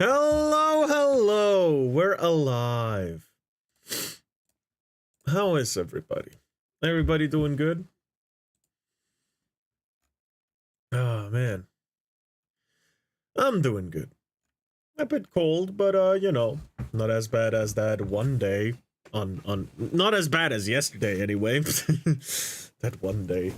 Hello, hello. We're alive. How is everybody? Everybody doing good? Oh, man. I'm doing good. A bit cold, but you know, not as bad as that one day on not as bad as yesterday anyway. That one day.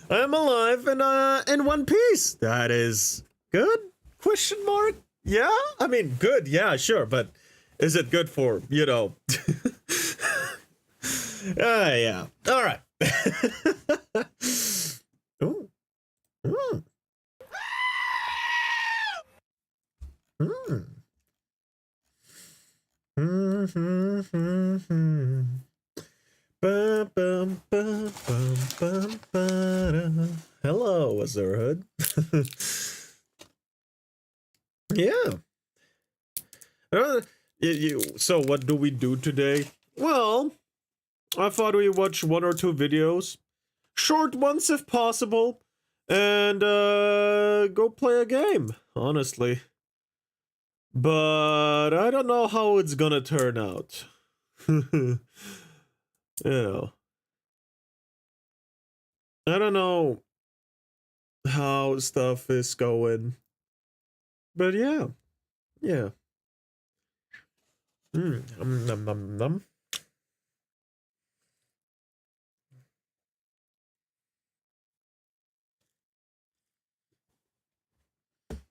I'm alive and in one piece. That is good? Question mark? Yeah? I mean, good, yeah, sure, but is it good for, you know? Yeah. All right. Ooh. Mm. Mm. Mm-hmm. Hello, Wizardhood. Yeah. So what do we do today? Well, I thought we watch one or two videos, short ones if possible, and go play a game, honestly. But I don't know how it's gonna turn out. You know. I don't know how stuff is going. But yeah. Yeah. Num num num.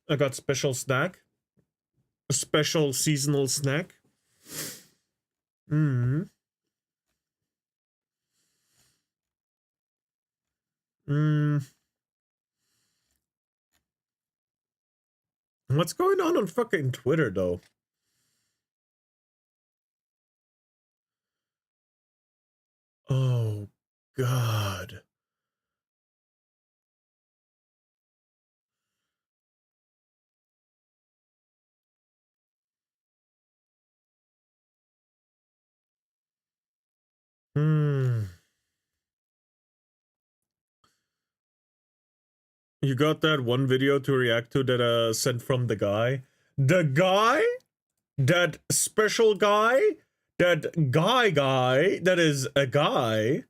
I got special snack. A special seasonal snack. What's going on fucking Twitter though? Oh God. You got that one video to react to that sent from the guy? The guy? That special guy? That guy that is a guy?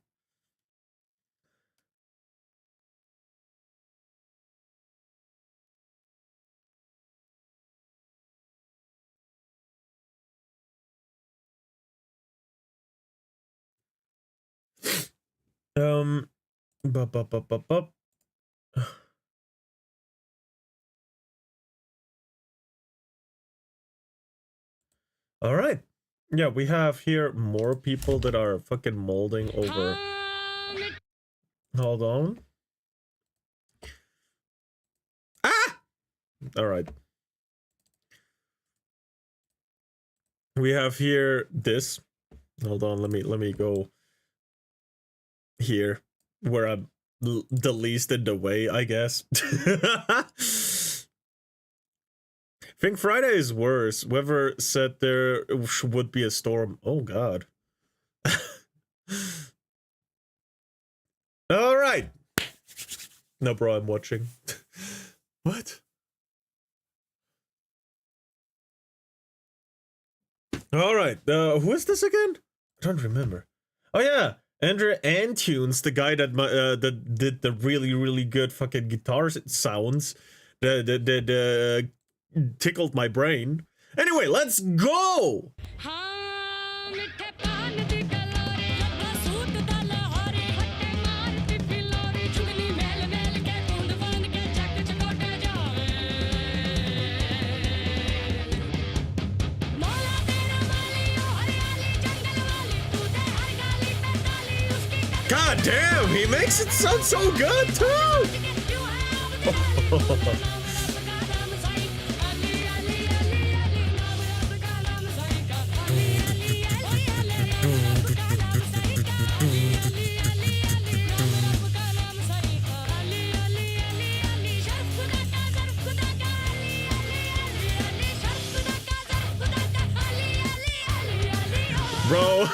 Bup. All right. Yeah, we have here more people that are fucking molding over. Hold on. Ah! All right. We have here this. Hold on, let me go here where I'm the least in the way, I guess. Think Friday is worse. Whoever said there would be a storm. Oh God. All right. No, bro, I'm watching. What? All right. Who is this again? I don't remember. Oh yeah, Andrew Antunes, the guy that that did the really good fucking guitar sounds that tickled my brain. Anyway, let's go. God damn, he makes it sound so good too. Bro,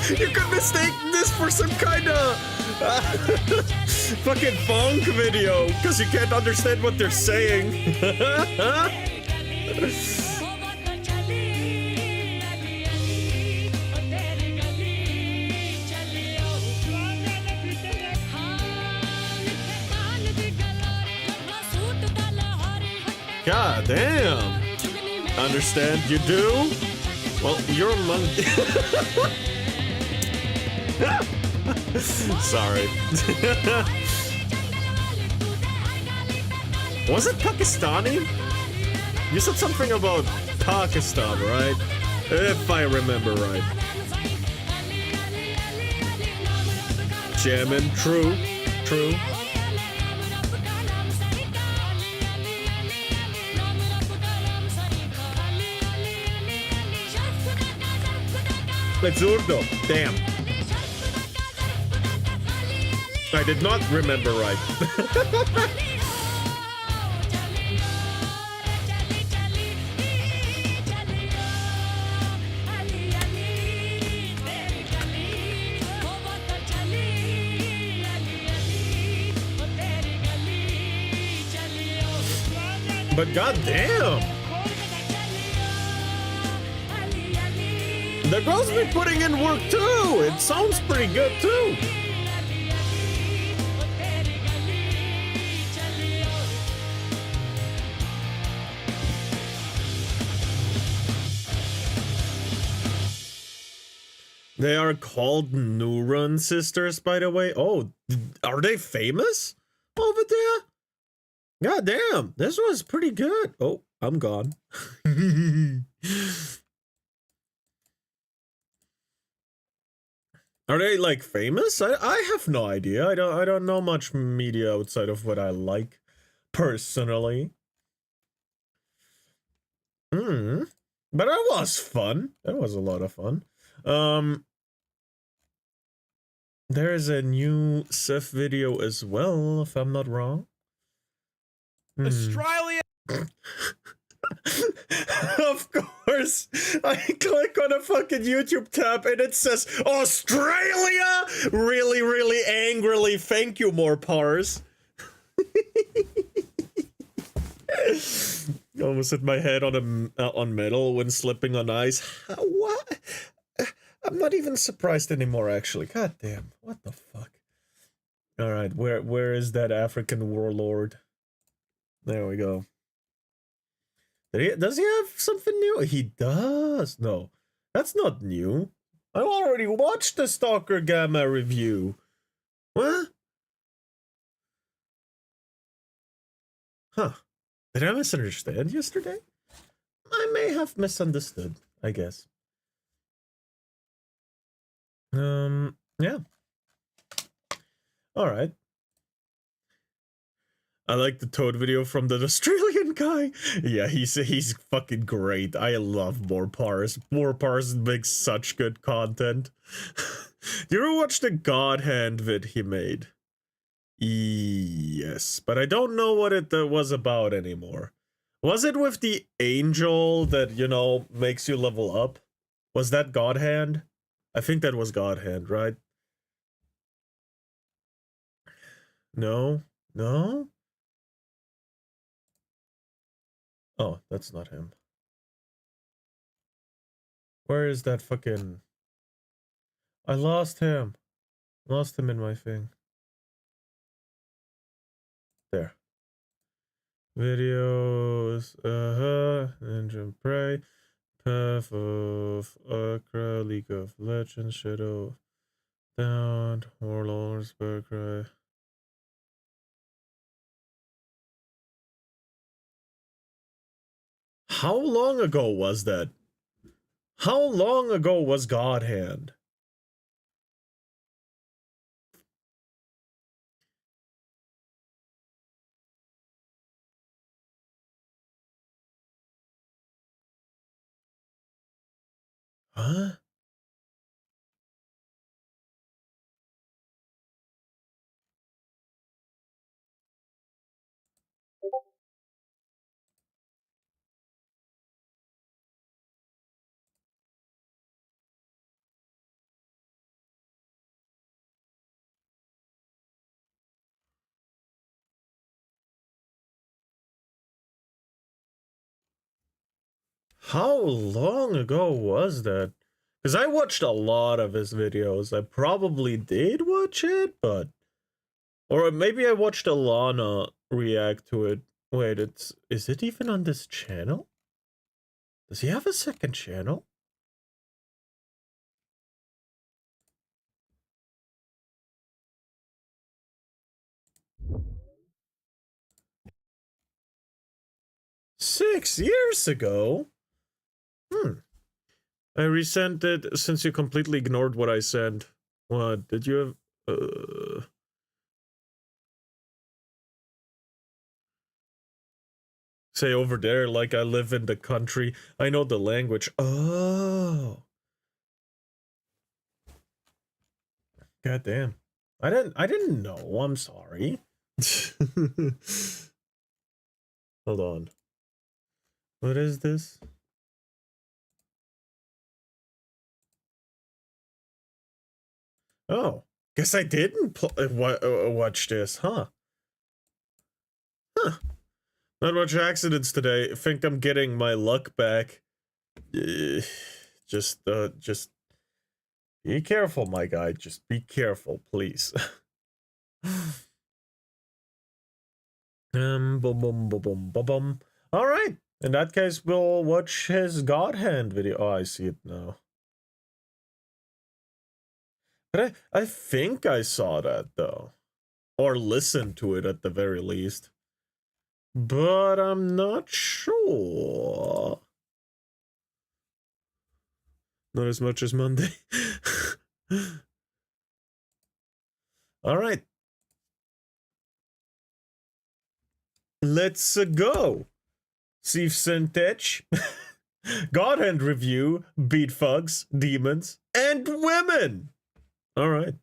you could mistake this for some kind of fucking funk video because you can't understand what they're saying. God damn. Understand you do? Well, you're a monkey. Sorry. Was it Pakistani? You said something about Pakistan, right? If I remember right. Jamming, true, true. It's Urdu. Damn. I did not remember right. But goddamn, the girls be putting in work too. It sounds pretty good too. They are called Nuran sisters, by the way. Oh, are they famous over there? God damn, this was pretty good. Oh, I'm gone. Are they like famous? I have no idea. I don't know much media outside of what I like personally. But it was fun. That was a lot of fun. There is a new Seth video as well, if I'm not wrong. Australia. Of course, I click on a fucking YouTube tab and it says Australia. Really, really angrily. Thank you, more pars. Almost hit my head on metal when slipping on ice. What? I'm not even surprised anymore, actually. God damn, what the fuck? All right, where is that African warlord? There we go. Does he have something new? He does. No, that's not new. I already watched the Stalker Gamma review. What? Huh. Did I misunderstand yesterday? I may have misunderstood, I guess. Yeah. All right. I like the Toad video from the Australian guy. Yeah, he's fucking great. I love More Pars. More Pars makes such good content. You ever watch the God Hand vid he made? Yes, but I don't know what it was about anymore. Was it with the angel that, you know, makes you level up? Was that God Hand? I think that was God Hand, right? No? No? Oh, that's not him. Where is that fucking... I lost him. Lost him in my thing. There. Videos. Ninja Prey. Path of Akra. League of Legends. Shadow. Down. Warlords. Cry. How long ago was that? How long ago was God Hand? Huh? How long ago was that? Because I watched a lot of his videos. I probably did watch it, but... Or maybe I watched Alana react to it. Wait, is it even on this channel? Does he have a second channel? $6 years ago? I resent it since you completely ignored what I said. What, did you have... Say over there like I live in the country. I know the language. Oh. God damn. I didn't know. I'm sorry. Hold on. What is this? Oh. Guess I didn't watch this, huh? Huh. Not much accidents today. Think I'm getting my luck back. Just be careful, my guy. Just be careful, please. Boom, boom, boom, boom, boom, boom. All right. In that case, we'll watch his God Hand video. Oh, I see it now. But I think I saw that, though. Or listened to it, at the very least. But I'm not sure. Not as much as Monday. All right. Let's go. See Sentech. God Hand review. Beat thugs, demons, and women. All right.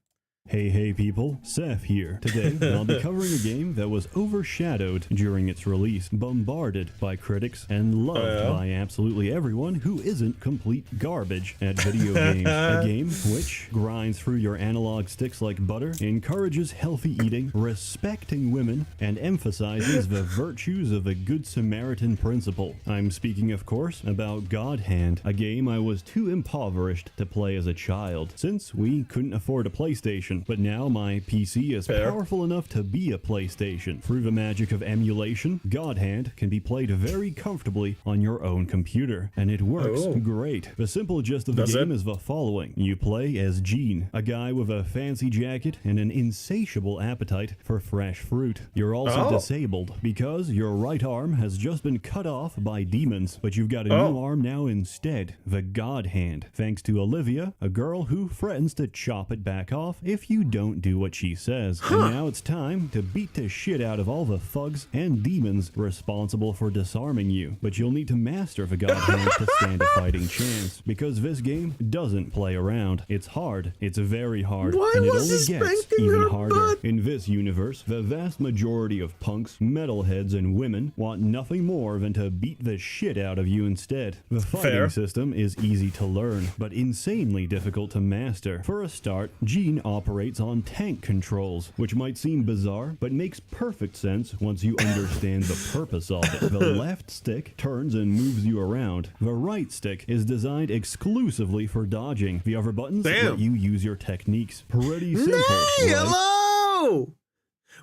Hey people, Seth here. Today, I'll be covering a game that was overshadowed during its release, bombarded by critics, and loved by absolutely everyone who isn't complete garbage at video games. A game which grinds through your analog sticks like butter, encourages healthy eating, respecting women, and emphasizes the virtues of a good Samaritan principle. I'm speaking, of course, about God Hand, a game I was too impoverished to play as a child, since we couldn't afford a PlayStation. But now my PC is powerful enough to be a PlayStation. Through the magic of emulation, God Hand can be played very comfortably on your own computer, and it works great. The simple gist of the game is the following. You play as Gene, a guy with a fancy jacket and an insatiable appetite for fresh fruit. You're also disabled because your right arm has just been cut off by demons, but you've got a new arm now instead, the God Hand, thanks to Olivia, a girl who threatens to chop it back off if you don't do what she says. And now it's time to beat the shit out of all the thugs and demons responsible for disarming you. But you'll need to master the God Hand to stand a fighting chance, because this game doesn't play around. It's hard. It's very hard. And it only gets even harder. In this universe, the vast majority of punks, metalheads, and women want nothing more than to beat the shit out of you instead. The fighting system is easy to learn, but insanely difficult to master. For a start, Gene operates on tank controls, which might seem bizarre, but makes perfect sense once you understand the purpose of it. The left stick turns and moves you around. The right stick is designed exclusively for dodging. The other buttons let you use your techniques. Pretty simple, right? Hello!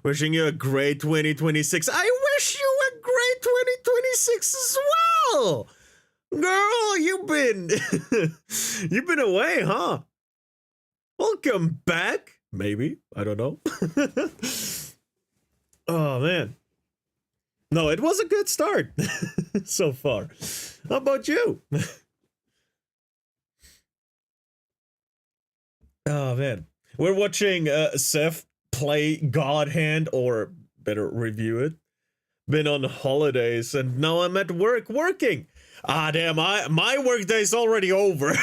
Wishing you a great 2026. I wish you a great 2026 as well! Girl, you've been away, huh? Welcome back. Maybe. I don't know. Oh, man. No, it was a good start so far. How about you? Oh, man. We're watching Seth play God Hand, or better review it. Been on holidays, and now I'm at work working. Ah, damn, my work day's already over.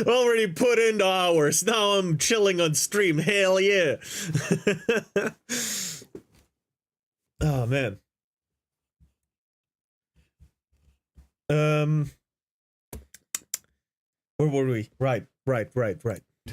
Already put in the hours. Now I'm chilling on stream. Hell yeah. Oh, man. Where were we? Right.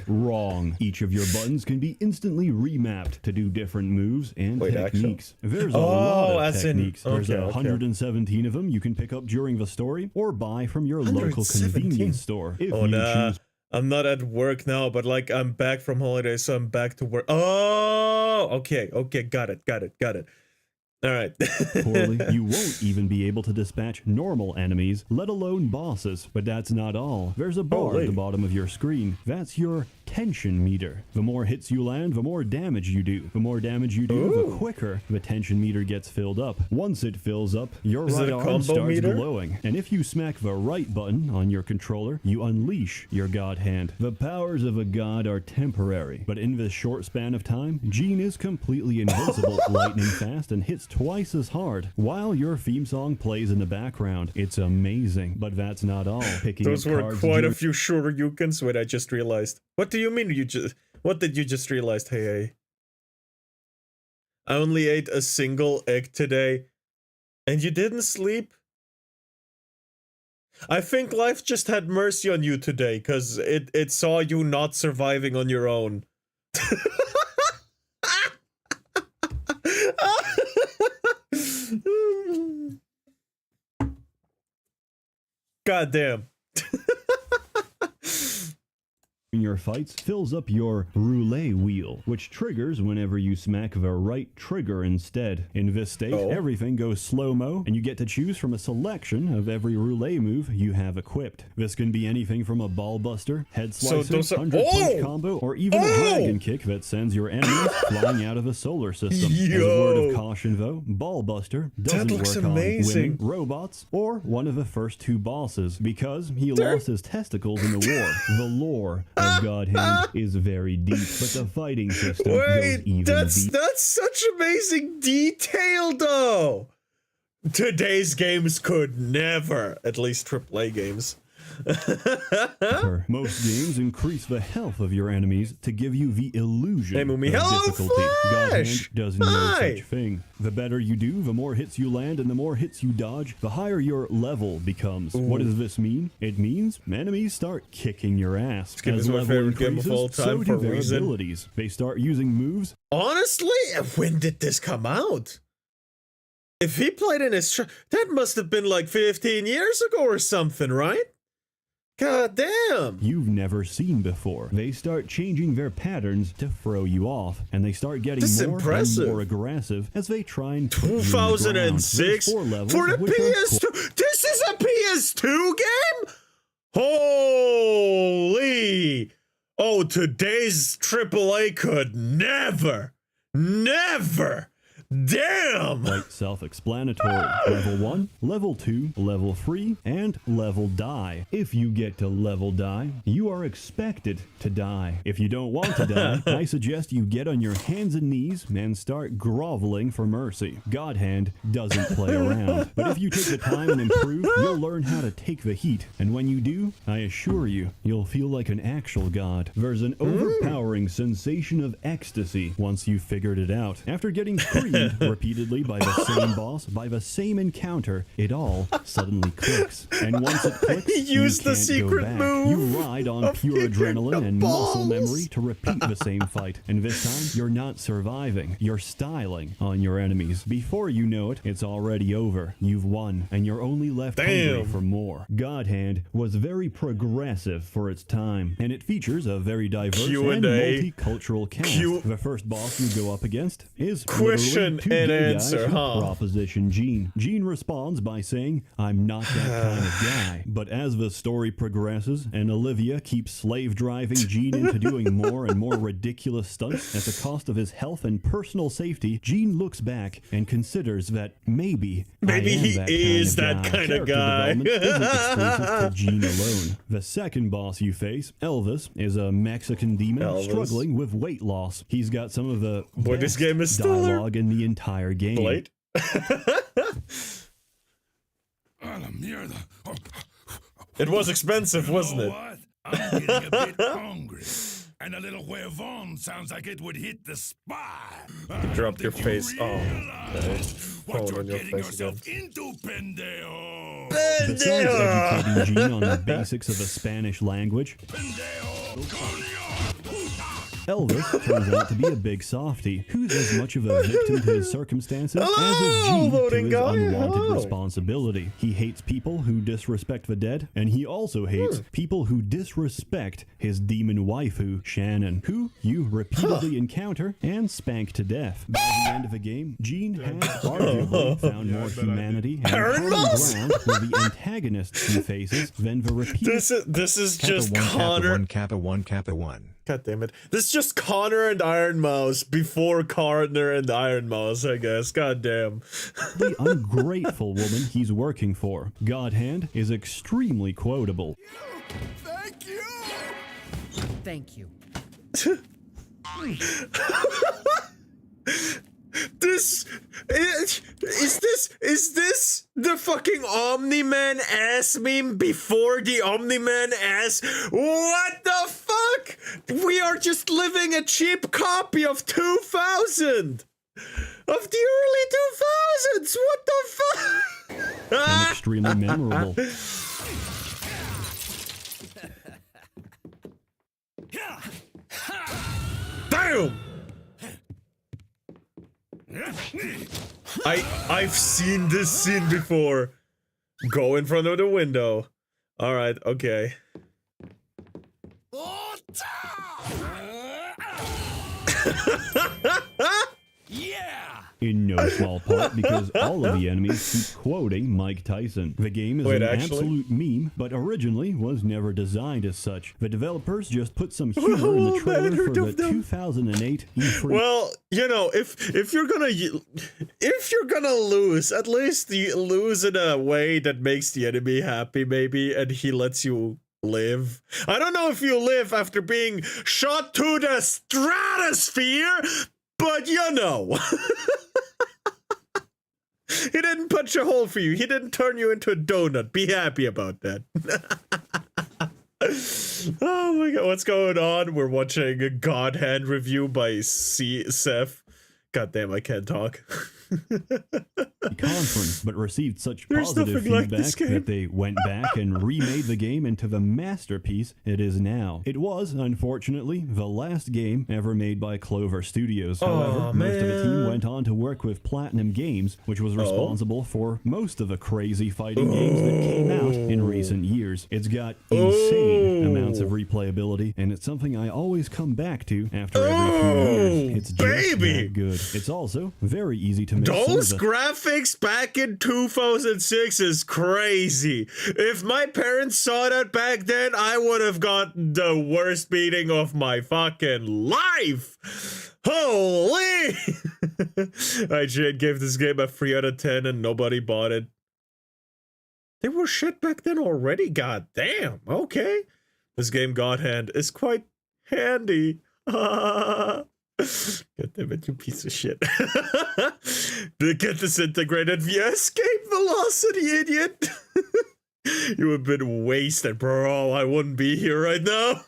Wrong. Each of your buttons can be instantly remapped to do different moves and techniques. There's a lot of techniques. There's 117 of them you can pick up during the story or buy from your local convenience store. If you choose. I'm not at work now, but like I'm back from holiday, so I'm back to work. Oh, okay, got it. All right. Poorly, you won't even be able to dispatch normal enemies, let alone bosses. But that's not all. There's a bar at the bottom of your screen. That's your tension meter. The more hits you land, the more damage you do. The more damage you do, the quicker the tension meter gets filled up. Once it fills up, your right arm starts glowing. And if you smack the right button on your controller, you unleash your god hand. The powers of a god are temporary, but in this short span of time, Gene is completely invincible, lightning fast, and hits twice as hard while your theme song plays in the background. It's amazing, but that's not all. Those were quite a few Shoryukens. Wait, I just realized. What do you mean what did you just realize? Hey, I only ate a single egg today and you didn't sleep? I think life just had mercy on you today because it saw you not surviving on your own. God damn. In your fights fills up your roulette wheel, which triggers whenever you smack the right trigger instead. In this state, everything goes slow-mo, and you get to choose from a selection of every roulette move you have equipped. This can be anything from a ball buster, head slicer, 100-punch combo, or even a dragon kick that sends your enemies flying out of a solar system. As a word of caution, though, ball buster doesn't work on women, robots, or one of the first two bosses, because he lost his testicles in the war. The lore of God Hand is very deep, but the fighting system goes even deeper. That's such amazing detail, though. Today's games could never, at least AAA games. Most games increase the health of your enemies to give you the illusion of difficulty. God Hand does no such thing. The better you do, the more hits you land and the more hits you dodge, the higher your level becomes. What does this mean? It means enemies start kicking your ass. As level my favorite game of all time, so do their abilities. They start using moves. Honestly, when did this come out? If he played in his that must have been like 15 years ago or something, right? God damn! You've never seen before. They start changing their patterns to throw you off, and they start getting more and more aggressive as they try and put 2006 for the PS2. This is a PS2 game? Holy! Oh, today's AAA could never. Damn! Quite self-explanatory. Level 1, Level 2, Level 3, and Level Die. If you get to Level Die, you are expected to die. If you don't want to die, I suggest you get on your hands and knees and start groveling for mercy. God Hand doesn't play around. But if you take the time and improve, you'll learn how to take the heat. And when you do, I assure you, you'll feel like an actual god. There's an overpowering sensation of ecstasy once you've figured it out. After getting creamed repeatedly by the same boss, by the same encounter, it all suddenly clicks. And once it clicks, you can't go back. You ride on pure adrenaline and muscle memory to repeat the same fight. And this time, you're not surviving. You're styling on your enemies. Before you know it, it's already over. You've won, and you're only left hungry for more. God Hand was very progressive for its time, and it features a very diverse and multicultural cast. The first boss you go up against is question and answer, Proposition Gene. Gene responds by saying, "I'm not that kind of guy." But as the story progresses and Olivia keeps slave driving Gene into doing more and more ridiculous stunts at the cost of his health and personal safety, Gene looks back and considers that maybe he is that kind of guy. Development isn't exclusive to Gene alone. The second boss you face, Elvis, is a Mexican demon struggling with weight loss. He's got some of the this game is dialogue in the entire game. Blade? It was expensive, wasn't it? What? I'm getting a bit hungry. And a little huevon sounds like it would hit the spot. You dropped your face. What you're getting yourself into, pendejo. Besides educating Gene on the basics of the Spanish language, Pendejo. Elvis turns out to be a big softie who's as much of a victim to his circumstances as is Hello, Gene to voting his guy. unwanted Hello. responsibility. He hates people who disrespect the dead, and he also hates people who disrespect his demon waifu, Shannon, who you repeatedly encounter and spank to death. By the end of the game, Gene has arguably found more humanity and common Mouse? ground with the antagonists he faces than the repeated. This is Kappa just 1, Connor. Kappa 1, Kappa 1, Kappa 1. God damn it. This is just Connor and Iron Mouse before Connor and Iron Mouse, I guess. God damn. The ungrateful woman he's working for. God Hand is extremely quotable. Thank you. Thank you. This is this the fucking Omni-Man ass meme before the Omni-Man ass? What the fuck? We are just living a cheap copy of 2000 of the early 2000s. What the fuck? And extremely memorable. Damn! I've seen this scene before. Go in front of the window. All right, okay. Yeah. In no small part because all of the enemies keep quoting Mike Tyson. The game is an absolute meme, but originally was never designed as such. The developers just put some humor in the trailer for the 2008 E3. Well, you know, if you're gonna lose, at least you lose in a way that makes the enemy happy, maybe, and he lets you live. I don't know if you live after being shot to the stratosphere, but you know. He didn't punch a hole for you. He didn't turn you into a donut. Be happy about that. Oh my god, what's going on? We're watching a God Hand review by Seth. God damn, I can't talk. Conference, but received such There's positive nothing like this feedback game. that they went back and remade the game into the masterpiece it is now. It was, unfortunately, the last game ever made by Clover Studios. However, most of the team went on to work with Platinum Games, which was responsible for most of the crazy fighting games that came out in recent years. It's got insane amounts of replayability, and it's something I always come back to after every few years. It's just baby! that good. It's also very easy to miss some of Those the graphics back in 2006 is crazy. If my parents saw that back then, I would have gotten the worst beating of my fucking life. Holy! IGN gave this game a 3 out of 10 and nobody bought it. They were shit back then already, god damn. Okay. This game, God Hand, is quite handy. God damn it, you piece of shit. Get disintegrated via escape velocity, idiot. You have been wasted, bro. I wouldn't be here right now.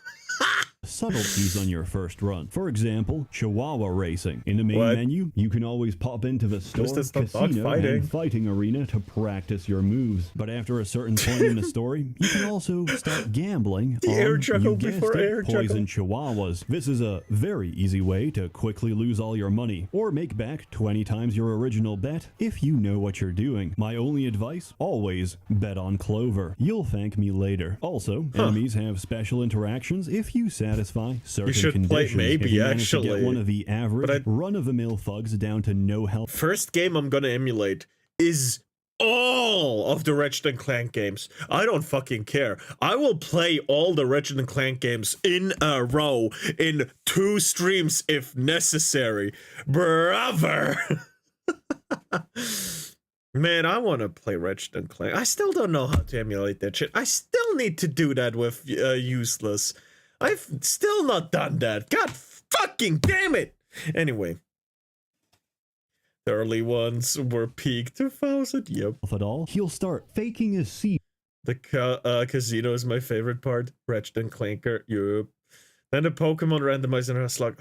subtleties on your first run. For example, Chihuahua racing. In the main What? menu, you can always pop into the store, that's not casino, dogfighting. and fighting arena to practice your moves. But after a certain point in the story, you can also start gambling The on, air you juggle guessed before it, air juggle. poison chihuahuas. This is a very easy way to quickly lose all your money, or make back 20 times your original bet if you know what you're doing. My only advice, always bet on Clover. You'll thank me later. Also, enemies have special interactions if you satisfy certain should play conditions. maybe, if you manage to actually. get one of the average, But run-of-the-mill thugs down to no health. First game I'm gonna emulate is all of the Ratchet & Clank games. I don't fucking care. I will play all the Ratchet & Clank games in a row in 2 streams if necessary. Brother! Man, I want to play Ratchet & Clank. I still don't know how to emulate that shit. I still need to do that with Useless. I've still not done that. God fucking damn it! Anyway. The early ones were peak 2000. Yep. At all, he'll start faking his seat. The casino is my favorite part. Ratchet & Clanker. Yep. Then the Pokemon randomizer, and I was like,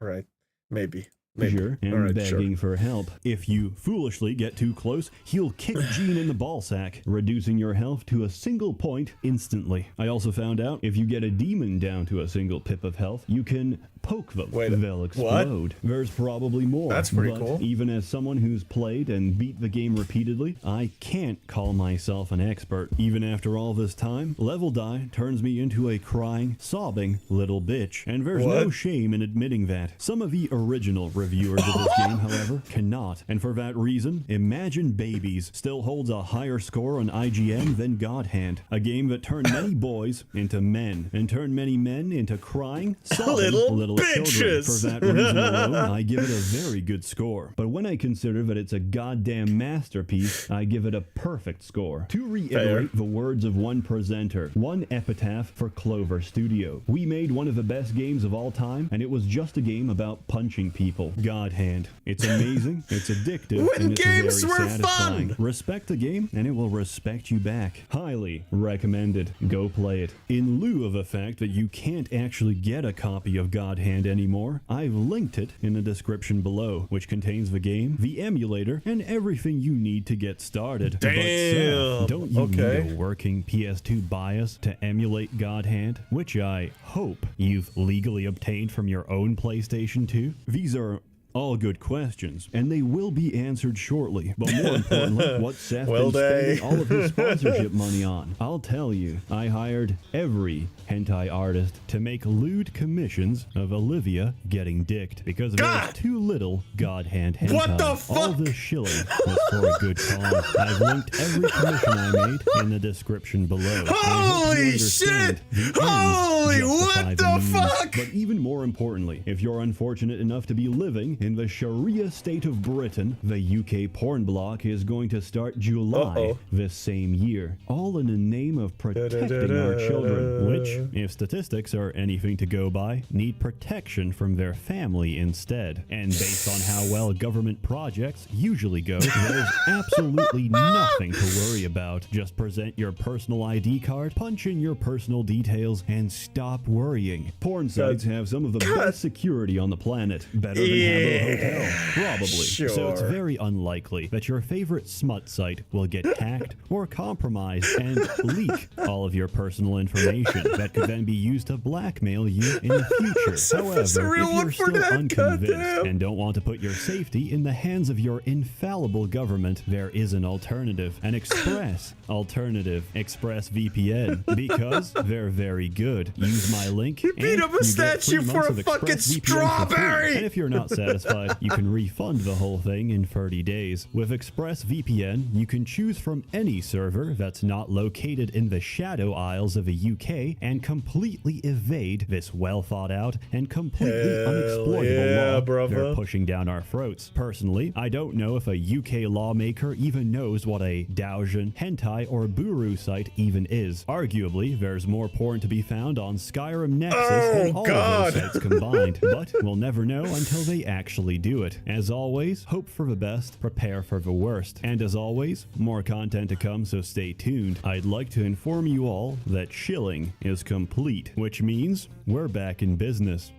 right, maybe. Maybe. and Alright, begging for help. If you foolishly get too close, he'll kick Gene in the ballsack, reducing your health to a single point instantly. I also found out if you get a demon down to a single pip of health, you can poke them. They'll explode. What? There's probably more. That's pretty but cool. Even as someone who's played and beat the game repeatedly, I can't call myself an expert. Even after all this time, level die turns me into a crying, sobbing little bitch. And there's no shame in admitting that. Some of the original reviewers of this game, however, cannot. And for that reason, Imagine Babies still holds a higher score on IGN than God Hand. A game that turned many boys into men and turned many men into crying, sobbing little children. For that reason alone, I give it a very good score. But when I consider that it's a goddamn masterpiece, I give it a perfect score. To reiterate the words of one presenter, one epitaph for Clover Studio. We made one of the best games of all time, and it was just a game about punching people. God Hand. It's amazing, it's addictive, and it's very satisfying. Fun. Respect the game, and it will respect you back. Highly recommended. Go play it. In lieu of the fact that you can't actually get a copy of God Hand anymore, I've linked it in the description below, which contains the game, the emulator, and everything you need to get started. Damn. But Seth, don't you need a working PS2 BIOS to emulate God Hand, which I hope you've legally obtained from your own PlayStation 2? These are all good questions, and they will be answered shortly. But more importantly, what Seth been spending all of his sponsorship money on? I'll tell you, I hired every hentai artist to make lewd commissions of Olivia getting dicked because there's too little God Hand hentai. What the fuck? All this shilling was for a good cause. I've linked every commission I made in the description below. Holy shit! Holy what the fuck? But even more importantly, if you're unfortunate enough to be living in the Sharia state of Britain, the UK porn block is going to start July this same year, all in the name of protecting our children, which, if statistics are anything to go by, need protection from their family instead. And based on how well government projects usually go, there's absolutely nothing to worry about. Just present your personal ID card, punch in your personal details, and stop worrying. Porn sites have some of the best security on the planet, better than Habbo Hotel, probably. So it's very unlikely that your favorite smut site will get hacked or compromised and leak all of your personal information that could then be used to blackmail you in the future. However, if you're still unconvinced and don't want to put your safety in the hands of your infallible government, there is an alternative, an express alternative, ExpressVPN, because they're very good. Use my link and beat up a statue for a fucking strawberry! And if you're not satisfied, you can refund the whole thing in 30 days. With ExpressVPN, you can choose from any server that's not located in the shadow isles of the UK and completely evade this well thought out and completely unexploitable law they're pushing down our throats. Personally, I don't know if a UK lawmaker even knows what a Daojian, hentai, or Buru site even is. Arguably, there's more porn to be found on Skyrim Nexus than all of those sites combined, but we'll never know until they actually do it. As always, hope for the best, prepare for the worst. And as always, more content to come, so stay tuned. I'd like to inform you all that shilling is complete, which means we're back in business.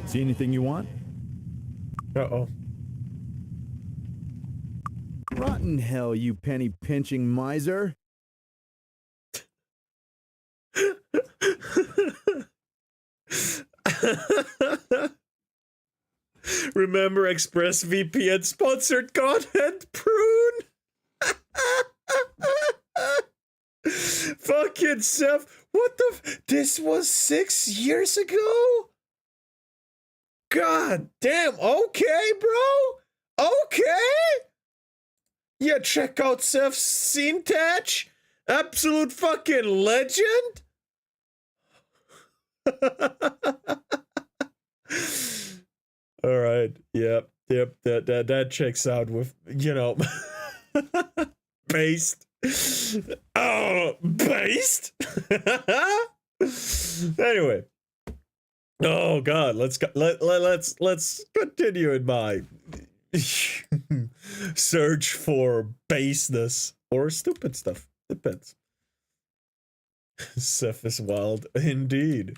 See anything you want? Rotten hell, you penny-pinching miser. Remember ExpressVPN sponsored content, prune? Fucking Seth, what the this was 6 years ago? God damn, okay, bro? Okay? Yeah, check out Seth's scene touch. Absolute fucking legend. All right. Yep. That checks out with, you know, based. Oh, based. Anyway. Oh God, let's continue in my search for baseness or stupid stuff. Depends. Seth is wild indeed.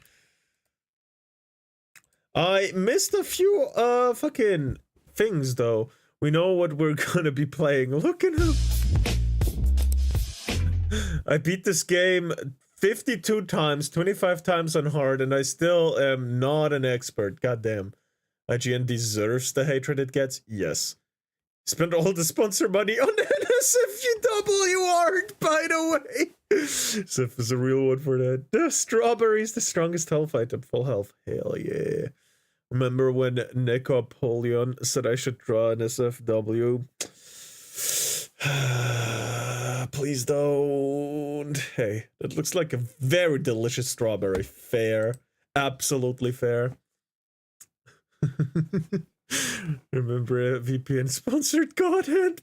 I missed a few fucking things, though. We know what we're gonna be playing. Look at him. I beat this game 52 times, 25 times on hard, and I still am not an expert. Goddamn. IGN deserves the hatred it gets? Yes. Spend all the sponsor money on NSFGW art, by the way. Sif is a real one for that. The strawberries, the strongest health item. Full health. Hell yeah. Remember when Necopolion said I should draw an SFW? Please don't. Hey, it looks like a very delicious strawberry. Fair. Absolutely fair. Remember a VPN sponsored Godhead?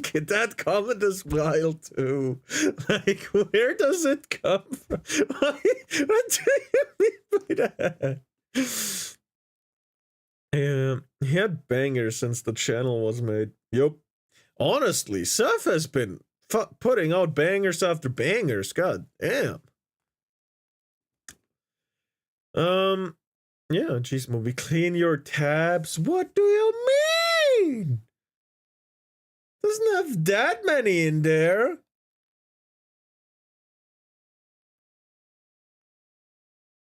Get that comment as wild too. Like, where does it come from? What do you mean by that? He had bangers since the channel was made. Yup. Honestly, Seth has been putting out bangers after bangers. God damn. Yeah, geez, movie. Clean your tabs. What do you mean? Doesn't have that many in there.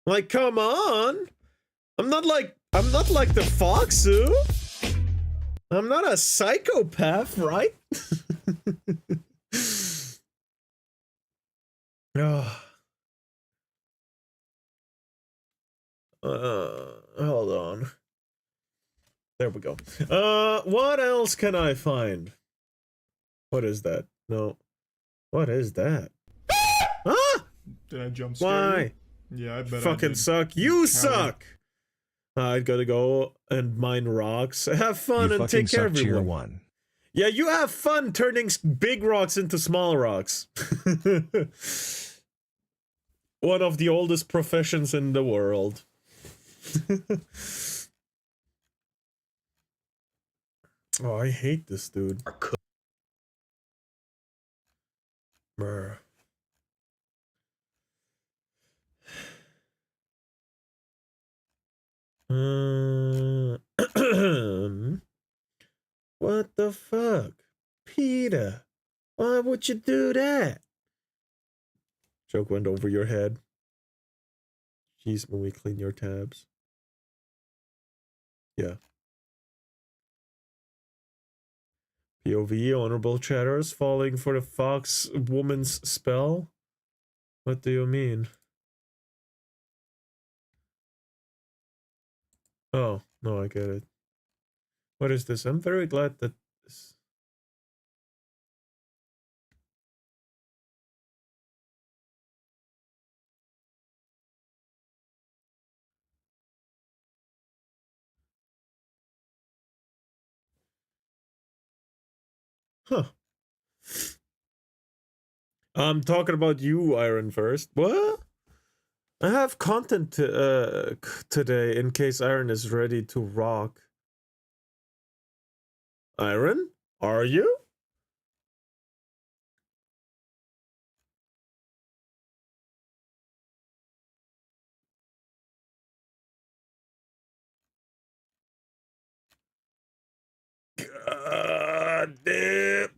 Like, come on. I'm not like the Foxu. I'm not a psychopath, right? Oh. Hold on. There we go. What else can I find? What is that? No. What is that? Ah! Did I jump scare Why? you? Yeah, I bet Fucking I did. suck. You suck! I gotta go and mine rocks. Have fun You and take care of tier everyone. 1. Yeah, you have fun turning big rocks into small rocks. One of the oldest professions in the world. Oh, I hate this dude. Brr. What the fuck? Peter, why would you do that? Joke went over your head. Jeez, when we clean your tabs. Yeah. POV, honorable chatters, falling for the fox woman's spell? What do you mean? Oh, no, I get it. What is this? I'm very glad that this... Huh. I'm talking about you, Iron, first. What? I have content today in case Iron is ready to rock. Iron? Are you? God damn.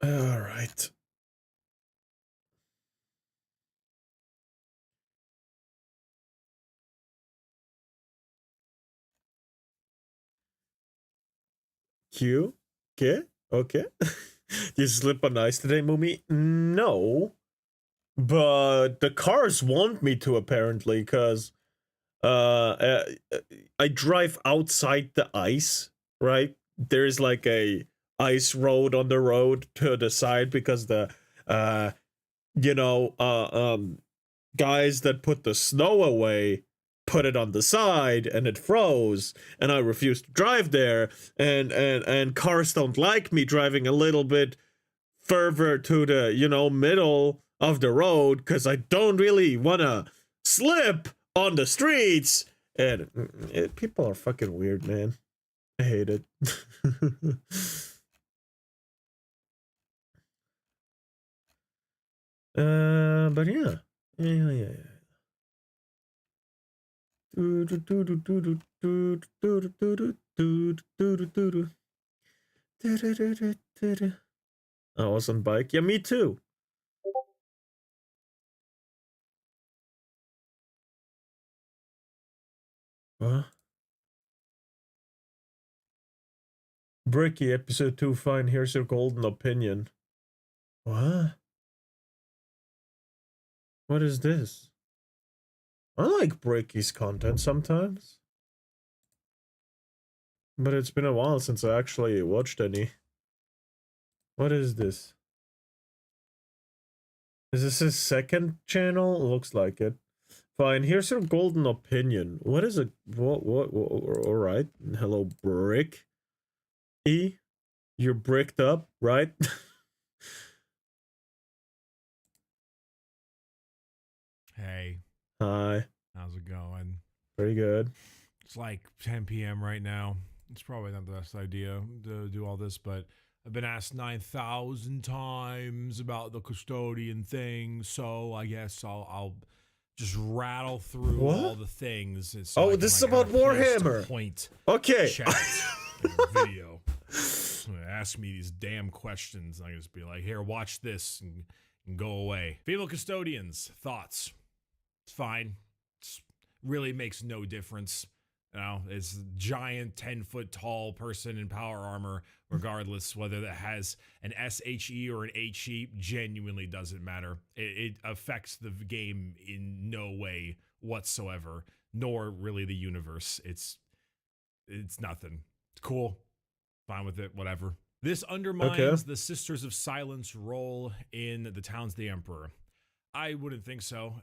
All right. Q? Okay. Okay. You slip on ice today, Mumi? No. But the cars want me to, apparently, because I drive outside the ice, right? There's like a ice road on the road to the side because the guys that put the snow away put it on the side and it froze, and I refused to drive there, and cars don't like me driving a little bit further to the middle of the road because I don't really want to slip on the streets And people are fucking weird, man. I hate it. But yeah. Yeah. I was on bike. Yeah, me too. What? Bricky, episode 2, fine. Here's your golden opinion. What? What is this? I like Bricky's content sometimes. But it's been a while since I actually watched any. What is this? Is this his second channel? Looks like it. Fine, here's your golden opinion. What is it? What alright. Hello, Brick. You're bricked up, right? Hey. Hi. How's it going? Pretty good. It's like 10 p.m. right now. It's probably not the best idea to do all this, but I've been asked 9,000 times about the custodian thing, so I guess I'll just rattle through all the things. So this is about Warhammer. Okay. Chat video. Ask me these damn questions, and I can just be like, here, watch this, and go away. Female custodians, thoughts? It's fine. It really makes no difference. You know, it's a giant 10-foot tall person in power armor, regardless whether that has an SHE or an HE, genuinely doesn't matter. It affects the game in no way whatsoever, nor really the universe. It's nothing. It's cool. Fine with it, whatever. This undermines the Sisters of Silence role in the Towns of the Emperor. I wouldn't think so.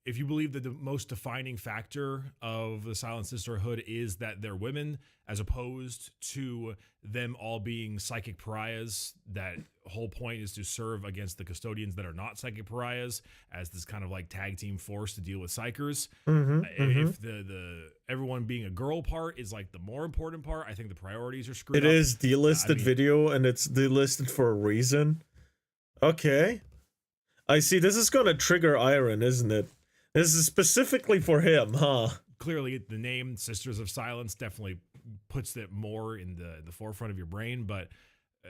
If you believe that the most defining factor of the Silent Sisterhood is that they're women, as opposed to them all being psychic pariahs, that whole point is to serve against the custodians that are not psychic pariahs as this kind of like tag team force to deal with psychers. If the everyone being a girl part is like the more important part, I think the priorities are screwed up. It is delisted video, and it's delisted for a reason. Okay. I see. This is gonna trigger Iron, isn't it? This is specifically for him, huh? Clearly, the name Sisters of Silence definitely puts it more in the forefront of your brain, but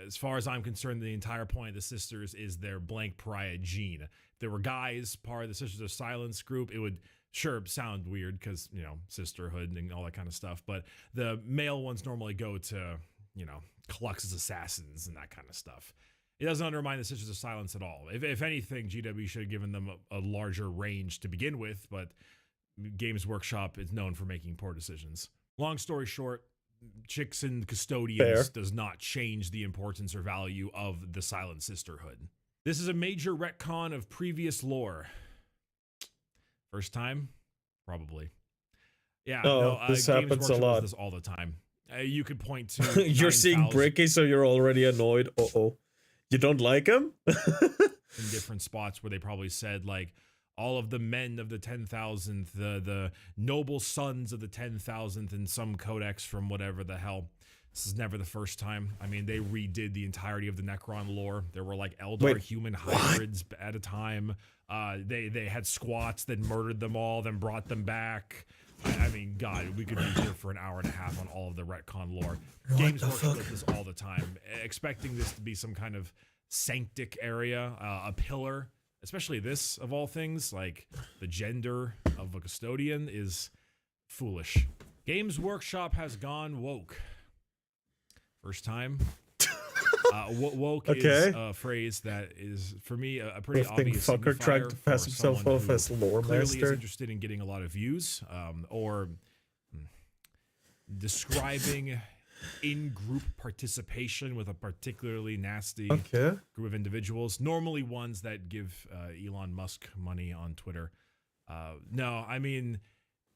as far as I'm concerned, the entire point of the Sisters is their blank pariah gene. If there were guys part of the Sisters of Silence group, it would sure sound weird because, you know, sisterhood and all that kind of stuff, but the male ones normally go to, you know, Clux's assassins and that kind of stuff. It doesn't undermine the Sisters of Silence at all. If anything, GW should have given them a larger range to begin with, but Games Workshop is known for making poor decisions. Long story short, Chicks and Custodians does not change the importance or value of the Silent Sisterhood. This is a major retcon of previous lore. First time? Probably. Yeah, this happens a lot. Does this all the time. You could point to You're seeing Bricky, so you're already annoyed. You don't like him? In different spots where they probably said, like, all of the men of the 10,000th, the noble sons of the 10,000th in some codex from whatever the hell. This is never the first time. I mean, they redid the entirety of the Necron lore. There were, like, Eldar human hybrids at a time. They had squats that murdered them all, then brought them back. I mean, God, we could be here for an hour and a half on all of the retcon lore. Games Workshop does this all the time, expecting this to be some kind of sanctic area, a pillar, especially this, of all things, like the gender of a custodian is foolish. Games Workshop has gone woke. First time. Woke is a phrase that is, for me, a pretty obvious fucker trying to pass himself off as lore clearly master. Is interested in getting a lot of views, or describing in-group participation with a particularly nasty group of individuals, normally ones that give Elon Musk money on Twitter. No, I mean,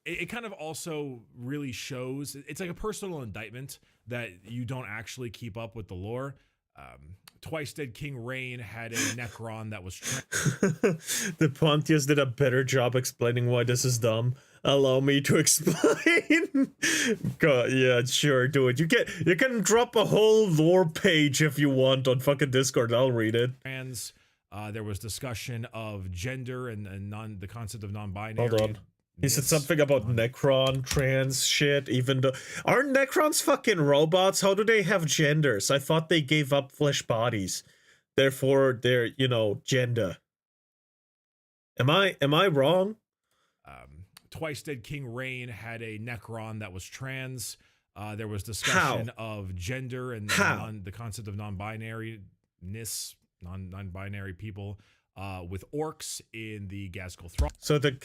it kind of also really shows, it's like a personal indictment that you don't actually keep up with the lore. Twice Dead King Rain had a Necron that was The Pontius did a better job explaining why this is dumb. Allow me to explain. God, yeah, sure, do it. You can drop a whole lore page if you want on fucking Discord. I'll read it. trans. There was discussion of gender and the concept of non-binary. Hold on. He said something about Necron trans shit, even though... Aren't Necrons fucking robots? How do they have genders? I thought they gave up flesh bodies. Therefore, they're, you know, gender. Am I wrong? Twice Dead King Rain had a Necron that was trans. There was discussion of gender and the concept of non-binariness, non-binary people. With orcs in the Gaskell Thrall. So the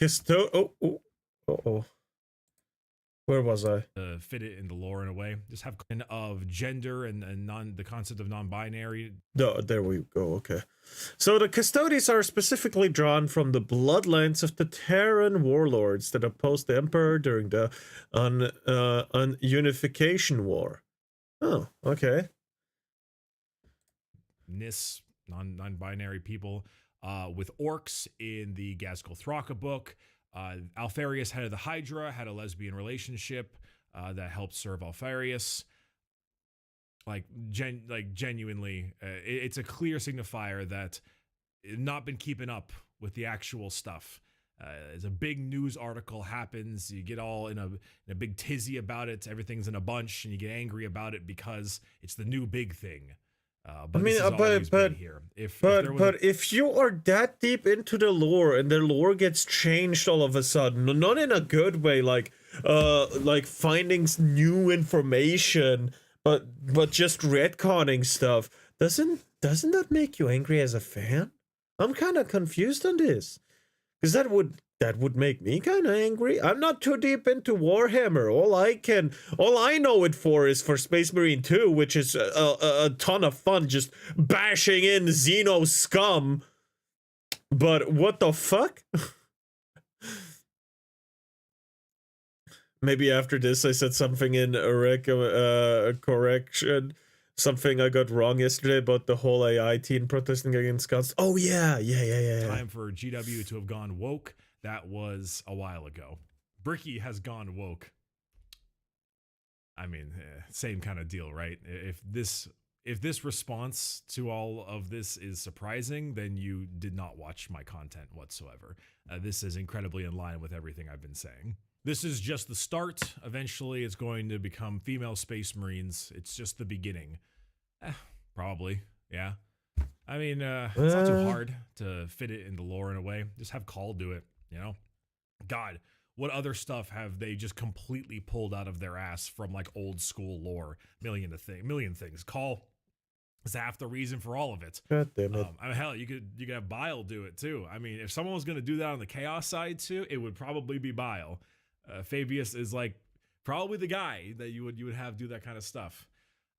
where was I? Fit it in the lore in a way. Just have of gender and the concept of non-binary. No, there we go. Okay. So the Custodes are specifically drawn from the bloodlines of the Terran warlords that opposed the Emperor during the Unification War. Oh, okay. Non-binary people. With orcs in the Gaskell Thraka book. Alfarius, head of the Hydra, had a lesbian relationship that helped serve Alfarius. Genuinely, it's a clear signifier that not been keeping up with the actual stuff. As a big news article happens, you get all in a big tizzy about it. Everything's in a bunch, and you get angry about it because it's the new big thing. But I mean, if you are that deep into the lore and the lore gets changed all of a sudden, not in a good way, like finding new information, but just retconning stuff, doesn't that make you angry as a fan? I'm kind of confused on this, because that would make me kind of angry. I'm not too deep into Warhammer. All I know it for is for Space Marine 2, which is a ton of fun, just bashing in Xeno scum. But what the fuck? Maybe after this I said something in a correction. Something I got wrong yesterday about the whole AI teen protesting against guns. Oh yeah. Time for GW to have gone woke. That was a while ago. Bricky has gone woke. I mean, same kind of deal, right? If this response to all of this is surprising, then you did not watch my content whatsoever. This is incredibly in line with everything I've been saying. This is just the start. Eventually, it's going to become female Space Marines. It's just the beginning. Probably, yeah. I mean, it's not too hard to fit it in the lore in a way. Just have Call do it, you know? God, what other stuff have they just completely pulled out of their ass from like old school lore? Million things. Call is half the reason for all of it. God damn it. I mean, hell, you could have Bile do it too. I mean, if someone was going to do that on the Chaos side too, it would probably be Bile. Fabius is like probably the guy that you would have do that kind of stuff.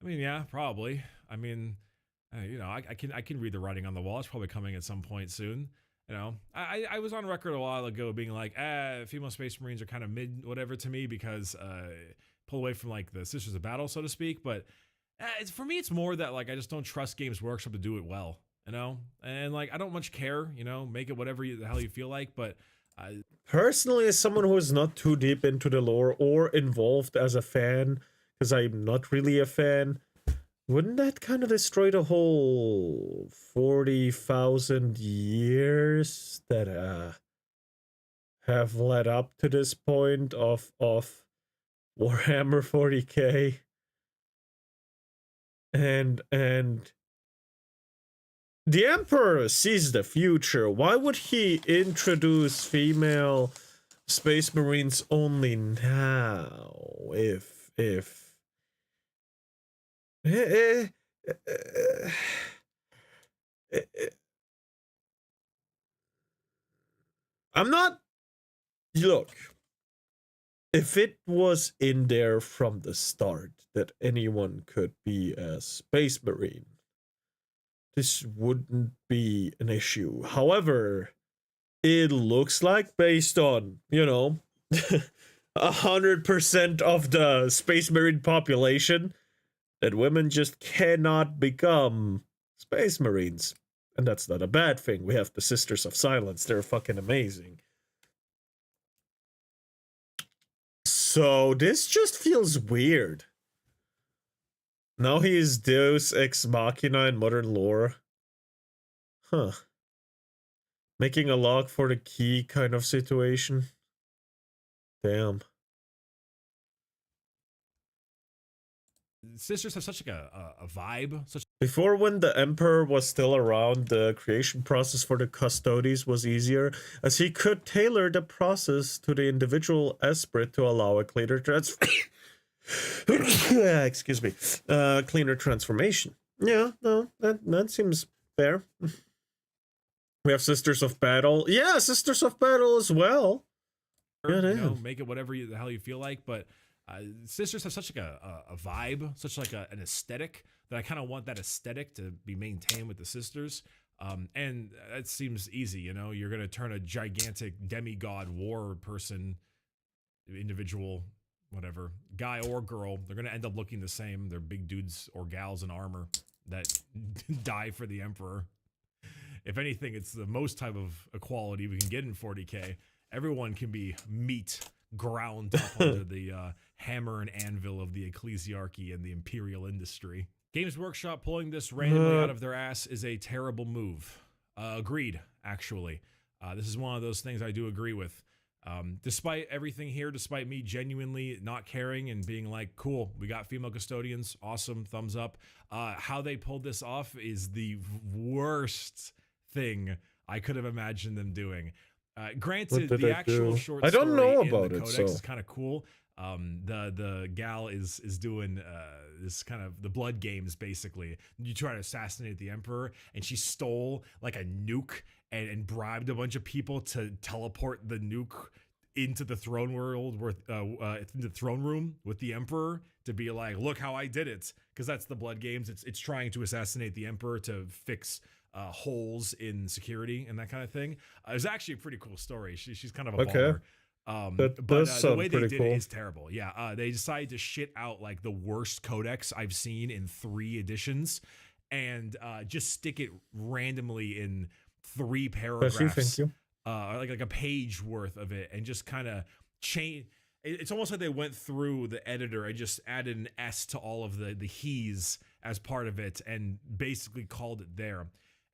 I mean, yeah, probably. I mean, you know, I can read the writing on the wall. It's probably coming at some point soon. You know, I was on record a while ago being like, female Space Marines are kind of mid whatever to me because pull away from like the Sisters of Battle, so to speak. But for me, it's more that like I just don't trust Games Workshop to do it well, you know, and like I don't much care, you know, make it whatever the hell you feel like. But personally, as someone who is not too deep into the lore or involved as a fan, because I'm not really a fan, wouldn't that kind of destroy the whole 40,000 years that have led up to this point of Warhammer 40k? And the Emperor sees the future. Why would he introduce female Space Marines only now? I'm not... Look, if it was in there from the start that anyone could be a Space Marine, this wouldn't be an issue. However, it looks like based on, you know, 100% of the Space Marine population, that women just cannot become space marines. And that's not a bad thing. We have the Sisters of Silence. They're fucking amazing. So this just feels weird. Now he is Deus Ex Machina in modern lore. Huh. Making a lock for the key kind of situation. Damn. Sisters have such like a vibe. Before, when the Emperor was still around, the creation process for the Custodes was easier, as he could tailor the process to the individual esprit to allow a cleaner excuse me, cleaner transformation. Yeah, no, that seems fair. We have Sisters of Battle. Yeah, Sisters of Battle as well. You know, make it whatever the hell you feel like, but Sisters have such like a vibe, such like an aesthetic that I kind of want that aesthetic to be maintained with the Sisters. And that seems easy, you know. You're gonna turn a gigantic demigod war person, individual, whatever, guy or girl. They're gonna end up looking the same. They're big dudes or gals in armor that die for the Emperor. If anything, it's the most type of equality we can get in 40K. Everyone can be meat ground up under the hammer and anvil of the ecclesiarchy and the imperial industry. Games Workshop pulling this randomly out of their ass is a terrible move. Agreed, actually. This is one of those things I do agree with. Despite everything here, despite me genuinely not caring and being like, cool, we got female custodians, awesome, thumbs up. How they pulled this off is the worst thing I could have imagined them doing. Granted, the actual short story in the codex is kind of cool. The gal is doing this kind of the blood games, basically. You try to assassinate the Emperor, and she stole like a nuke and bribed a bunch of people to teleport the nuke into the throne world, into the throne room with the Emperor to be like, look how I did it, because that's the blood games. It's trying to assassinate the Emperor to fix holes in security and that kind of thing. It was actually a pretty cool story. She's kind of a baller. But the way they did it is terrible. Yeah, they decided to shit out like the worst codex I've seen in 3 editions and just stick it randomly in 3 paragraphs. Like a page worth of it, and just kind of change. It's almost like they went through the editor and just added an S to all of the he's as part of it and basically called it there.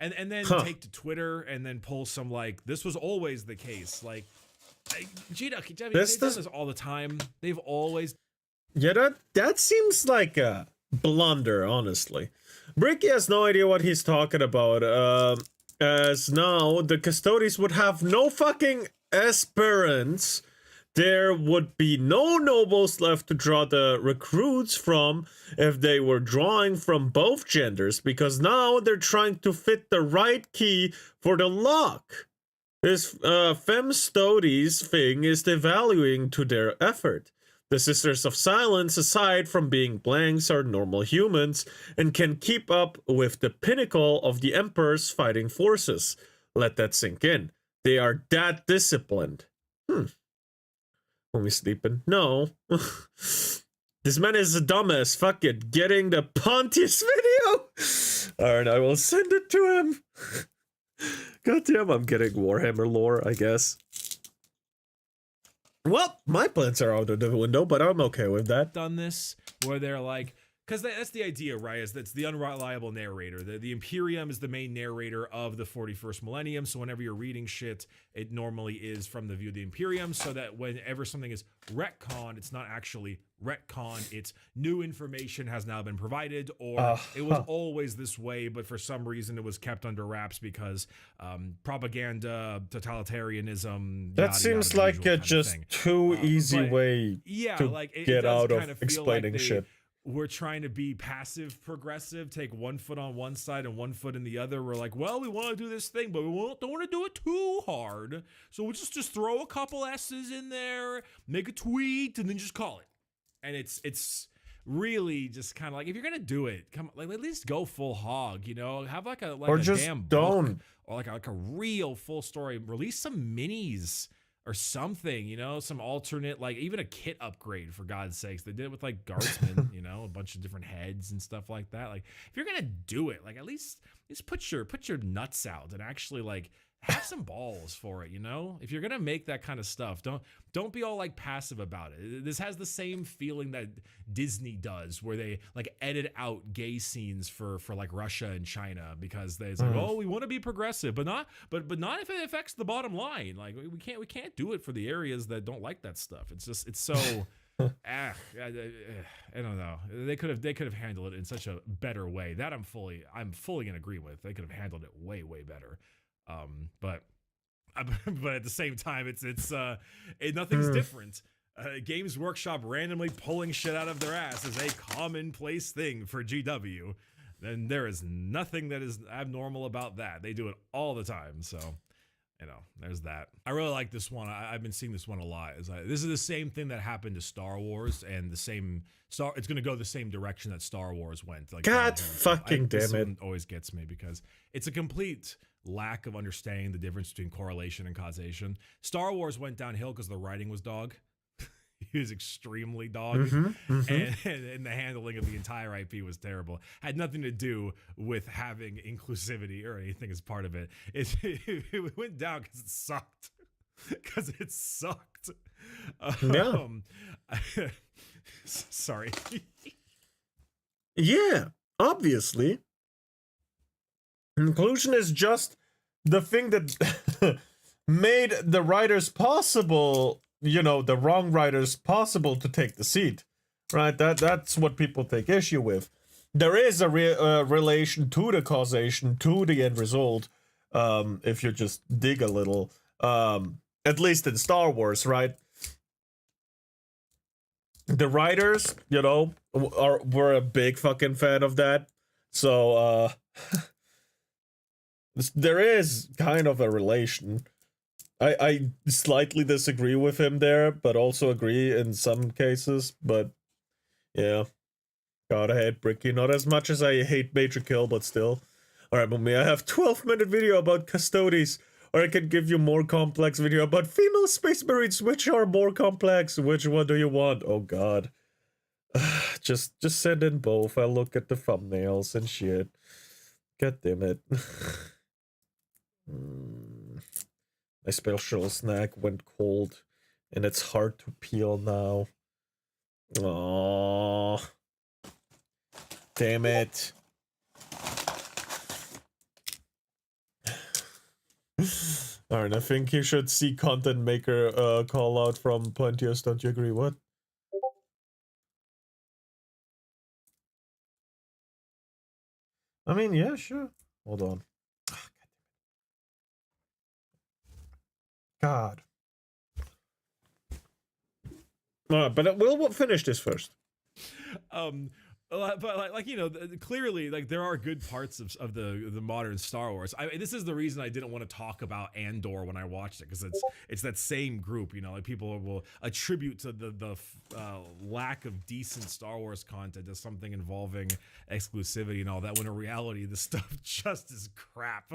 And then take to Twitter and then pull some like, this was always the case. Like, G-Duck, they've done this all the time. They've always... Yeah, that seems like a blunder, honestly. Bricky has no idea what he's talking about. As now, the Custodes would have no fucking aspirants. There would be no nobles left to draw the recruits from if they were drawing from both genders, because now they're trying to fit the right key for the lock. This Femstodes thing is devaluing to their effort. The Sisters of Silence, aside from being blanks, are normal humans and can keep up with the pinnacle of the Emperor's fighting forces. Let that sink in. They are that disciplined. When we sleeping? No. This man is a dumbass. Fuck it. Getting the Pontius video? Alright, I will send it to him. Goddamn, I'm getting Warhammer lore, I guess. Well, my plans are out of the window, but I'm okay with that. Done this, where they're like, because that's the idea, right? Is that's the unreliable narrator. The Imperium is the main narrator of the 41st millennium. So whenever you're reading shit, it normally is from the view of the Imperium. So that whenever something is retconned, it's not actually retconned. It's new information has now been provided, or it was always this way, but for some reason it was kept under wraps because propaganda, totalitarianism. That seems like a just too easy way to get out of explaining shit. We're trying to be passive progressive, take one foot on one side and one foot in the other. We're like, well, we want to do this thing, but we don't want to do it too hard. So we'll just throw a couple S's in there, make a tweet, and then just call it. And it's really just kind of like, if you're gonna do it, come like at least go full hog, you know, have like a damn book, or like a real full story. Release some minis or something, you know, some alternate, like even a kit upgrade, for God's sakes. They did it with like guardsmen, you know, a bunch of different heads and stuff like that. Like if you're gonna do it, like at least put your nuts out and actually like have some balls for it, you know? If you're gonna make that kind of stuff, don't be all like passive about it. This has the same feeling that Disney does, where they like edit out gay scenes for like Russia and China because they're like, oh, we want to be progressive, but not if it affects the bottom line. Like we can't do it for the areas that don't like that stuff. It's so I don't know. They could have handled it in such a better way. That I'm fully in agreement with. They could have handled it way better. But at the same time, nothing's different. Games Workshop randomly pulling shit out of their ass is a commonplace thing for GW. And there is nothing that is abnormal about that. They do it all the time. So, you know, there's that. I really like this one. I've been seeing this one a lot. This is the same thing that happened to Star Wars, and it's going to go the same direction that Star Wars went. Like, God fucking damn this it. one always gets me because it's a complete lack of understanding the difference between correlation and causation. Star Wars went downhill because the writing was dog. He was extremely dog, and the handling of the entire IP was terrible. Had nothing to do with having inclusivity or anything as part of it. It went down because it sucked. Because it sucked. Yeah. Sorry. Yeah, obviously. Inclusion is just the thing that made the writers possible, you know, the wrong writers possible to take the seat, right? That's what people take issue with. There is a relation to the causation, to the end result, if you just dig a little, at least in Star Wars, right? The writers, you know, were a big fucking fan of that. So, there is kind of a relation. I slightly disagree with him there, but also agree in some cases. But yeah, God, I hate Bricky. Not as much as I hate Major Kill, but still. All right, Mummy, I have 12-minute video about Custodes, or I can give you more complex video about female space marines. Which are more complex? Which one do you want? Oh God, just send in both. I'll look at the thumbnails and shit. God damn it. My special snack went cold, and it's hard to peel now. Aww. Damn it. Alright, I think you should see content maker call out from Pontius, don't you agree? What? I mean, yeah, sure. Hold on. God. But we'll finish this first. But like you know, clearly, like there are good parts of the modern Star Wars. This is the reason I didn't want to talk about Andor when I watched it, because it's that same group. You know, like people will attribute to the lack of decent Star Wars content as something involving exclusivity and all that, when in reality the stuff just is crap.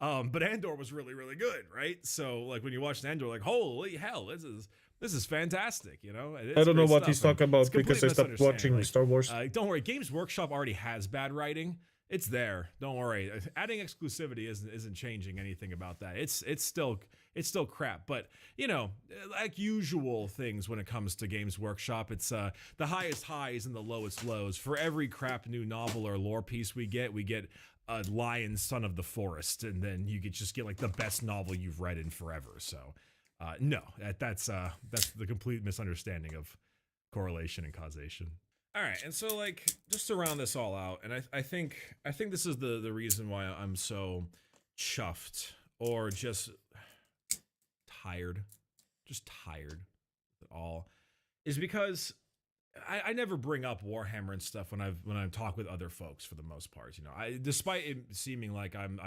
But Andor was really good, right? So like when you watch Andor, like holy hell, this is fantastic, you know. I don't know what he's talking about because I stopped watching like, Star Wars. Don't worry, Games Workshop already has bad writing. It's there. Don't worry. Adding exclusivity isn't changing anything about that. It's still crap. But you know, like usual things when it comes to Games Workshop, it's the highest highs and the lowest lows. For every crap new novel or lore piece we get a Lion, Son of the Forest, and then you could just get like the best novel you've read in forever. So. No, that's the complete misunderstanding of correlation and causation. All right, and so like just to round this all out, and I think this is the reason why I'm so chuffed or just tired at all, is because I never bring up Warhammer and stuff when I talk with other folks for the most part. You know, despite it seeming like I'm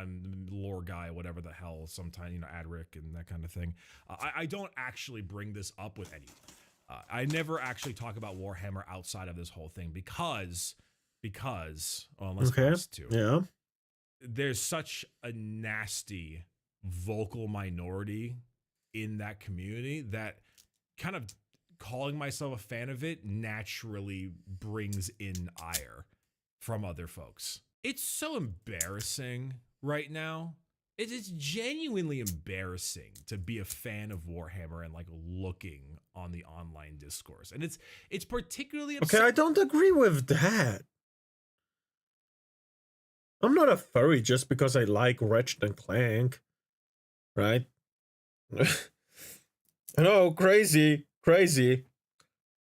the lore guy, whatever the hell, sometimes, you know, Adric and that kind of thing. I don't actually bring this up with anyone. I never actually talk about Warhammer outside of this whole thing because unless to, yeah, there's such a nasty vocal minority in that community that kind of calling myself a fan of it naturally brings in ire from other folks. It's so embarrassing right now. It is genuinely embarrassing to be a fan of Warhammer and like looking on the online discourse. And it's particularly Okay, I don't agree with that. I'm not a furry just because I like Ratchet and Clank, right? No, crazy.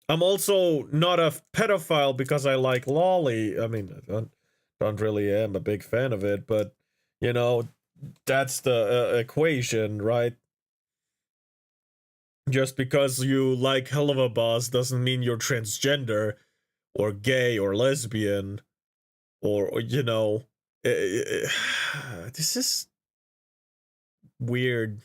I'm also not a pedophile because I like Lolly. I mean, I don't really am a big fan of it, but you know, that's the equation, right? Just because you like Helluva Boss doesn't mean you're transgender or gay or lesbian or you know, this is weird.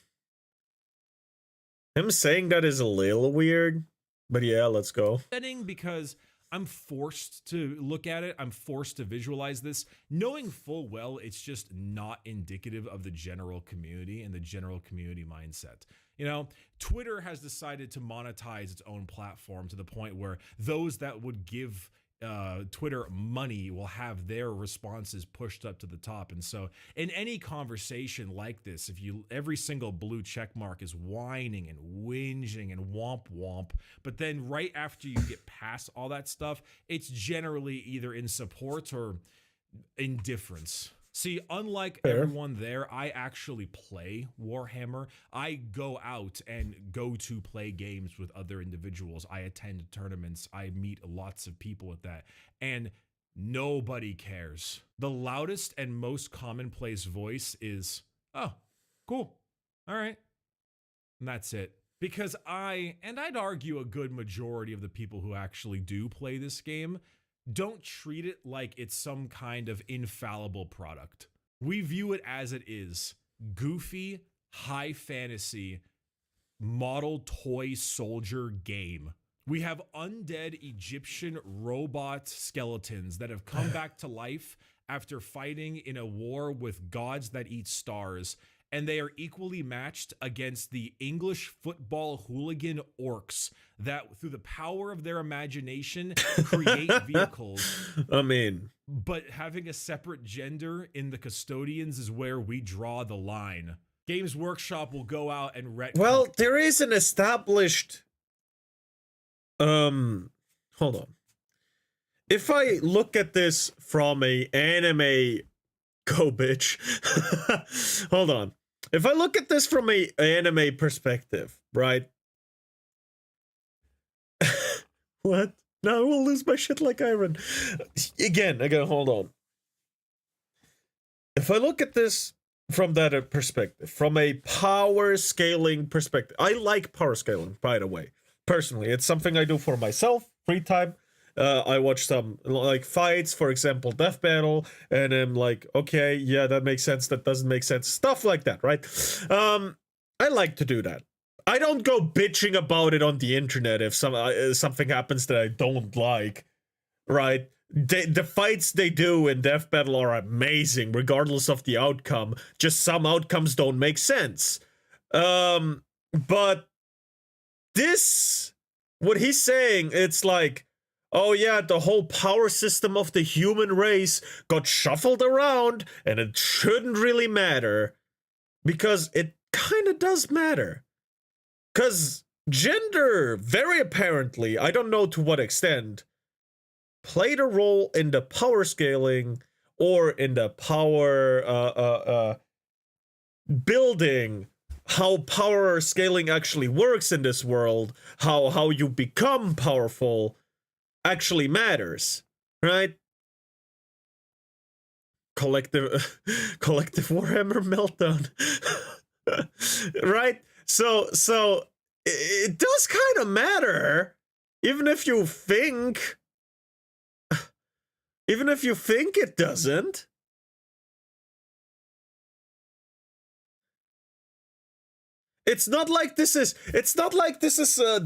Him saying that is a little weird, but yeah, let's go. Because I'm forced to look at it. I'm forced to visualize this, knowing full well it's just not indicative of the general community and the general community mindset. You know, Twitter has decided to monetize its own platform to the point where those that would give Twitter money will have their responses pushed up to the top. And so in any conversation like this, if every single blue check mark is whining and whinging and womp, but then right after you get past all that stuff, it's generally either in support or indifference. See, unlike everyone there, I actually play Warhammer. I go out and go to play games with other individuals. I attend tournaments. I meet lots of people with that. And nobody cares. The loudest and most commonplace voice is, oh, cool. All right. And that's it. Because I'd argue a good majority of the people who actually do play this game don't treat it like it's some kind of infallible product. We view it as it is. Goofy, high fantasy, model toy soldier game. We have undead Egyptian robot skeletons that have come back to life after fighting in a war with gods that eat stars, and they are equally matched against the English football hooligan orcs that, through the power of their imagination, create vehicles. I mean, but having a separate gender in the custodians is where we draw the line. Games Workshop will go out and well, there is an established hold on. If I look at this from a anime go bitch. Hold on. If I look at this from a anime perspective, right? What? Now I will lose my shit like iron. Again, hold on. If I look at this from that perspective, from a power scaling perspective, I like power scaling, by the way. Personally, it's something I do for myself, free time. I watch some like fights, for example, Death Battle, and I'm like, okay, yeah, that makes sense, that doesn't make sense, stuff like that, right? I like to do that. I don't go bitching about it on the internet if something happens that I don't like, right? The fights they do in Death Battle are amazing, regardless of the outcome. Just some outcomes don't make sense. But this, what he's saying, it's like, oh yeah, the whole power system of the human race got shuffled around, and it shouldn't really matter. Because it kind of does matter. Because gender, very apparently, I don't know to what extent, played a role in the power scaling or in the power building, how power scaling actually works in this world, how you become powerful actually matters, right? Collective Warhammer meltdown. Right? So it does kind of matter, even if you think it doesn't. It's not like this is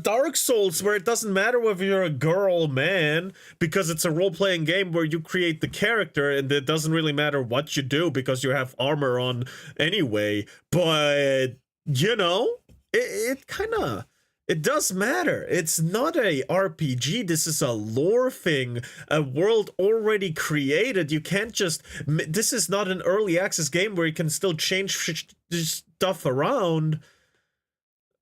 Dark Souls, where it doesn't matter whether you're a girl or man, because it's a role-playing game where you create the character and it doesn't really matter what you do because you have armor on anyway. But, you know, it kind of, it does matter. It's not a RPG. This is a lore thing, a world already created. You can't just, this is not an early access game where you can still change stuff around.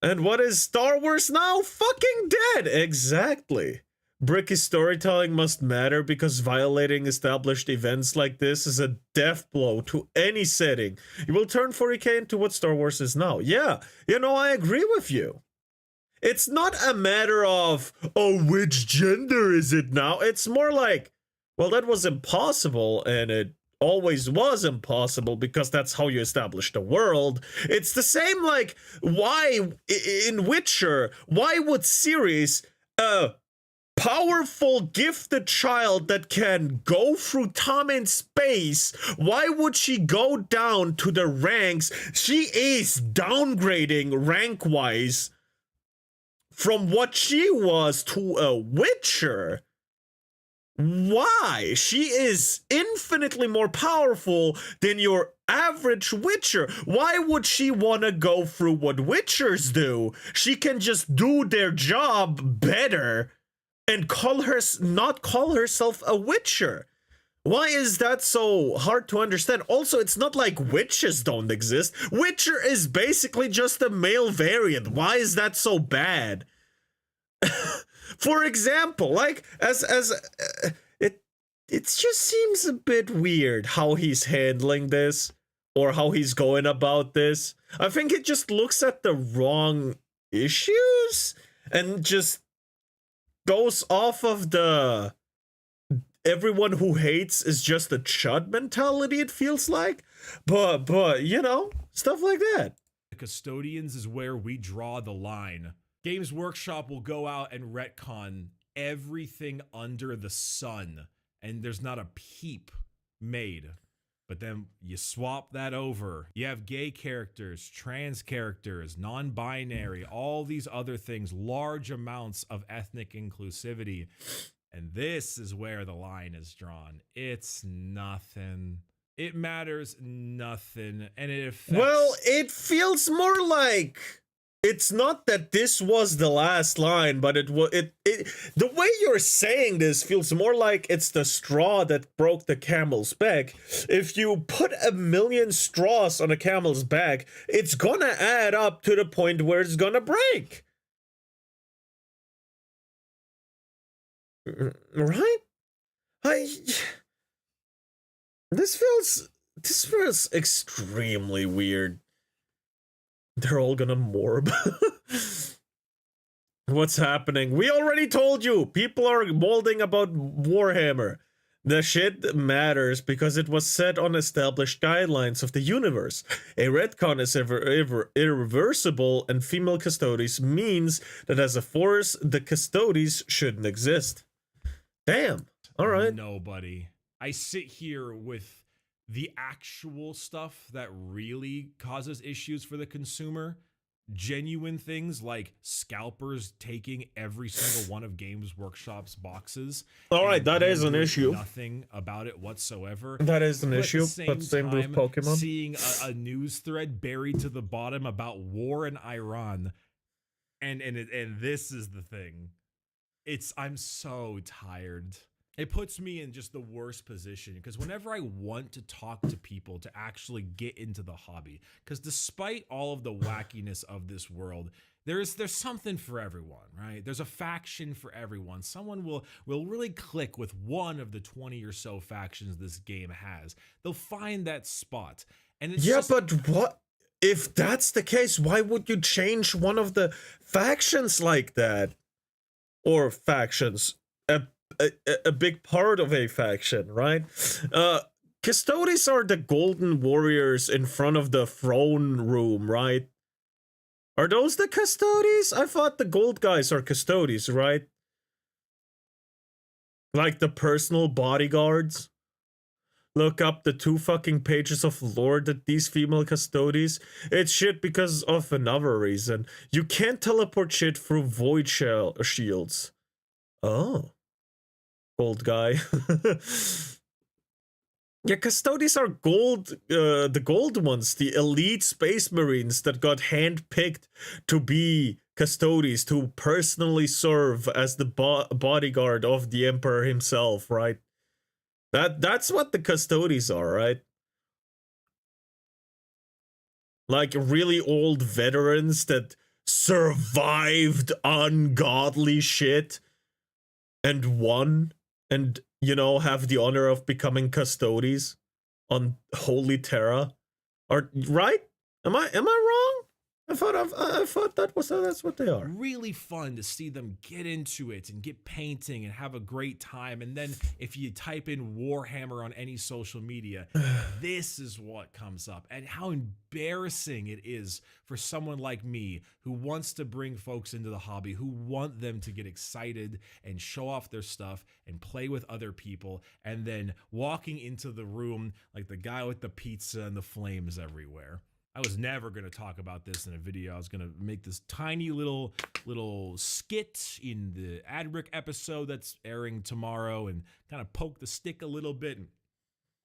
And what is Star Wars now? Fucking dead. Exactly. Bricky storytelling must matter because violating established events like this is a death blow to any setting. You will turn 40k into what Star Wars is now. Yeah, you know, I agree with you. It's not a matter of, oh, which gender is it now? It's more like, well, that was impossible, and it always was impossible because that's how you establish the world. It's the same like, why, in Witcher, why would Ciri's, powerful gifted child that can go through time and space, why would she go down to the ranks? She is downgrading rank wise from what she was to a Witcher. Why? She is infinitely more powerful than your average Witcher. Why would she want to go through what Witchers do? She can just do their job better and not call herself a Witcher. Why is that so hard to understand? Also, it's not like witches don't exist. Witcher is basically just a male variant. Why is that so bad? For example, like it just seems a bit weird how he's handling this or how he's going about this. I think it just looks at the wrong issues and just goes off of the everyone who hates is just a chud mentality, it feels like. But you know, stuff like that. The custodians is where we draw the line. Games Workshop will go out and retcon everything under the sun, and there's not a peep made. But then you swap that over. You have gay characters, trans characters, non-binary, all these other things, large amounts of ethnic inclusivity. And this is where the line is drawn. It's nothing. It matters nothing. And it affects... Well, it feels more like it's not that this was the last line, but the way you're saying this feels more like it's the straw that broke the camel's back. If you put 1,000,000 straws on a camel's back, it's gonna add up to the point where it's gonna break. Right? This feels extremely weird. They're all gonna morb. What's happening? We already told you! People are molding about Warhammer. The shit matters because it was set on established guidelines of the universe. A retcon is irreversible, and female custodies means that as a force, the custodies shouldn't exist. Damn. Alright. Nobody. I sit here with the actual stuff that really causes issues for the consumer. Genuine things like scalpers taking every single one of Games Workshop's boxes. All right, that is an issue. Nothing about it whatsoever. That is an issue, but same with Pokemon. Seeing a news thread buried to the bottom about war in Iran, and this is the thing. I'm so tired. It puts me in just the worst position because whenever I want to talk to people to actually get into the hobby, because despite all of the wackiness of this world, there's something for everyone, right? There's a faction for everyone. Someone will really click with one of the 20 or so factions this game has. They'll find that spot. And it's but what if that's the case? Why would you change one of the factions like that? Or factions, a big part of a faction, right? Custodies are the golden warriors in front of the throne room, right? Are those the custodies? I thought the gold guys are custodies, right? Like the personal bodyguards. Look up the 2 fucking pages of lore that these female custodies. It's shit because of another reason. You can't teleport shit through void shields. Oh. Old guy. Yeah, Custodes are gold, the gold ones, the elite space marines that got handpicked to be Custodes, to personally serve as the bodyguard of the Emperor himself, right? That's what the Custodes are, right? Like really old veterans that survived ungodly shit and won, and you know, have the honor of becoming Custodes on Holy Terra. Or right? Am I wrong? I thought that's what they are. Really fun to see them get into it and get painting and have a great time. And then if you type in Warhammer on any social media, this is what comes up. And how embarrassing it is for someone like me who wants to bring folks into the hobby, who want them to get excited and show off their stuff and play with other people, and then walking into the room like the guy with the pizza and the flames everywhere. I was never going to talk about this in a video. I was going to make this tiny little skit in the Adric episode that's airing tomorrow and kind of poke the stick a little bit and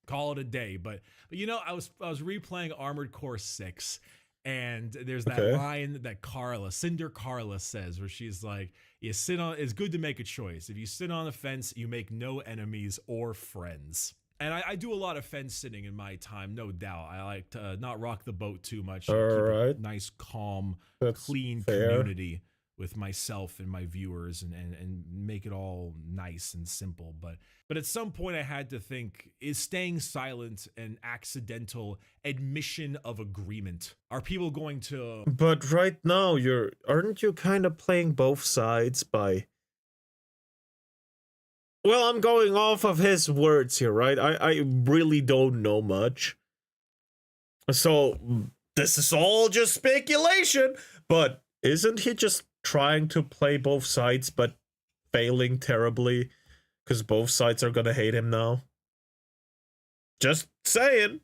call it a day. But you know, I was replaying Armored Core 6, and there's that line that Cinder Carla says, where she's like, it's good to make a choice. If you sit on the fence, you make no enemies or friends. And I do a lot of fence sitting in my time, no doubt. I like to not rock the boat too much. Keep a nice, calm, clean community with myself and my viewers, and make it all nice and simple. But at some point I had to think, is staying silent an accidental admission of agreement? Are people going to... But right now, aren't you kind of playing both sides by... Well, I'm going off of his words here, right? I really don't know much. So, this is all just speculation, but isn't he just trying to play both sides, but failing terribly? Because both sides are gonna hate him now? Just saying.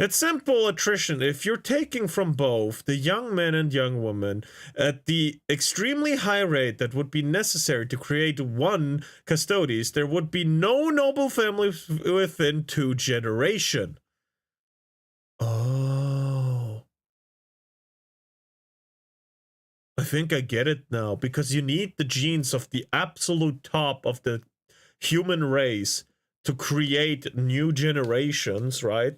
It's simple attrition. If you're taking from both the young men and young women at the extremely high rate that would be necessary to create one Custodes, there would be no noble family within 2 generations. Oh. I think I get it now, because you need the genes of the absolute top of the human race to create new generations, right?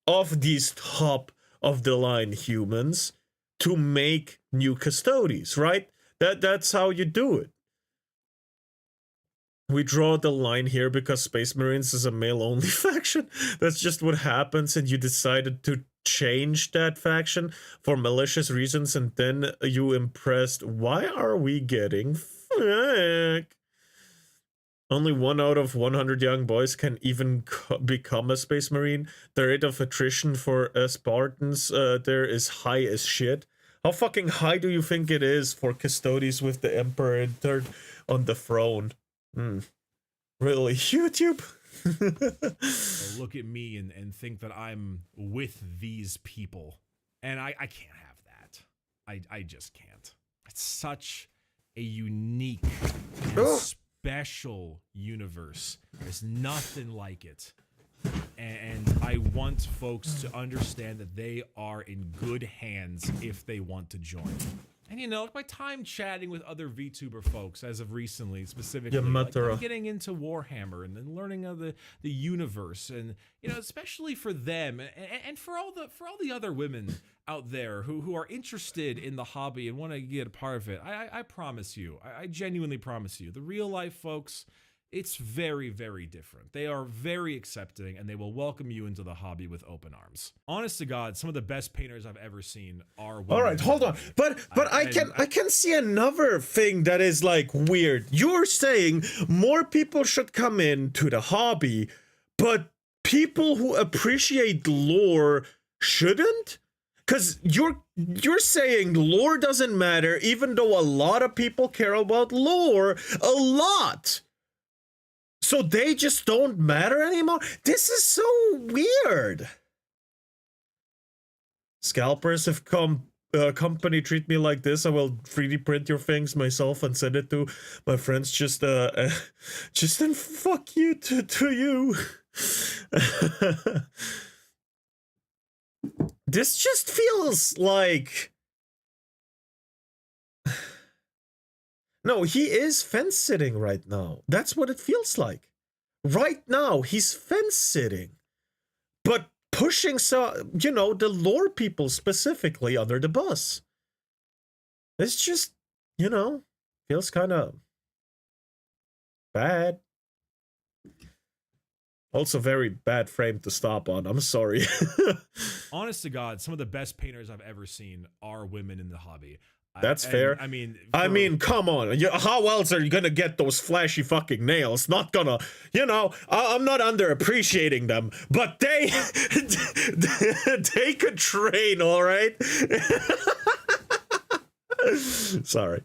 Of these top of the line humans to make new Custodes, right? That's how you do it. We draw the line here because Space Marines is a male-only faction. That's just what happens, and you decided to change that faction for malicious reasons, and then you impressed. Why are we getting fucked? Only 1 out of 100 young boys can even become a Space Marine. The rate of attrition for Spartans there is high as shit. How fucking high do you think it is for Custodes with the Emperor in third on the throne? Really? YouTube? Look at me and think that I'm with these people. And I can't have that. I just can't. It's such a unique special universe. There's nothing like it. And I want folks to understand that they are in good hands if they want to join. And you know, my time chatting with other VTuber folks as of recently, specifically, like, getting into Warhammer and then learning of the universe, and you know, especially for them and for all the other women out there who are interested in the hobby and want to get a part of it. I promise you, I genuinely promise you, the real life folks, it's very, very different. They are very accepting, and they will welcome you into the hobby with open arms. Honest to God, some of the best painters I've ever seen are women. All right, hold on. But I can see another thing that is like weird. You're saying more people should come into the hobby, but people who appreciate lore shouldn't? Because you're saying lore doesn't matter, even though a lot of people care about lore a lot. So they just don't matter anymore? This is so weird. Scalpers, if company treat me like this, I will 3D print your things myself and send it to my friends. Just then fuck you to you. This just feels like... No, he is fence sitting right now. That's what it feels like. Right now, he's fence sitting. But pushing, the lore people specifically under the bus. It's just, feels kind of bad. Also very bad frame to stop on. I'm sorry. Honest to God, some of the best painters I've ever seen are women in the hobby. That's fair. I mean, come on. How else are you gonna get those flashy fucking nails? Not gonna, I'm not underappreciating them, but they could train, all right? Sorry.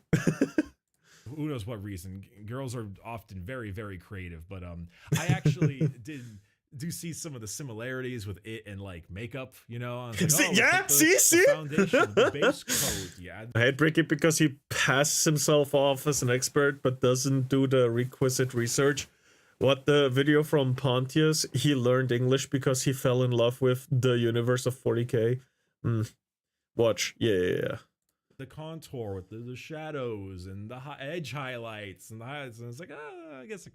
Who knows what reason? Girls are often very, very creative, but I actually do see some of the similarities with it and like makeup, I was like, see, the foundation, the base coat, yeah. I hate Bricky because he passes himself off as an expert but doesn't do the requisite research. What the video from Pontius, he learned English because he fell in love with the universe of 40k. Watch, yeah. The contour with the shadows and the edge highlights and the highlights, and it's like, I guess it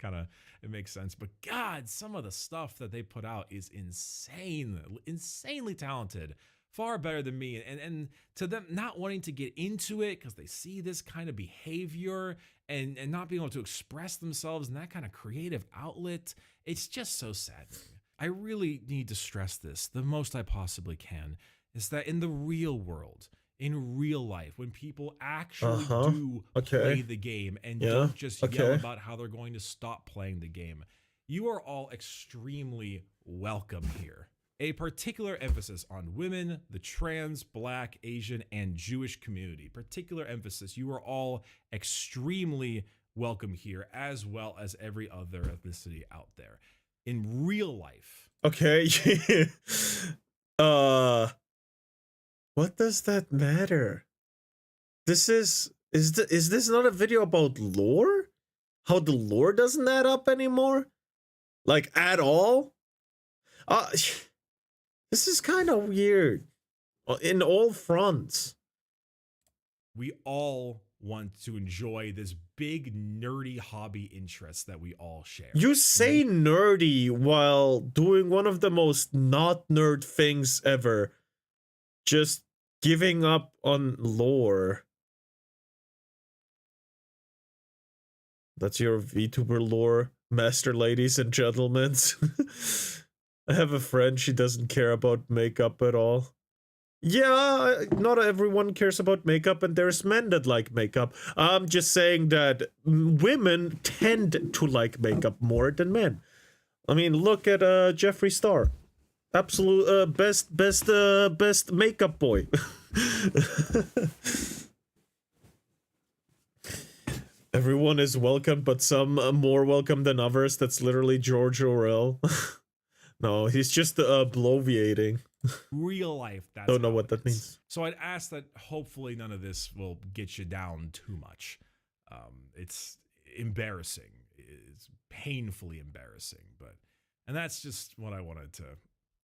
makes sense. But God, some of the stuff that they put out is insanely talented, far better than me. And to them not wanting to get into it because they see this kind of behavior and not being able to express themselves in that kind of creative outlet, it's just so saddening. I really need to stress this the most I possibly can, is that in the real world, in real life, when people actually do play the game and don't just yell about how they're going to stop playing the game, you are all extremely welcome here. A particular emphasis on women, the trans, Black, Asian, and Jewish community. Particular emphasis. You are all extremely welcome here, as well as every other ethnicity out there. In real life. Okay. What does that matter? Is this not a video about lore? How the lore doesn't add up anymore? Like, at all? This is kind of weird. In all fronts. We all want to enjoy this big nerdy hobby interest that we all share. You say nerdy while doing one of the most not nerd things ever. Just giving up on lore. That's your VTuber lore, master ladies and gentlemen. I have a friend, she doesn't care about makeup at all. Yeah, not everyone cares about makeup, and there's men that like makeup. I'm just saying that women tend to like makeup more than men. I mean, look at Jeffree Star. Absolute best makeup boy. Everyone is welcome, but some more welcome than others. That's literally George Orwell. No, he's just bloviating. Real life. That's don't know what that means. So I'd ask that hopefully none of this will get you down too much. It's embarrassing. It's painfully embarrassing, and that's just what I wanted to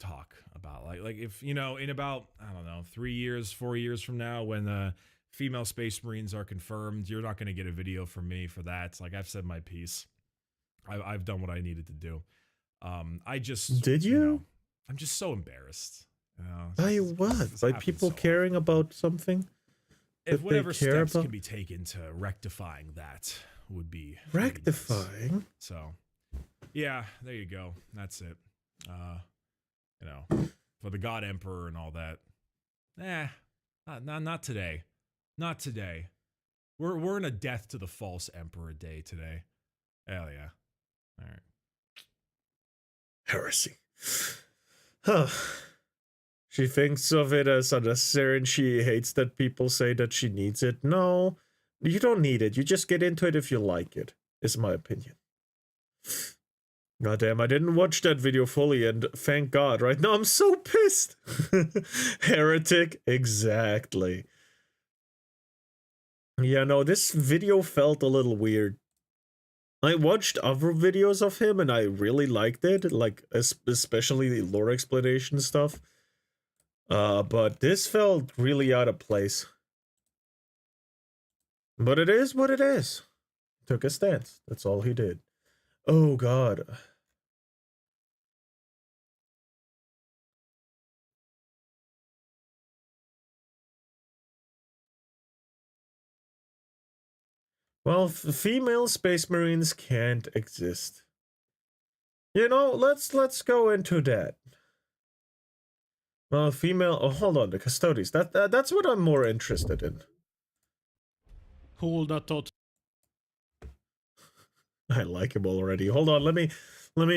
talk about. Like if in about, I don't know, 3 years, 4 years from now, when female space marines are confirmed, you're not going to get a video from me for that. Like, I've said my piece. I've done what I needed to do. I just did you? I'm just so embarrassed. By what? By people caring about something? If whatever steps can be taken to rectifying that would be rectifying. Nice. So yeah, there you go. That's it. For the God Emperor and all that. Not today. Not today. We're in a death to the false Emperor day today. Hell yeah. All right. Heresy. Huh. She thinks of it as unnecessary and she hates that people say that she needs it. No, you don't need it. You just get into it if you like it, is my opinion. Goddamn, I didn't watch that video fully, and thank God. Right now I'm so pissed. Heretic, exactly. Yeah, no, this video felt a little weird. I watched other videos of him and I really liked it, like especially the lore explanation stuff. But this felt really out of place. But it is what it is. Took a stance. That's all he did. Oh god. Well, female space marines can't exist. You know, let's go into that. Well, female. Oh, hold on, the custodies. That's what I'm more interested in. Who would have thought? I like him already. Hold on, let me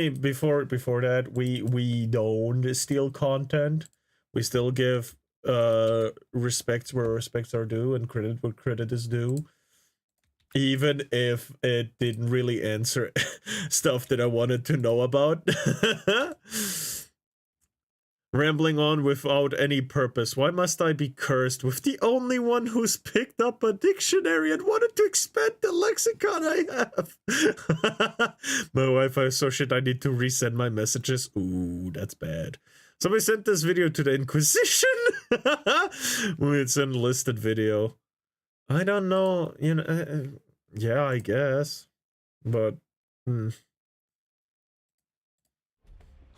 before that we don't steal content. We still give respects where respects are due and credit where credit is due. Even if it didn't really answer stuff that I wanted to know about. Rambling on without any purpose. Why must I be cursed with the only one who's picked up a dictionary and wanted to expand the lexicon I have? My Wi-Fi is so shit I need to resend my messages. Ooh, that's bad. Somebody sent this video to the Inquisition. It's an enlisted video. I don't know, you know, yeah, I guess, but, Who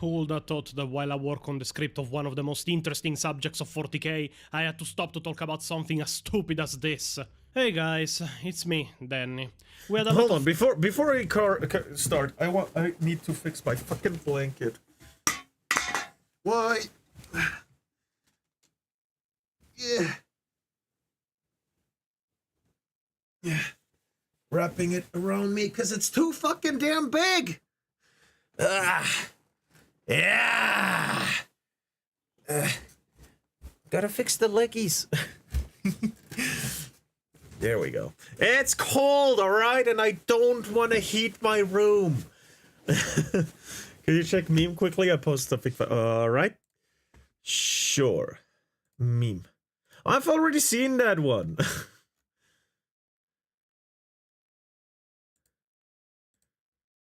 would have thought that while I work on the script of one of the most interesting subjects of 40k, I had to stop to talk about something as stupid as this? Hey guys, it's me, Danny. We had a hold on, before I start, I need to fix my fucking blanket. Why? Yeah. Yeah. Wrapping it around me because it's too fucking damn big. Yeah. Gotta fix the leggies. There we go. It's cold, all right, and I don't want to heat my room. Can you check meme quickly? I post something. All right. Sure. Meme. I've already seen that one.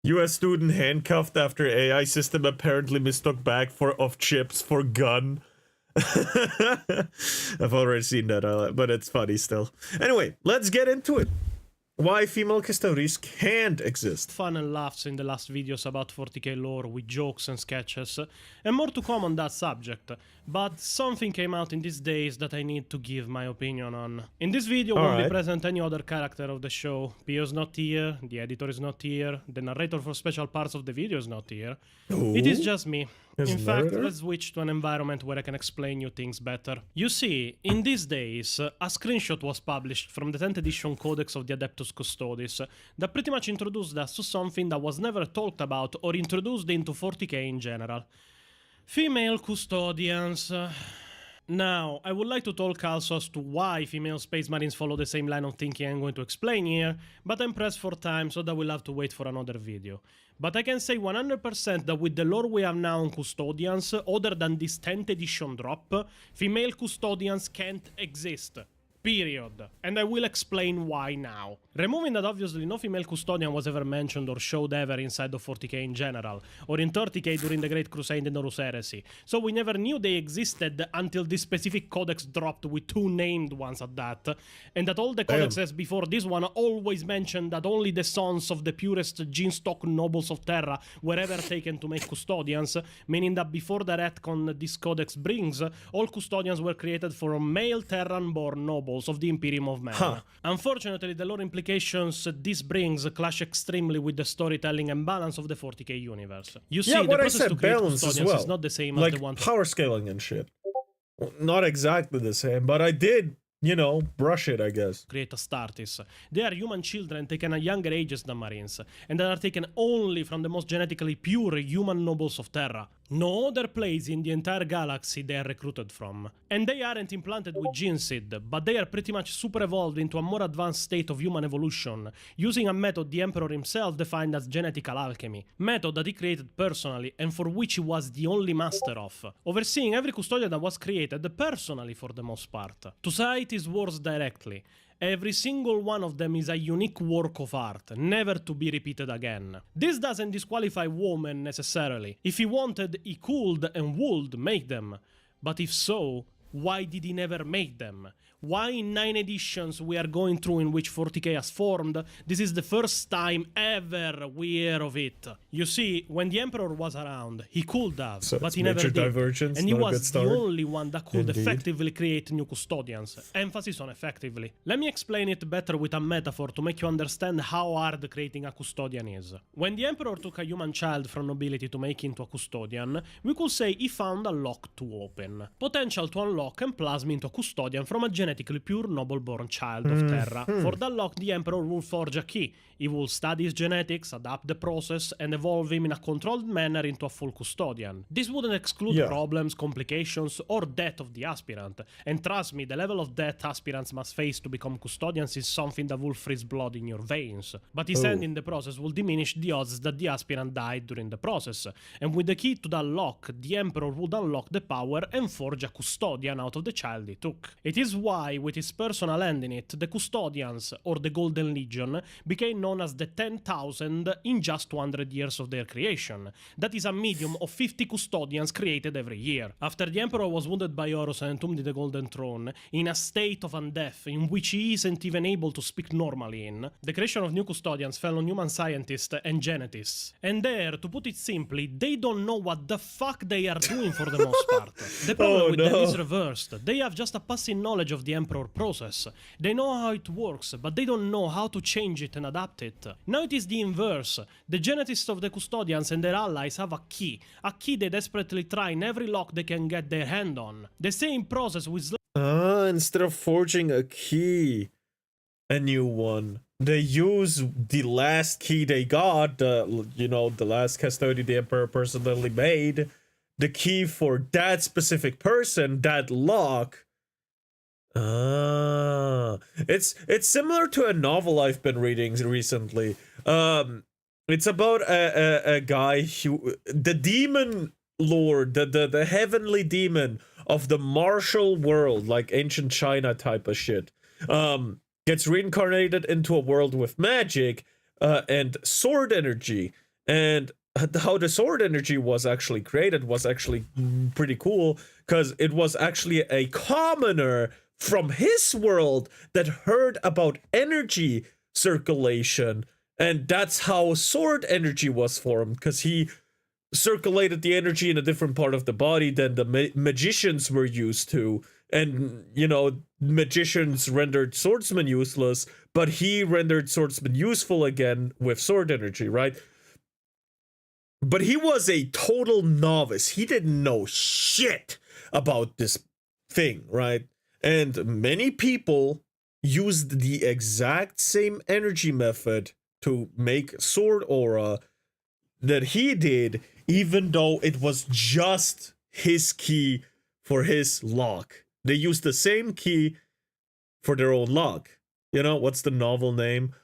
US student handcuffed after AI system apparently mistook bag of chips for gun. I've already seen that, but it's funny still. Anyway, let's get into it. Why female custodians can't exist. fun and laughs in the last videos about 40k lore with jokes and sketches, and more to come on that subject, but something came out in these days that I need to give my opinion on. In this video won't be present any other character of the show. Pio's not here, the editor is not here, the narrator for special parts of the video is not here. Ooh. It is just me. His In fact, narrator? let's switch to an environment where I can explain you things better. You see, in these days, a screenshot was published from the 10th edition Codex of the Adeptus Custodes that pretty much introduced us to something that was never talked about or introduced into 40k in general. Female custodians. Now, I would like to talk also as to why female space marines follow the same line of thinking I'm going to explain here, but I'm pressed for time, so that we'll have to wait for another video. But I can say 100% that with the lore we have now on custodians, other than this 10th edition drop, female custodians can't exist. Period. And I will explain why now. Removing that obviously no female custodian was ever mentioned or showed ever inside of 40k in general, or in 30k during the Great Crusade and Horus Heresy, so we never knew they existed until this specific codex dropped with 2 named ones at that, and that all the codexes before this one always mentioned that only the sons of the purest gene-stock nobles of Terra were ever taken to make custodians, meaning that before the retcon this codex brings, all custodians were created for male Terran-born nobles of the Imperium of Man. Unfortunately, the lore implications this brings clash extremely with the storytelling and balance of the 40k universe. You see, Yeah, the what I process said, to create balance as custodians well. is not the same Like as the one to... power scaling and shit. Not exactly the same, but I did, you know, brush it, I guess. create Astartes. They are human children taken at younger ages than Marines, and that are taken only from the most genetically pure human nobles of Terra. No other place in the entire galaxy they are recruited from. And they aren't implanted with gene seed, but they are pretty much super evolved into a more advanced state of human evolution, using a method the Emperor himself defined as genetical alchemy. Method that he created personally, and for which he was the only master of, overseeing every custodian that was created personally for the most part. To cite his words directly, Every single one of them is a unique work of art, never to be repeated again. This doesn't disqualify women necessarily. If he wanted, he could and would make them. But if so, why did he never make them? Why in 9 editions we are going through in which 40k has formed, this is the first time ever we hear of it? You see, when the Emperor was around, he could have, So but it's he never major did. divergence, And he not a good was the start. only one that could Indeed. effectively create new custodians. Emphasis on effectively. Let me explain it better with a metaphor to make you understand how hard creating a custodian is. When the Emperor took a human child from nobility to make into a custodian, we could say he found a lock to open. Potential to unlock and plasm into a custodian from a genetically pure noble-born child of Terra. For that lock, the Emperor will forge a key. He will study his genetics, adapt the process, and evolve him in a controlled manner into a full custodian. This wouldn't exclude problems, complications, or death of the aspirant. And trust me, the level of death aspirants must face to become custodians is something that will freeze blood in your veins. But his end in the process will diminish the odds that the aspirant died during the process. And with the key to that lock, the Emperor would unlock the power and forge a custodian out of the child he took. It is why, with his personal hand in it, the custodians, or the Golden Legion, became known as the 10,000 in just 200 years of their creation. That is a medium of 50 custodians created every year. After the Emperor was wounded by Horus and entombed in the Golden Throne, in a state of undeath in which he isn't even able to speak normally in, the creation of new custodians fell on human scientists and genetists. And there, to put it simply, they don't know what the fuck they are doing for the most part. The problem with them is reversed. They have just a passing knowledge of the Emperor process. They know how it works, but they don't know how to change it and adapt it. Now it is the inverse. The genetists of the custodians and their allies have a key they desperately try in every lock they can get their hand on. The same process with Instead of forging a key, a new one, they use the last key they got, the last custodian the Emperor personally made, the key for that specific person, that lock. It's similar to a novel I've been reading recently. It's about a guy who, the demon lord, the heavenly demon of the martial world, like ancient China type of shit, gets reincarnated into a world with magic and sword energy. And how the sword energy was actually created was actually pretty cool, because it was actually a commoner from his world that heard about energy circulation, and that's how sword energy was formed, because he circulated the energy in a different part of the body than the magicians were used to. And, magicians rendered swordsmen useless, but he rendered swordsmen useful again with sword energy, right? But he was a total novice. He didn't know shit about this thing, right? And many people used the exact same energy method to make sword aura that he did, even though it was just his key for his lock. They used the same key for their own lock. What's the novel name?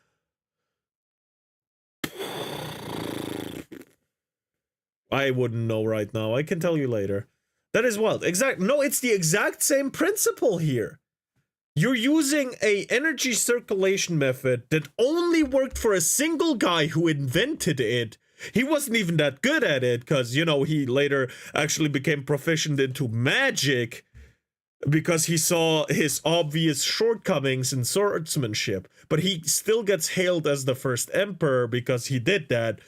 I wouldn't know right now. I can tell you later. That is wild. No, it's the exact same principle here. You're using a energy circulation method that only worked for a single guy who invented it. He wasn't even that good at it, because, he later actually became proficient into magic because he saw his obvious shortcomings in swordsmanship. But he still gets hailed as the first emperor because he did that.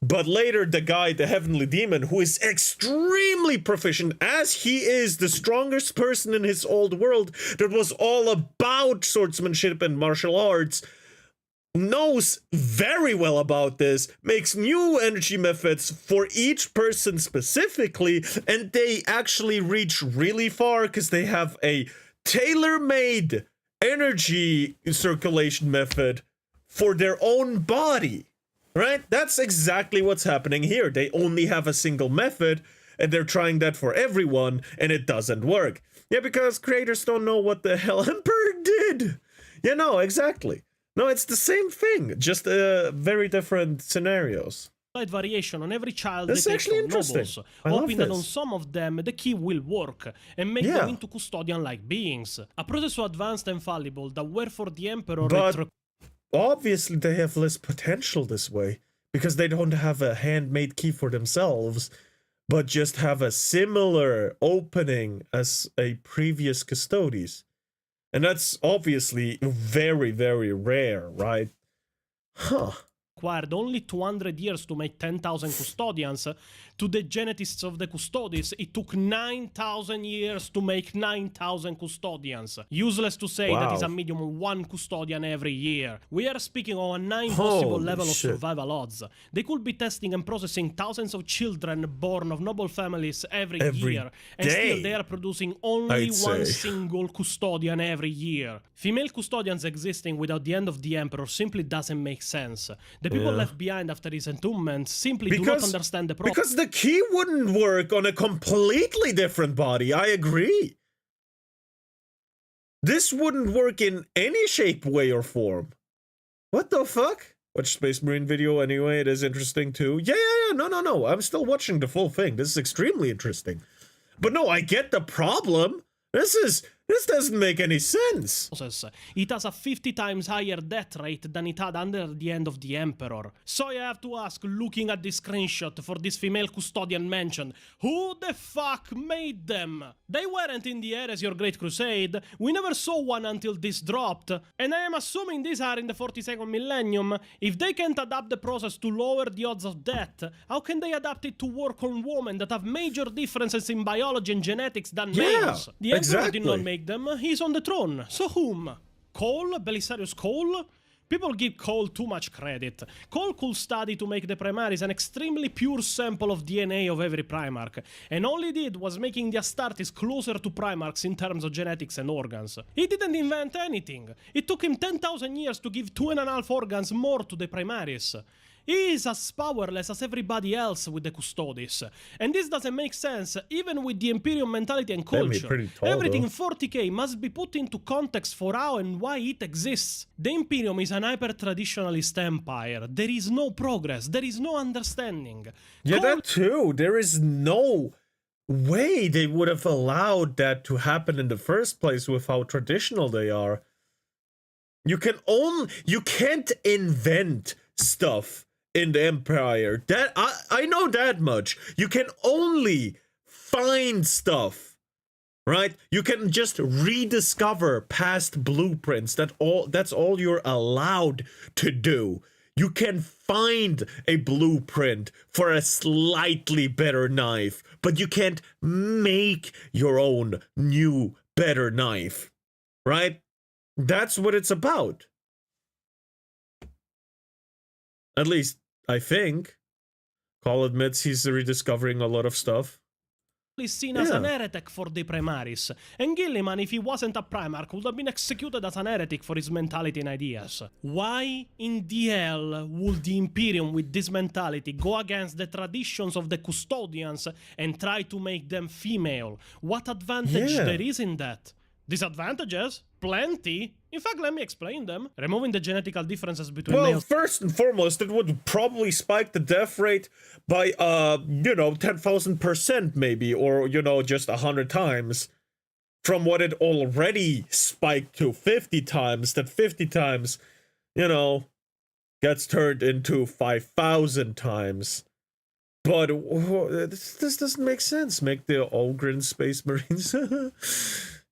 But later, the guy, the heavenly demon, who is extremely proficient, as he is the strongest person in his old world that was all about swordsmanship and martial arts, knows very well about this, makes new energy methods for each person specifically, and they actually reach really far because they have a tailor-made energy circulation method for their own body, right? That's exactly what's happening here. They only have a single method, and they're trying that for everyone, and it doesn't work. Yeah, because creators don't know what the hell Emperor did. Exactly. No, it's the same thing, just very different scenarios. slight variation on every child This is they take actually from interesting. nobles, I love hoping that on this. some of them the key will work and make Yeah. them into custodian-like beings. A process so advanced and fallible that were for the Emperor But it obviously they have less potential this way because they don't have a handmade key for themselves, but just have a similar opening as a previous custodes. And that's obviously very, very rare, right? Huh. required only 200 years to make 10,000 custodians. To the geneticists of the custodes, it took 9,000 years to make 9,000 custodians. Useless to say that is a Wow. medium of 1 custodian every year. We are speaking of a 9 possible Holy level of shit. survival odds. They could be testing and processing thousands of children born of noble families every year, and still day, they are producing only I'd one say. single custodian every year. Female custodians existing without the end of the Emperor simply doesn't make sense. The people left behind after his entombment simply do not understand the problem. Because the key wouldn't work on a completely different body, I agree. This wouldn't work in any shape, way, or form. What the fuck? Watch Space Marine video anyway, it is interesting too. Yeah, no, I'm still watching the full thing. This is extremely interesting. But no, I get the problem. This doesn't make any sense. It has a 50 times higher death rate than it had under the end of the Emperor. So I have to ask, looking at this screenshot for this female custodian mentioned, who the fuck made them? They weren't in the air as your Great Crusade. We never saw one until this dropped. And I am assuming these are in the 42nd millennium. If they can't adapt the process to lower the odds of death, how can they adapt it to work on women that have major differences in biology and genetics than males? The Emperor did not make them. He's on the throne. So whom? Cole? Belisarius Cole? People give Cole too much credit. Cole could study to make the Primaris an extremely pure sample of DNA of every Primarch, and all he did was making the Astartes closer to Primarchs in terms of genetics and organs. He didn't invent anything. It took him 10,000 years to give 2.5 organs more to the Primaris. He is as powerless as everybody else with the Custodes. And this doesn't make sense, even with the Imperium mentality and culture. pretty tall, Everything though. in 40k must be put into context for how and why it exists. The Imperium is an hyper-traditionalist empire. There is no progress, there is no understanding. Yeah, Cole- that too. There is no way they would have allowed that to happen in the first place with how traditional they are. You can't invent stuff in the Empire. That I know that much. You can only find stuff, right? You can just rediscover past blueprints. That's all you're allowed to do. You can find a blueprint for a slightly better knife, but you can't make your own new better knife, right? That's what it's about. At least, I think. Cole admits he's rediscovering a lot of stuff. is seen as an heretic for the Primaris, and Gilliman, if he wasn't a Primarch, would have been executed as an heretic for his mentality and ideas. Why in the hell would the Imperium with this mentality go against the traditions of the Custodians and try to make them female? What advantage there is in that? Disadvantages? Plenty. In fact, let me explain them. Removing the genetical differences between males. First and foremost, it would probably spike the death rate by, 10,000% maybe, or, just 100 times. From what it already spiked to 50 times, that 50 times, gets turned into 5,000 times. But this doesn't make sense. Make the Ogren Space Marines.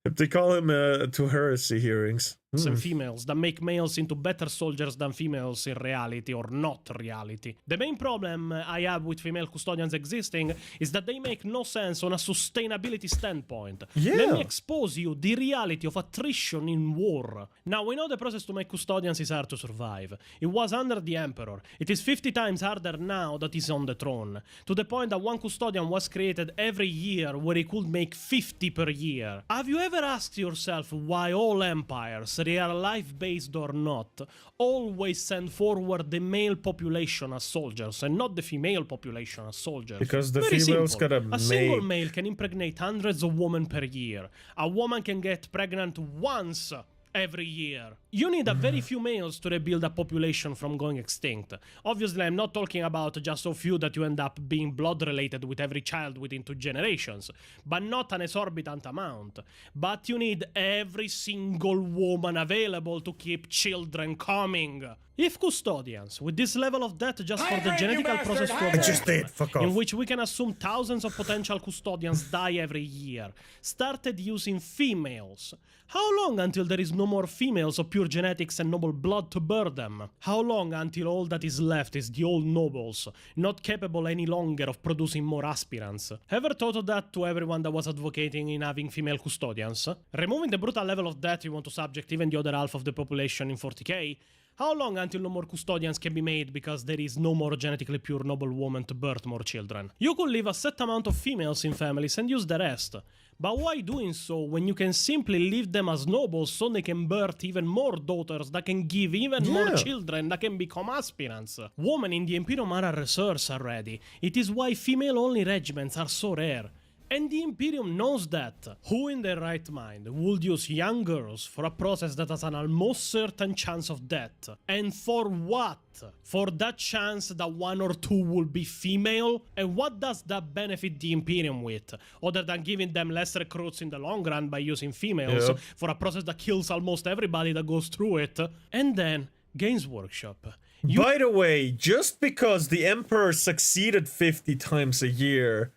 If they call him to heresy hearings. And females that make males into better soldiers than females in reality or not reality. The main problem I have with female custodians existing is that they make no sense on a sustainability standpoint. Let me expose you the reality of attrition in war. Now, we know the process to make custodians is hard to survive. It was under the Emperor. It is 50 times harder now that he's on the throne. To the point that one custodian was created every year where he could make 50 per year. Have you ever asked yourself why all empires, they are life-based or not, always send forward the male population as soldiers and not the female population as soldiers? Because the Very females simple. gotta A single mate. male can impregnate hundreds of women per year. A woman can get pregnant once every year. You need a very few males to rebuild a population from going extinct. Obviously, I'm not talking about just so few that you end up being blood related with every child within 2 generations, but not an exorbitant amount. But you need every single woman available to keep children coming. If custodians, with this level of debt just for the genetical process to I just did, fuck off. in which we can assume thousands of potential custodians die every year, started using females, how long until there is no more females of pure genetics and noble blood to bear them? How long until all that is left is the old nobles, not capable any longer of producing more aspirants? Ever thought of that to everyone that was advocating in having female custodians? Removing the brutal level of debt you want to subject even the other half of the population in 40k? How long until no more custodians can be made because there is no more genetically pure noble woman to birth more children? You could leave a set amount of females in families and use the rest. But why doing so when you can simply leave them as nobles so they can birth even more daughters that can give even more children that can become aspirants? Women in the Imperium are a resource already. It is why female-only regiments are so rare. And the Imperium knows that. Who in their right mind would use young girls for a process that has an almost certain chance of death? And for what? For that chance that 1 or 2 will be female? And what does that benefit the Imperium with? Other than giving them less recruits in the long run by using females for a process that kills almost everybody that goes through it? And then, Games Workshop. By the way, just because the Emperor succeeded 50 times a year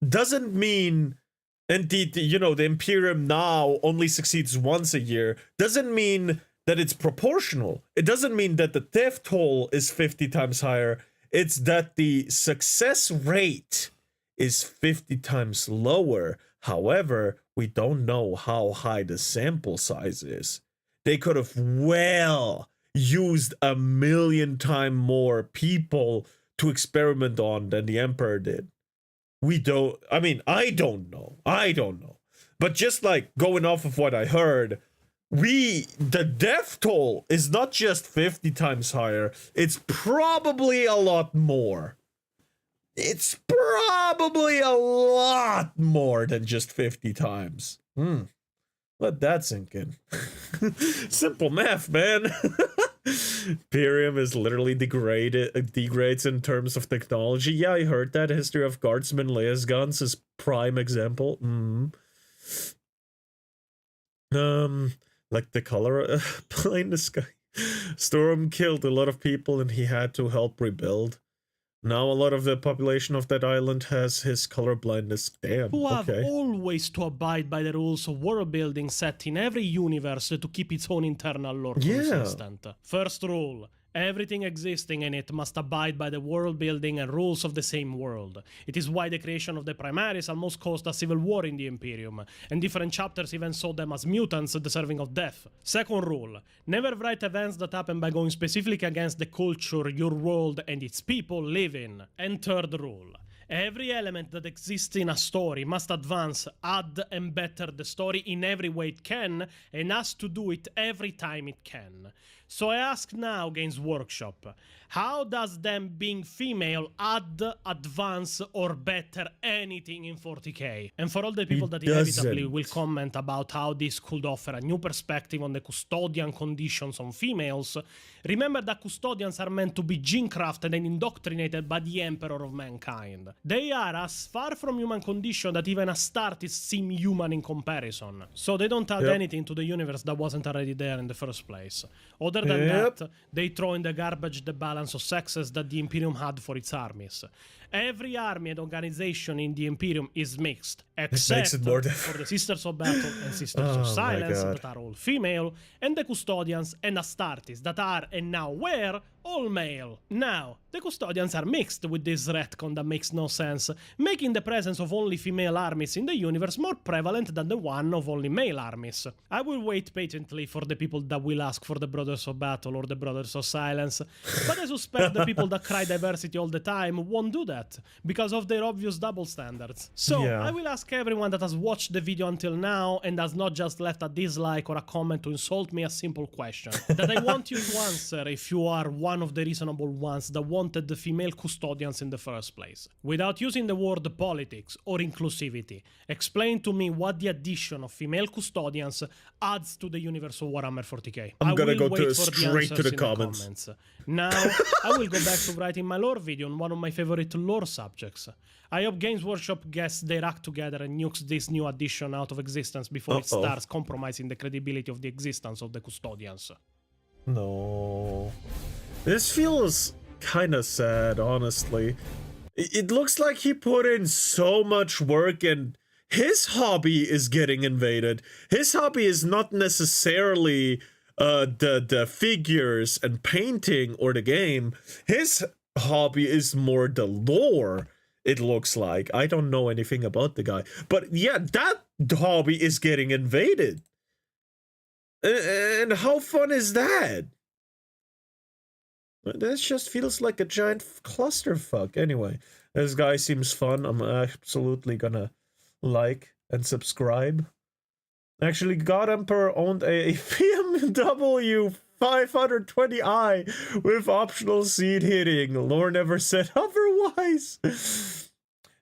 doesn't mean, and the Imperium now only succeeds once a year, doesn't mean that it's proportional. It doesn't mean that the death toll is 50 times higher. It's that the success rate is 50 times lower. However, we don't know how high the sample size is. They could have well used 1,000,000 times more people to experiment on than the Emperor did. I don't know. But just like going off of what I heard, the death toll is not just 50 times higher, it's probably a lot more. It's probably a lot more than just 50 times. Let that sink in. Simple math, man. Imperium is literally degrades in terms of technology. Yeah, I heard that. History of Guardsmen layers guns is prime example. Like the color plain the sky. Storm killed a lot of people and he had to help rebuild. Now a lot of the population of that island has his color blindness. Damn, who have always to abide by the rules of world building set in every universe to keep its own internal lore consistent. First rule. Everything existing in it must abide by the world building and rules of the same world. It is why the creation of the Primaris almost caused a civil war in the Imperium, and different chapters even saw them as mutants deserving of death. Second rule, never write events that happen by going specifically against the culture your world and its people live in. And third rule, every element that exists in a story must advance, add, and better the story in every way it can, and has to do it every time it can. So I ask now, Games Workshop, how does them being female add, advance, or better anything in 40k? And for all the people that inevitably will comment about how this could offer a new perspective on the custodian conditions on females, remember that custodians are meant to be gene-crafted and indoctrinated by the Emperor of mankind. They are as far from human condition that even Astartes seem human in comparison. So they don't add anything to the universe that wasn't already there in the first place. Other than that, they throw in the garbage the balance of sexes that the Imperium had for its armies. Every army and organization in the Imperium is mixed, except for the Sisters of Battle and Sisters of Silence that are all female, and the Custodians and Astartes that are, and now were, all male. Now, the Custodians are mixed with this retcon that makes no sense, making the presence of only female armies in the universe more prevalent than the one of only male armies. I will wait patiently for the people that will ask for the Brothers of Battle or the Brothers of Silence, but I suspect the people that cry diversity all the time won't do that. that because of their obvious double standards. So Yeah. I will ask everyone that has watched the video until now and has not just left a dislike or a comment to insult me a simple question that I want you to answer if you are one of the reasonable ones that wanted the female custodians in the first place. Without using the word politics or inclusivity, explain to me what the addition of female custodians adds to the universe of Warhammer 40k. I'm gonna go wait for straight to answers the in comments. Now, I will go back to writing my lore video on one of my favorite lore subjects. I hope Games Workshop gets their act together and nukes this new addition out of existence before it starts compromising the credibility of the existence of the custodians. No. This feels kind of sad, honestly. It looks like he put in so much work and his hobby is getting invaded. His hobby is not necessarily the figures and painting or the game. His hobby is more the lore, it looks like. I don't know anything about the guy. But yeah, that hobby is getting invaded. And how fun is that? This just feels like a giant clusterfuck. Anyway, this guy seems fun. I'm absolutely gonna like and subscribe. Actually, God Emperor owned a BMW 520i with optional seat heating. Lore never said otherwise.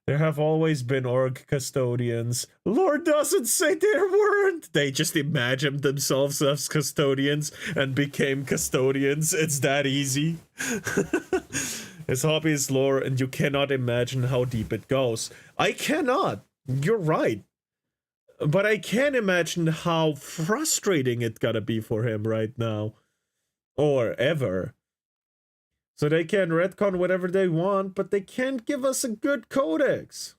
There have always been org custodians. Lore doesn't say there weren't. They just imagined themselves as custodians and became custodians. It's that easy. His hobby is lore, and you cannot imagine how deep it goes. I cannot. You're right. But I can imagine how frustrating it gotta be for him right now. Or ever. So they can retcon whatever they want, but they can't give us a good codex.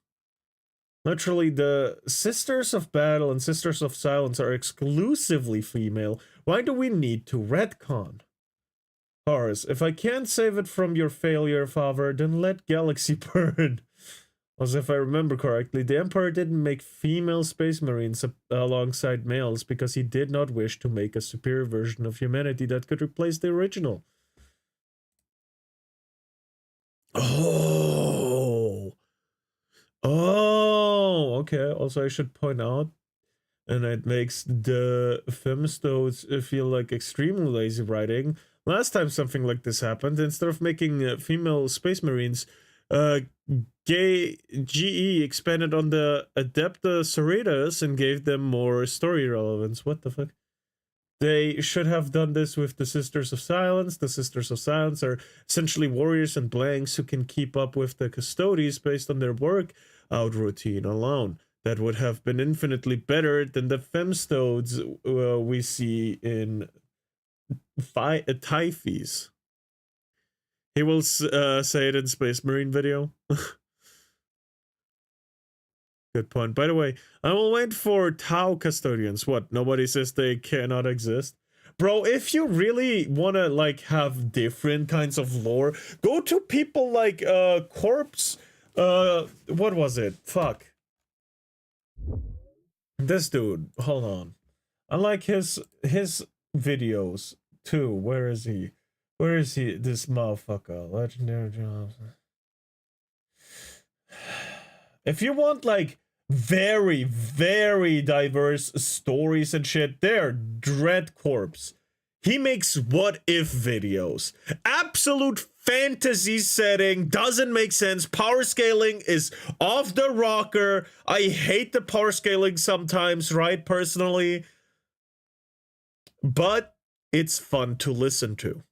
Literally, the Sisters of Battle and Sisters of Silence are exclusively female. Why do we need to retcon? Horus, if I can't save it from your failure, father, then let Galaxy burn. As if I remember correctly, the Emperor didn't make female Space Marines alongside males because he did not wish to make a superior version of humanity that could replace the original. Oh, okay. Also, I should point out, and it makes the femstodes feel like extremely lazy writing. Last time something like this happened, instead of making female Space Marines, GE expanded on the Adepta Sororitas and gave them more story relevance. What the fuck? They should have done this with the Sisters of Silence. The Sisters of Silence are essentially warriors and blanks who can keep up with the Custodes based on their workout routine alone. That would have been infinitely better than the femstodes we see in Typhis. He will say it in Space Marine video. Good point. By the way, I will wait for Tau custodians. What? Nobody says they cannot exist? Bro, if you really want to, like, have different kinds of lore, go to people like, Corpse, what was it? Fuck. This dude. Hold on. I like his videos, too. Where is he? Where is he? This motherfucker. Legendary Jobs. If you want, like, very, very diverse stories and shit, there, Dread Corpse. He makes what-if videos. Absolute fantasy setting, doesn't make sense. Power scaling is off the rocker. I hate the power scaling sometimes, right, personally. But it's fun to listen to.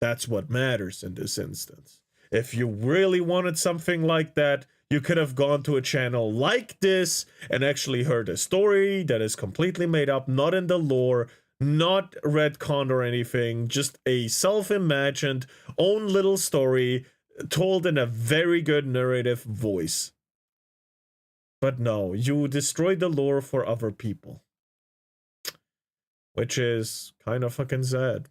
That's what matters in this instance. If you really wanted something like that, you could have gone to a channel like this and actually heard a story that is completely made up, not in the lore, not retconned or anything, just a self-imagined own little story told in a very good narrative voice. But no, you destroyed the lore for other people. Which is kind of fucking sad.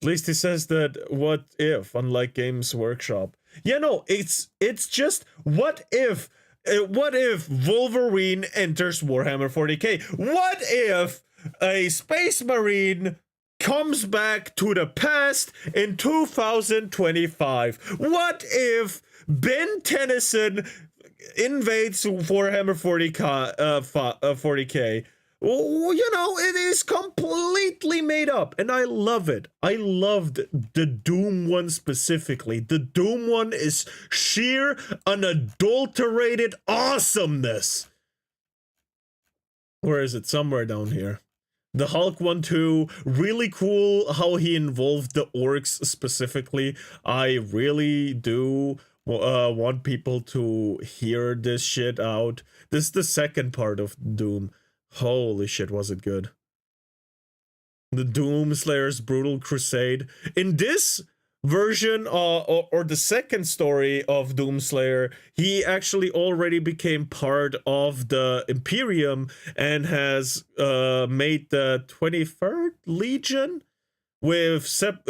At least he says that what if, unlike Games Workshop. Yeah, no, it's just what if Wolverine enters Warhammer 40k? What if a Space Marine comes back to the past in 2025. What if Ben Tennyson invades Warhammer 40k? Well, you know, it is completely made up, and I love it. I loved the Doom one specifically. The Doom one is sheer, unadulterated awesomeness. Where is it? Somewhere down here. The Hulk one too, really cool how he involved the orcs specifically. I really do want people to hear this shit out. This is the second part of Doom. Holy shit, was it good. The Doomslayer's Brutal Crusade. In this version, or the second story of Doomslayer, he actually already became part of the Imperium and has made the 23rd Legion without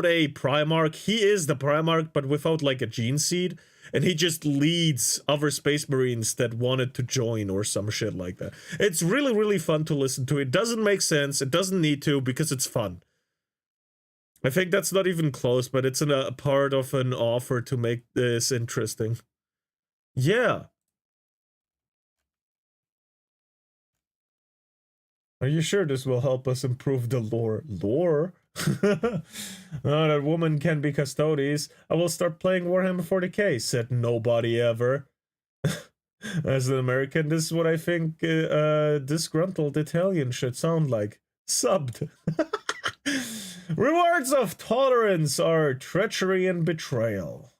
a Primarch. He is the Primarch, but without like a gene seed. And he just leads other Space Marines that wanted to join or some shit like that. It's really, really fun to listen to. It doesn't make sense. It doesn't need to because it's fun. I think that's not even close, but it's a part of an offer to make this interesting. Yeah. Are you sure this will help us improve the lore? Lore? That woman can be custodies. I will start playing Warhammer 40k, said nobody ever. As an American, this is what I think disgruntled Italian should sound like. Subbed. Rewards of tolerance are treachery and betrayal.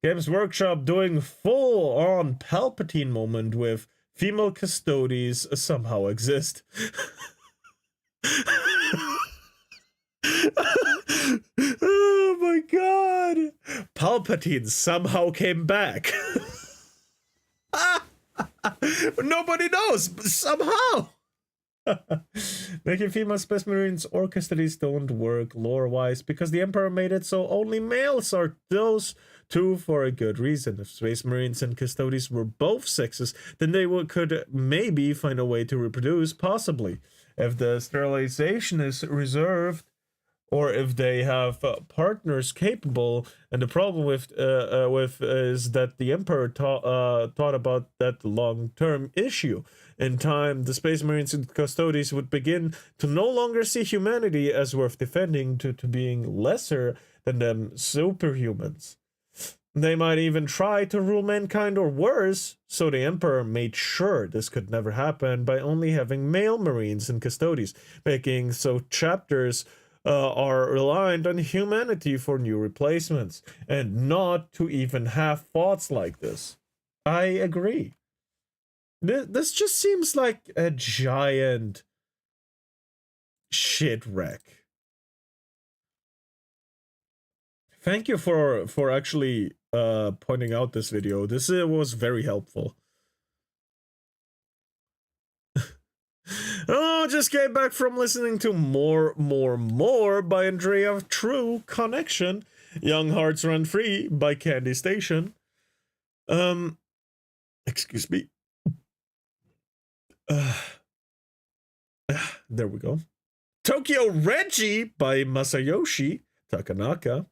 Games Workshop doing full-on Palpatine moment with female custodies somehow exist. Oh my god! Palpatine somehow came back. Nobody knows, but somehow. Making female Space Marines or custodies don't work lore-wise because the Emperor made it so only males are those two for a good reason. If Space Marines and custodies were both sexes, then they could maybe find a way to reproduce, possibly. If the sterilization is reserved, or if they have partners capable, and the problem with is that the Emperor thought about that long-term issue. In time, the Space Marines and custodies would begin to no longer see humanity as worth defending to being lesser than them superhumans. They might even try to rule mankind or worse, so the Emperor made sure this could never happen by only having male Marines and custodies, making so chapters are reliant on humanity for new replacements, and not to even have thoughts like this. I agree. This just seems like a giant shit wreck. Thank you for actually pointing out this video. This was very helpful. Oh, just came back from listening to More by Andrea True Connection. Young Hearts Run Free by Candy Station. Excuse me. There we go. Tokyo Reggie by Masayoshi Takanaka.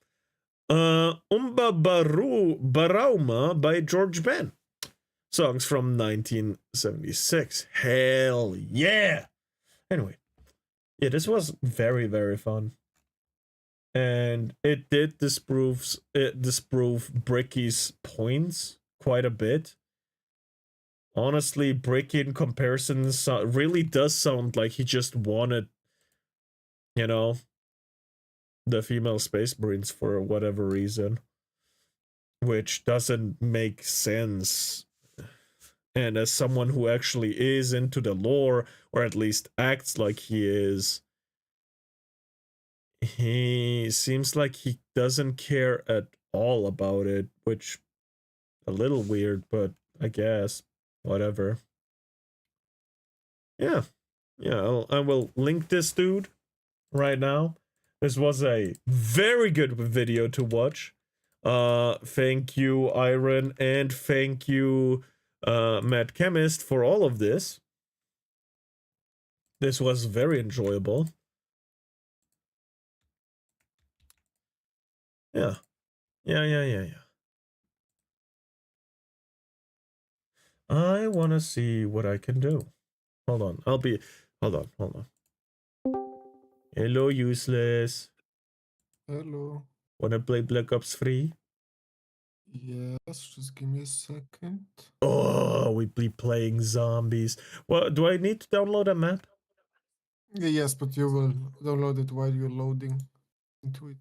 Barauma by George Ben. Songs from 1976. Hell yeah! Anyway, yeah, this was very, very fun. And it did disprove Bricky's points quite a bit. Honestly, Bricky in comparison really does sound like he just wanted, you know, the female Space Marines for whatever reason. Which doesn't make sense. And as someone who actually is into the lore, or at least acts like he is, he seems like he doesn't care at all about it, which a little weird, but I guess whatever. Yeah, I will link this dude right now. This was a very good video to watch. Thank you, Iron, and thank you, Mad Chemist, for all of this. This was very enjoyable. Yeah. Yeah. I want to see what I can do. Hold on. Hold on. Hello, useless. Hello. Wanna play Black Ops 3? Yes, just give me a second. Oh, we be playing zombies. Well, do I need to download a map? Yes, but you will download it while you're loading into it.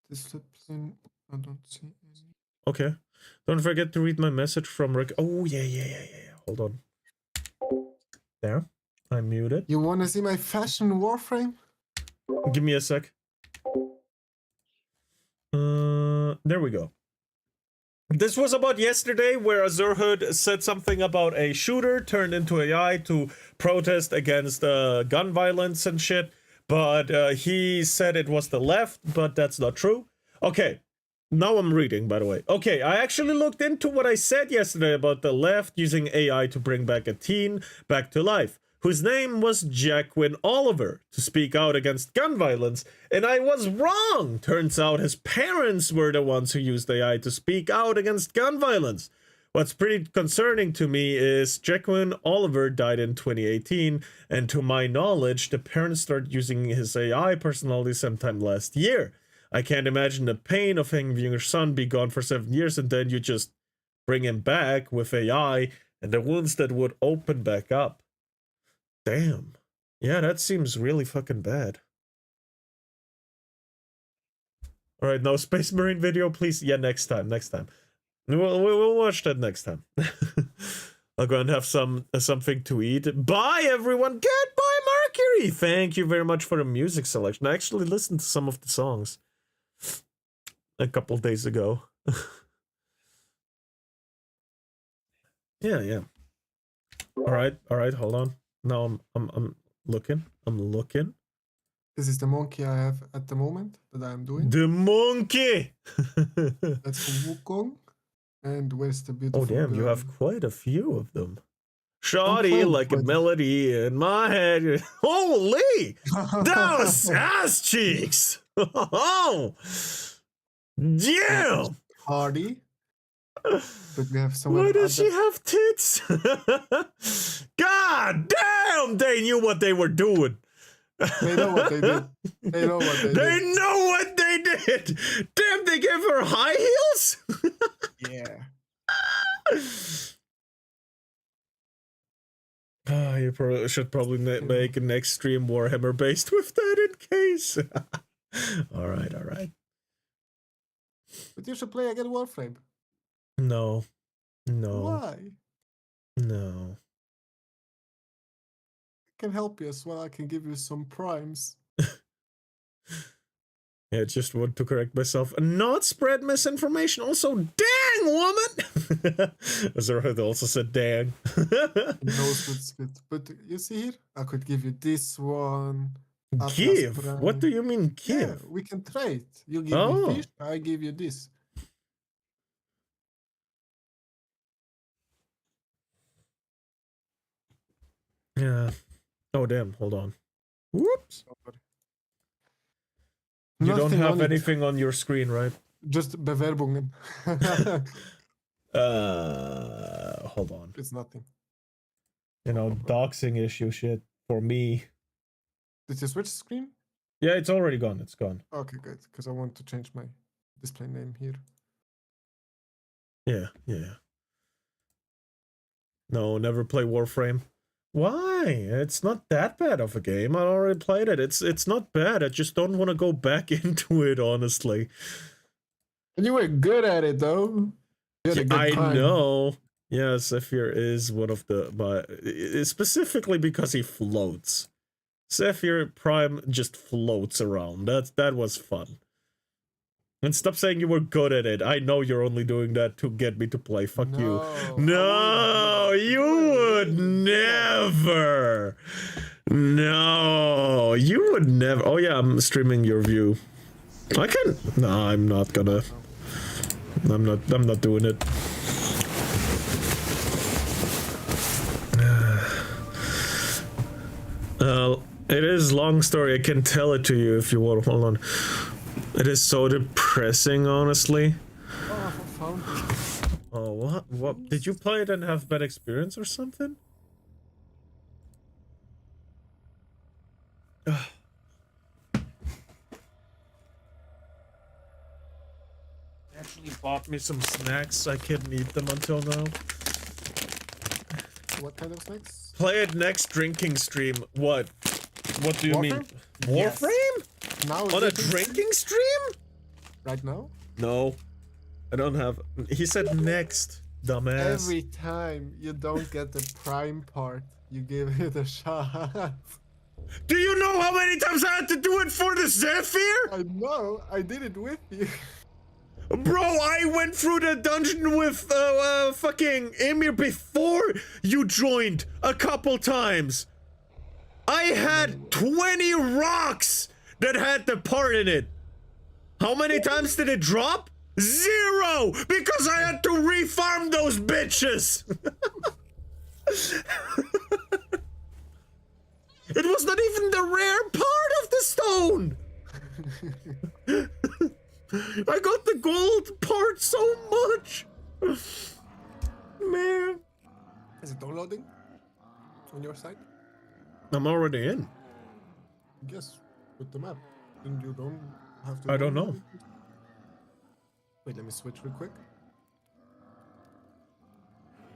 Discipline. I don't see any. Okay. Don't forget to read my message from Rick. Oh, yeah. Hold on. There. I'm muted. You want to see my fashion Warframe? Give me a sec. There we go. This was about yesterday where Azurhood said something about a shooter turned into AI to protest against gun violence and shit. But he said it was the left, but that's not true. Okay. Now I'm reading, by the way. Okay, I actually looked into what I said yesterday about the left using AI to bring back a teen back to life, whose name was Jacquin Oliver, to speak out against gun violence, and I was wrong! Turns out his parents were the ones who used AI to speak out against gun violence. What's pretty concerning to me is Jacquin Oliver died in 2018, and to my knowledge, the parents started using his AI personality sometime last year. I can't imagine the pain of having your son be gone for 7 years and then you just bring him back with AI and the wounds that would open back up. Damn. Yeah, that seems really fucking bad. Alright, now Space Marine video, please. Yeah, next time. We'll watch that next time. I'll go and have something to eat. Bye, everyone. Goodbye, Mercury. Thank you very much for the music selection. I actually listened to some of the songs a couple days ago. Yeah. All right. Hold on. Now I'm looking. This is the monkey I have at the moment that I'm doing. The monkey. That's from Wukong. And where's the beautiful? Oh damn! girl? You have quite a few of them. Shoddy like a melody in my head. Holy! Those ass cheeks! Oh! Damn! Hardy. But we have someone. Why does she have tits? God damn! They knew what they were doing. They know what they did. They know what they did. Damn, they gave her high heels? Yeah. You should probably make an extreme Warhammer based with that in case. All right. But you should play again Warframe. No. Why? No. I can help you as well. I can give you some primes. Yeah, just want to correct myself and not spread misinformation. Also, dang, woman! Azurhood also said dang. Knows what's good. But you see here, I could give you this one. Atlas Give? Prime. What do you mean give? Yeah, we can trade. You give Oh. me fish, I give you this. Yeah. Oh, damn. Hold on. Whoops. You don't Nothing have on it. anything on your screen, right? Just Bewerbungen. Hold on. It's nothing. You know, doxing issue shit for me. Did you switch screen? Yeah, it's already gone. It's gone. Okay, good. Because I want to change my display name here. Yeah. No, never play Warframe. Why? It's not that bad of a game. I already played it. It's not bad. I just don't want to go back into it, honestly. And you were good at it, though. You had a good I time. know. Yeah, Zephyr is one of specifically because he floats. Zephyr Prime just floats around. That was fun. And stop saying you were good at it. I know you're only doing that to get me to play. Fuck you. No, you would never. No, you would never. Oh yeah, I'm streaming your view. I can. No, I'm not gonna. I'm not doing it. It is long story. I can tell it to you if you want. Hold on. It is so depressing, honestly. Oh, I found it. Oh, what? What? Did you play it and have bad experience or something? Actually bought me some snacks. I couldn't eat them until now. What kind of snacks? Play it next drinking stream. What? What do you mean? Warframe? Warframe? Now On a drinking drinking stream? right now? No. I don't have. He said next, dumbass. Every time you don't get the prime part, you give it a shot. Do you know how many times I had to do it for the Zephyr? I know, I did it with you. Bro, I went through the dungeon with fucking Emir before you joined a couple times. I had 20 rocks that had the part in it. How many times did it drop? 0! Because I had to refarm those bitches! It was not even the rare part of the stone! I got the gold part so much! Man. Is it downloading on your side? I'm already in. Yes, with the map. And you don't have to. I don't know. download it? Wait, let me switch real quick.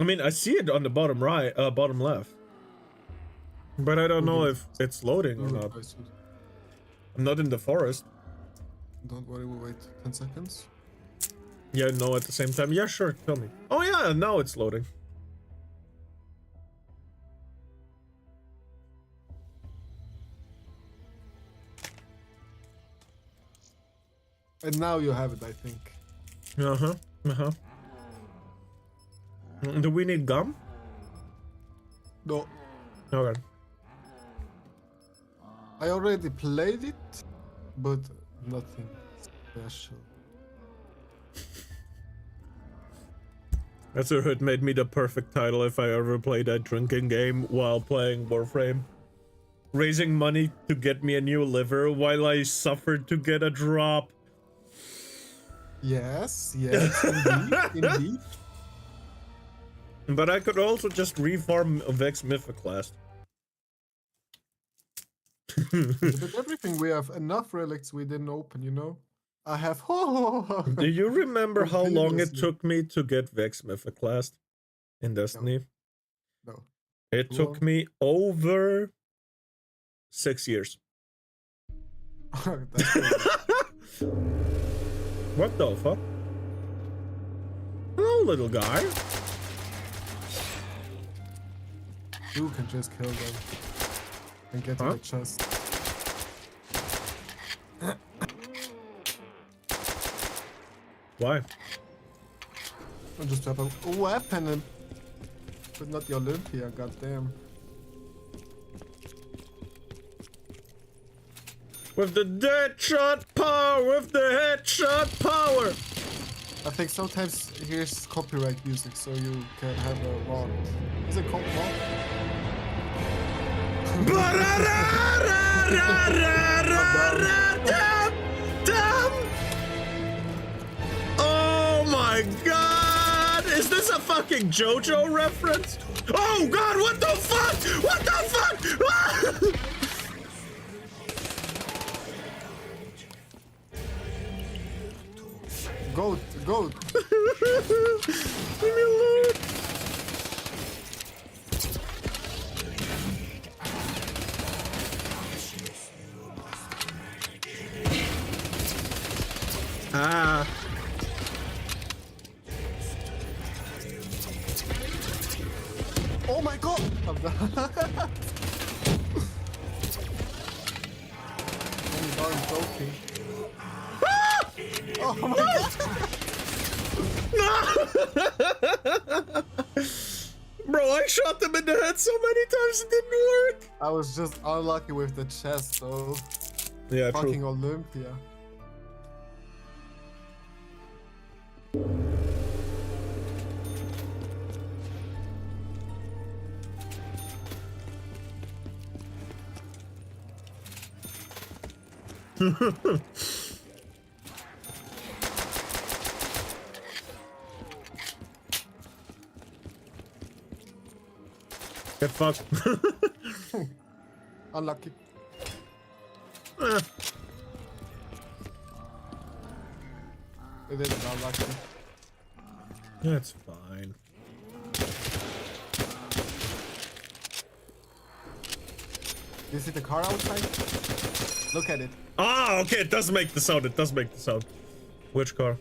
I mean, I see it on the bottom right, bottom left. But I don't know if it's loading or not. I'm not in the forest. Don't worry, we'll wait 10 seconds. Yeah, no, at the same time. Yeah, sure, tell me. Oh yeah, now it's loading. And now you have it, I think. Uh-huh, uh-huh. Do we need gum? No, Okay. I already played it, but nothing special. That's what made me the perfect title if I ever played a drinking game while playing Warframe. Raising money to get me a new liver while I suffered to get a drop. Yes, yes, indeed, indeed. But I could also just reform Vex Mythoclast. But everything, we have enough relics we didn't open, you know? I have. Do you remember how long it Continuously. took me to get Vex Mythoclast in Destiny? No. It Too took long? me over 6 years. That's crazy. What the fuck? Hello, little guy. You can just kill them and get to Huh? the chest. Why? And just have a weapon, and... but not the Olympia. Goddamn. With the deadshot power, with the headshot power. I think sometimes here's copyright music, so you can have a mod. Is it called mod? Oh my god! Is this a fucking JoJo reference? Oh god, what the fuck? What the fuck? Goat, goat. Leave me alone. Ah. Oh my god! I'm done. Oh, darn joking. Oh my god! Bro, I shot them in the head so many times it didn't work. I was just unlucky with the chest, though. Yeah, Fucking true. Olympia. Get fucked. Unlucky. Eh, It is unlucky. that's fine. You see the car outside? Look at it. Ah, okay, it does make the sound. It does make the sound. Which car?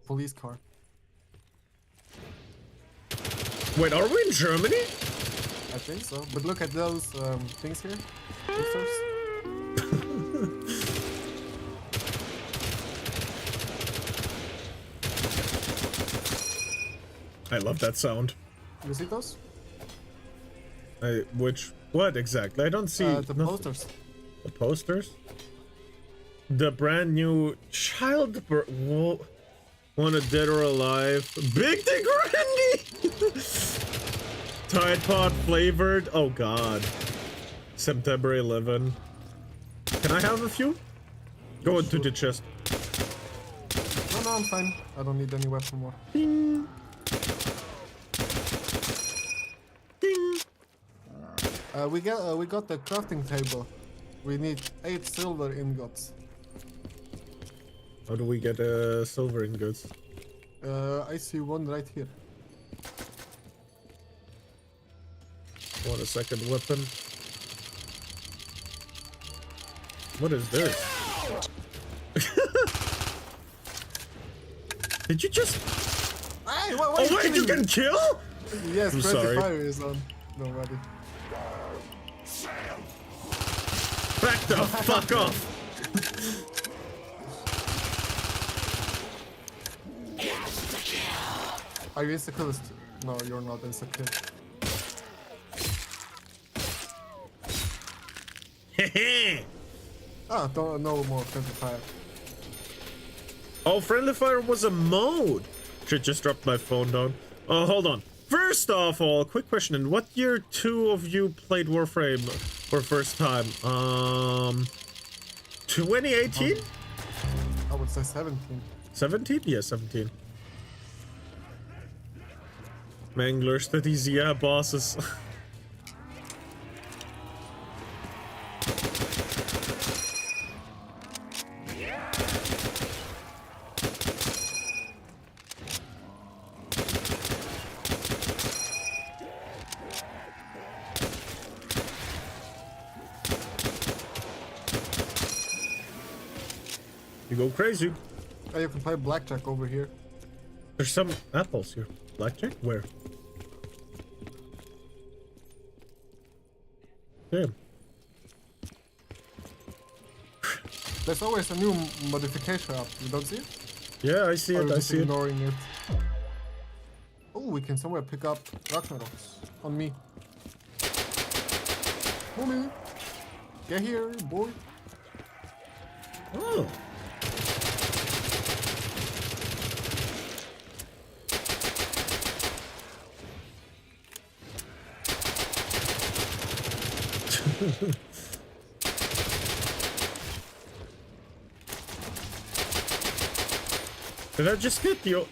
Police car. Wait, are we in Germany? I think so. But look at those things here. Pictures. I love that sound. You see those? What exactly? I don't see The nothing. posters. The posters? The brand new Whoa. Wanted dead or alive. Big Dick Randy! Tide Pod flavored. Oh god. September 11. Can I have a few? Go into the chest. No, I'm fine. I don't need any weapon more. Ding. Ding. We got the crafting table. We need 8 silver ingots. How do we get silver ingots? I see one right here. Want a second weapon? What is this? Did you just... Hey, Oh wait, you can kill? Yes, I'm friendly sorry. fire is on. Nobody. Back the fuck off! Are you insta-killist? No, you're not insta-kill. Hehe. No more friendly fire. Oh, friendly fire was a mode. Should just dropped my phone down. Oh, hold on. First of all, quick question: in what year two of you played Warframe for first time? 2018? I would say 17. 17? Yeah, 17. Manglers, that easy, yeah, bosses. You go crazy. Oh, you can play blackjack over here. There's some apples here. Blackjack? Where? Damn. There's always a new modification up. You don't see it? Yeah, I see Or it. you're I just see it. ignoring it. Oh, we can somewhere pick up Ragnaroks on me. Mumi, get here, boy. Oh. Did I just get the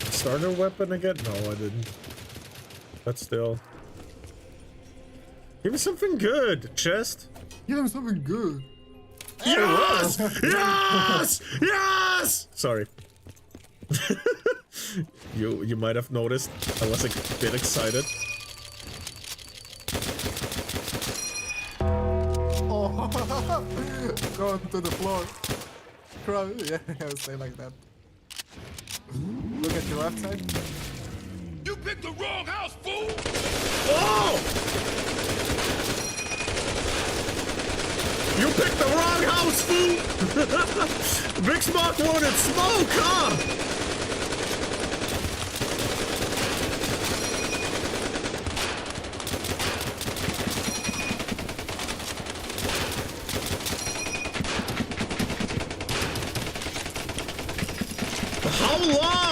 starter weapon again? No, I didn't. But still. Give me something good, chest. Give him something good. Yes! Yes! Yes! Sorry. You might have noticed I was a bit excited. Oh, going to the floor. Cry. Yeah, stay like that. Look at your left side. You picked the wrong house, fool! Oh! You picked the wrong house, fool! Big Smoke wanted smoke, huh? How long?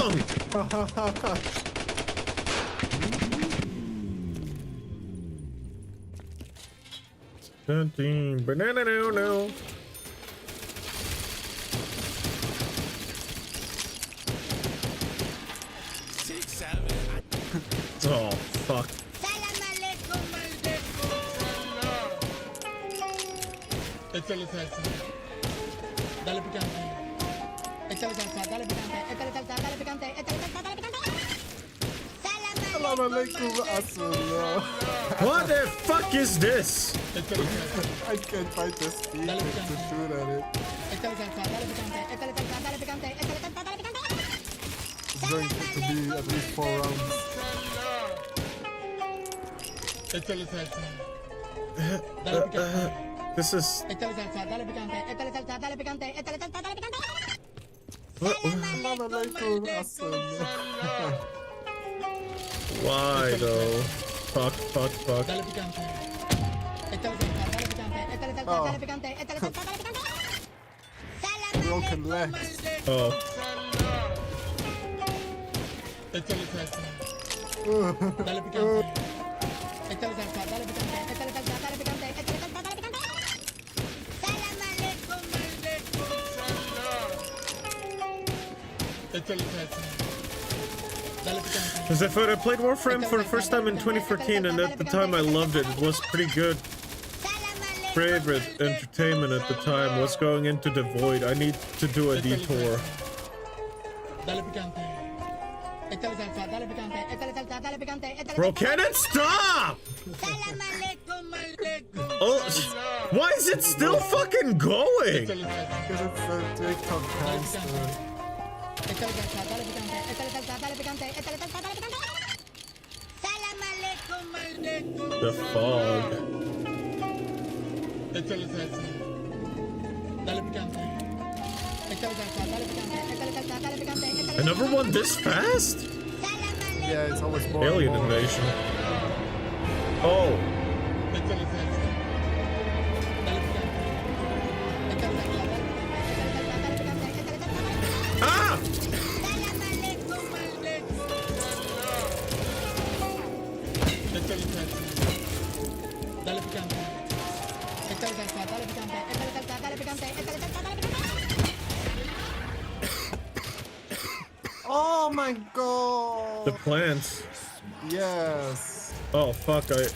Banana no. Oh fuck. Échale salsa. Dale picante. Échale salsa, dale picante. Échale salsa, dale picante. Échale salsa, dale picante. Salam alaikum, assalam. What the fuck is this? I can't find the speed to shoot at it. Échale salsa, dale picante. Échale salsa, dale picante. Échale salsa, dale picante. It's going to be at least 4 rounds. Échale salsa. Dale picante. This is... Échale salsa, dale picante. Échale salsa, dale picante. Échale salsa, dale picante. Salam alaikum, assalam. Why though? Fuck. Dale picante. Échale salsa, dale picante. Échale salsa, dale picante. Échale salsa, dale picante. Broken legs. Oh. Échale salsa. Dale picante. Échale salsa, dale picante. Échale salsa, dale picante. Échale salsa, dale picante. Salam alaikum, Échale salsa. Dale picante. As if I played Warframe for the first time in 2014, and at the time I loved it. It was pretty good. Favorite entertainment at the time was going into the void. I need to do a detour. Dale picante. Échale salsa, dale picante. Échale salsa, dale picante. Bro, can it stop? Oh, why is it still fucking going? Because it's a TikTok hamster. Échale salsa, dale picante. Échale salsa, dale picante. Échale salsa, dale picante. Salam alaikum. The fog. Échale salsa. Dale picante. Échale salsa, dale picante. Échale salsa, dale picante. Another one this fast? Yeah, it's always more. Alien invasion. Oh. Échale salsa. Dale picante. Échale salsa, dale picante. Échale salsa, dale picante. Ah! Échale salsa. Dale picante. Échale salsa, dale picante. Échale salsa, dale picante. Échale salsa, dale picante. Oh my god! The plants. Yes. Oh fuck, I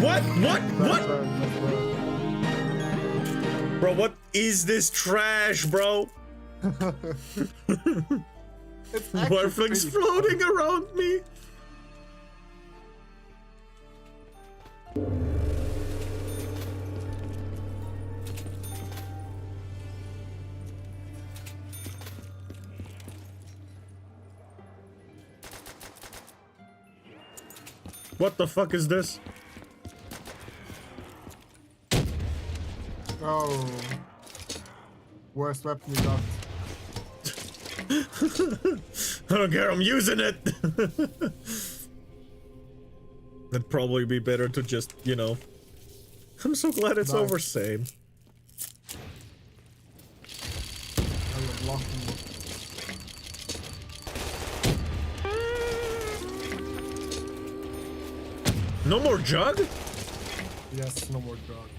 What? Bro, what is this trash, bro? Warflings floating around me. What the fuck is this? Oh. Worst weapon you got. I don't care, I'm using it! It'd probably be better to just, you know... I'm so glad it's over, same. I will block you. No more jug? Yes, no more drug.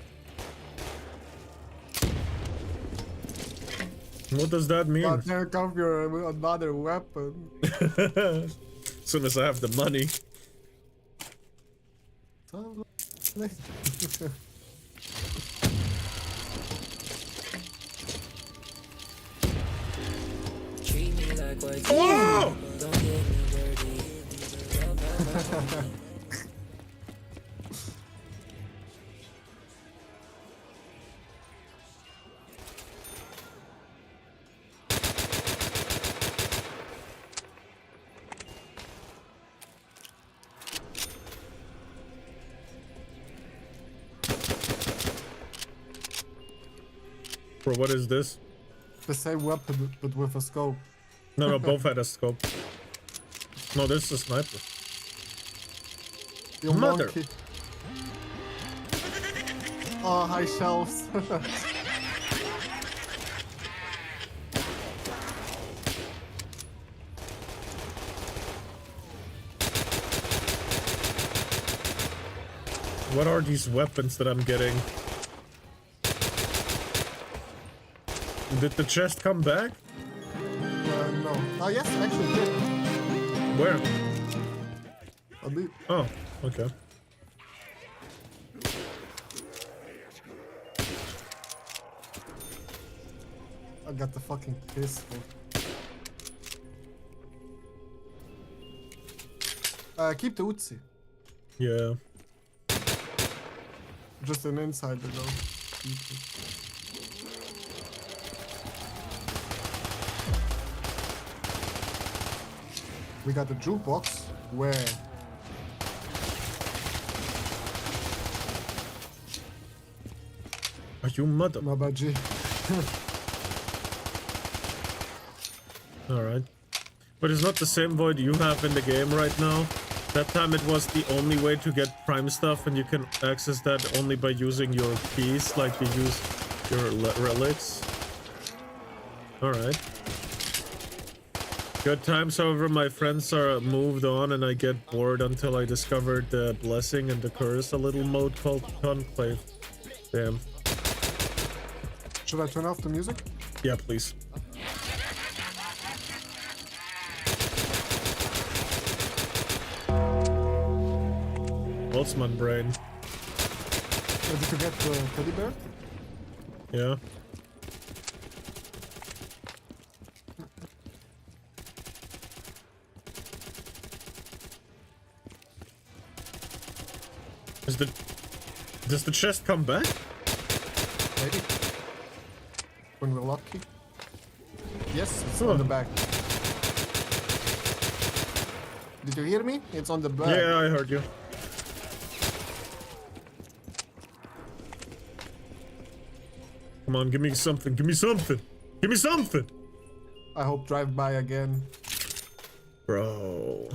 What does that mean? But there comes your another weapon. As soon as I have the money. Oh! Bro, what is this? The same weapon, but with a scope. No, both had a scope. No, this is a sniper. You Mother. monkey. Oh, high shelves. What are these weapons that I'm getting? Did the chest come back? No. Oh, yes, actually did. Where? On me. Oh, okay. I got the fucking pistol. Keep the Uzi. Yeah. Just an insider though. Keep it. We got the jukebox. Where? Are you mother? My bad, G. Alright. But it's not the same void you have in the game right now. That time it was the only way to get prime stuff, and you can access that only by using your keys, like you use your relics. Alright. Good times, however, my friends are moved on and I get bored until I discovered the blessing and the curse, a little mode called Conclave. Damn. Should I turn off the music? Yeah, please. Boltzmann brain. Did you get the teddy bear? Yeah. Does the chest come back? Maybe. When we're lucky. Yes, it's on the back. Did you hear me? It's on the back. Yeah, I heard you. Come on, give me something. Give me something. Give me something. I hope drive by again. Bro.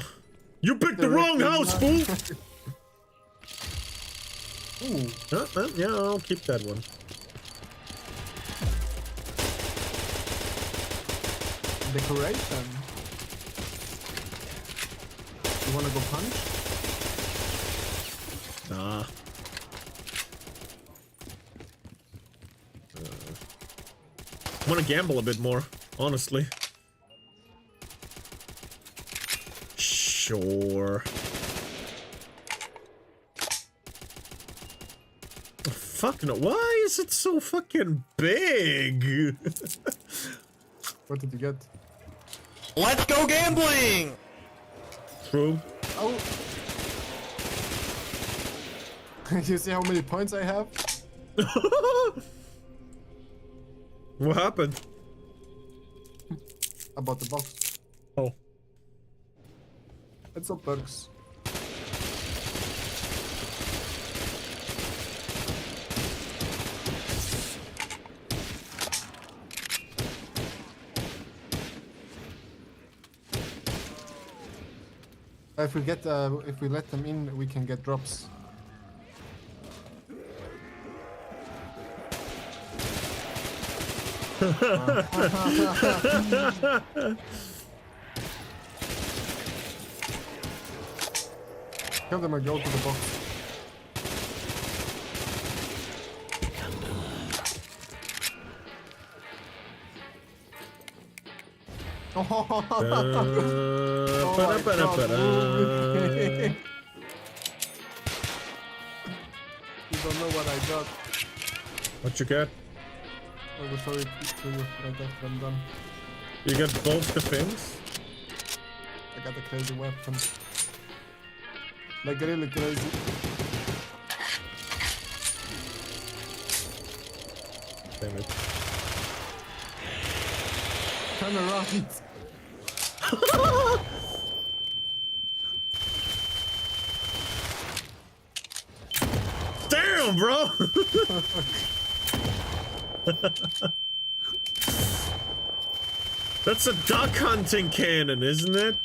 You picked the wrong house, fool! Ooh. Yeah, I'll keep that one. Decoration. You wanna go punch? Nah. I wanna gamble a bit more, honestly. Sure. Fuck no. Why is it so fucking big? What did you get? Let's go gambling! True. Oh. You see how many points I have? What happened? I bought the box. Oh. It's some perks. If we let them in, we can get drops. Kill them and go to the box. Ba-da-ba-da-ba-da. You don't know what I got. What you get? I will show it to you right after I'm done. You get both the things? I got a crazy weapon. Like really crazy. Damn it. Turn around. Damn, bro! That's a duck hunting cannon, isn't it?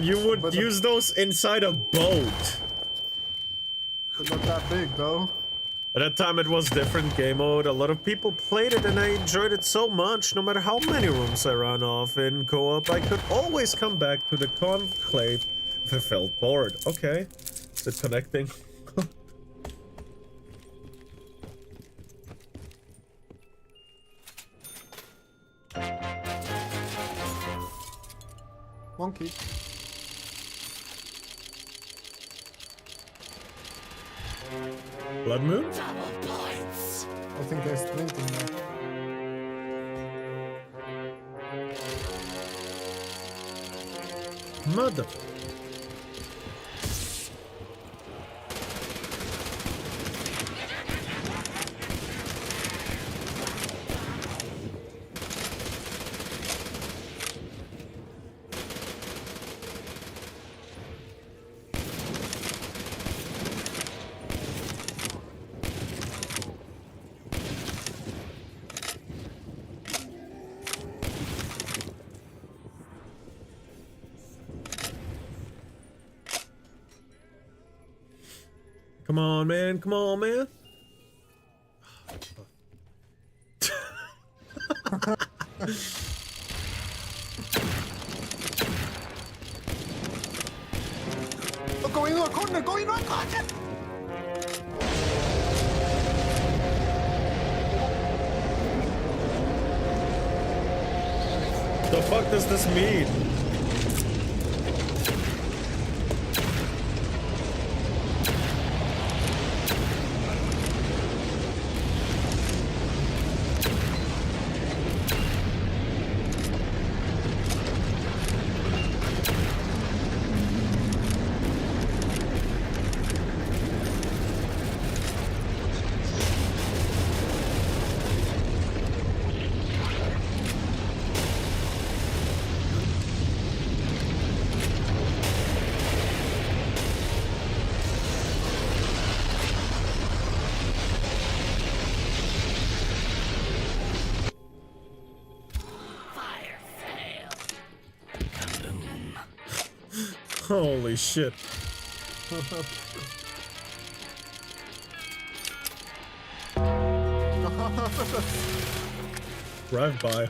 You would use those inside a boat. But not that big though. At that time it was different game mode. A lot of people played it and I enjoyed it so much. No matter how many rooms I ran off in co-op, I could always come back to the conclave if I felt bored. Okay. Is it connecting? Monkey. Blood Moon? I think they're sprinting now. Mother. Come on, man. Come on, man. Oh, go in a corner, go in a corner! The fuck does this mean? Holy shit. Drive by.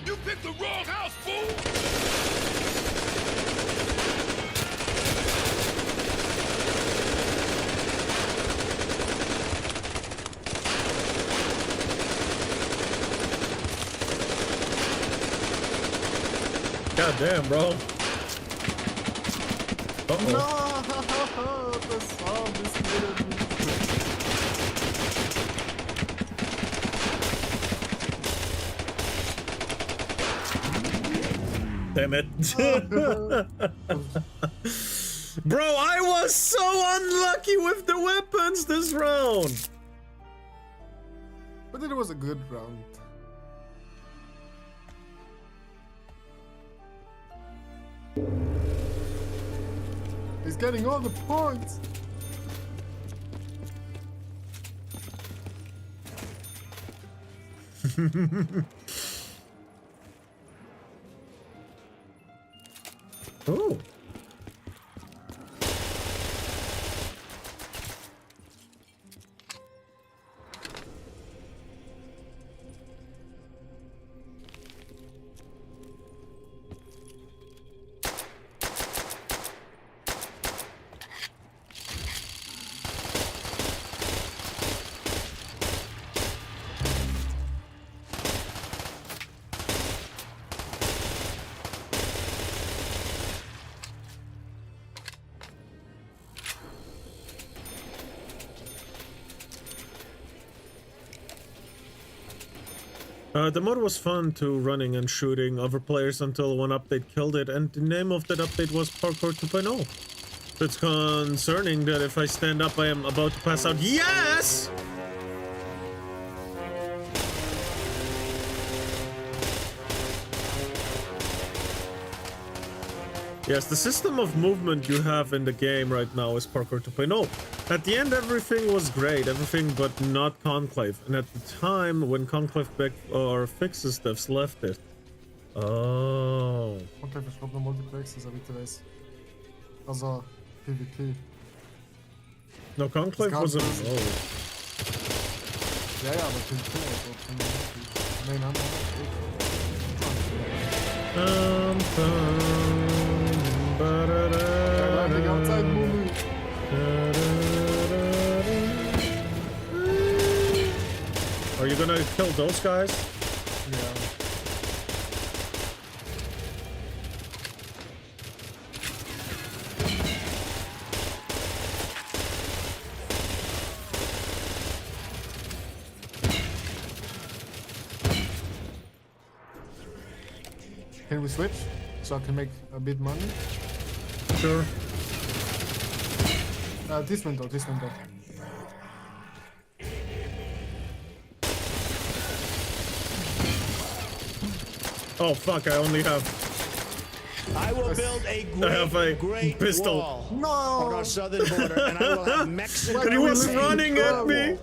You picked the wrong house, fool! God damn, bro. Uh-oh. No, the sound is killing me. Damn it. Bro, I was so unlucky with the weapons this round. But it was a good round. He's getting all the points. Oh. The mod was fun to running and shooting other players until one update killed it, and the name of that update was Parkour 2.0. It's concerning that if I stand up, I am about to pass out. Yes! Yes, the system of movement you have in the game right now is Parkour 2.0. At the end, everything was great, everything but not Conclave. And at the time, when Conclave fixes devs left it. Oh. Okay, ich glaube, Multiplex ist aber nicht. Also, PvP. No, Conclave wasn't. Oh. Ja, ja, aber PvP, also nein, nein, die ganze Zeit Mumi. Are you gonna kill those guys? Yeah. Can we switch? So I can make a bit money? Sure. This window. Oh fuck, I only have... I will build a great pistol. wall No! on our southern border, and I will have Mexico. He was running at me!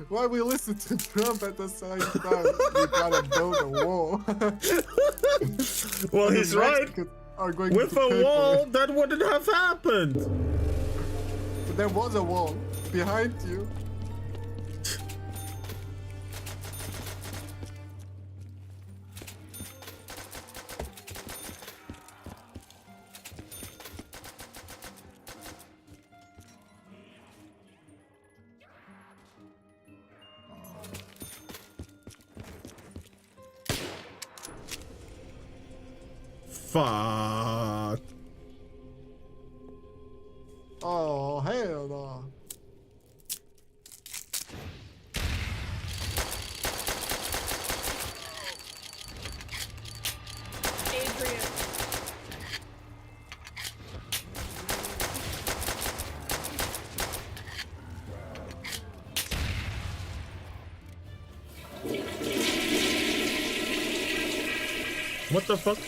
Why we listen to Trump at the same time? We gotta build a wall. Well, he's right. With a wall, that wouldn't have happened. But there was a wall behind you. Fuck. Oh, hell no. Adrian. What the fuck?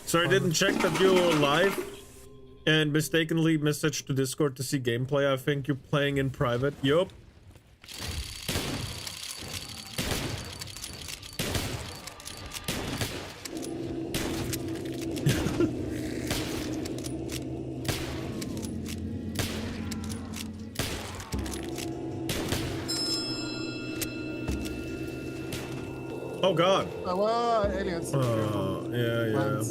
So I didn't check that you were live and mistakenly messaged to Discord to see gameplay. I think you're playing in private. Yup. Oh god. Well, aliens. Yeah.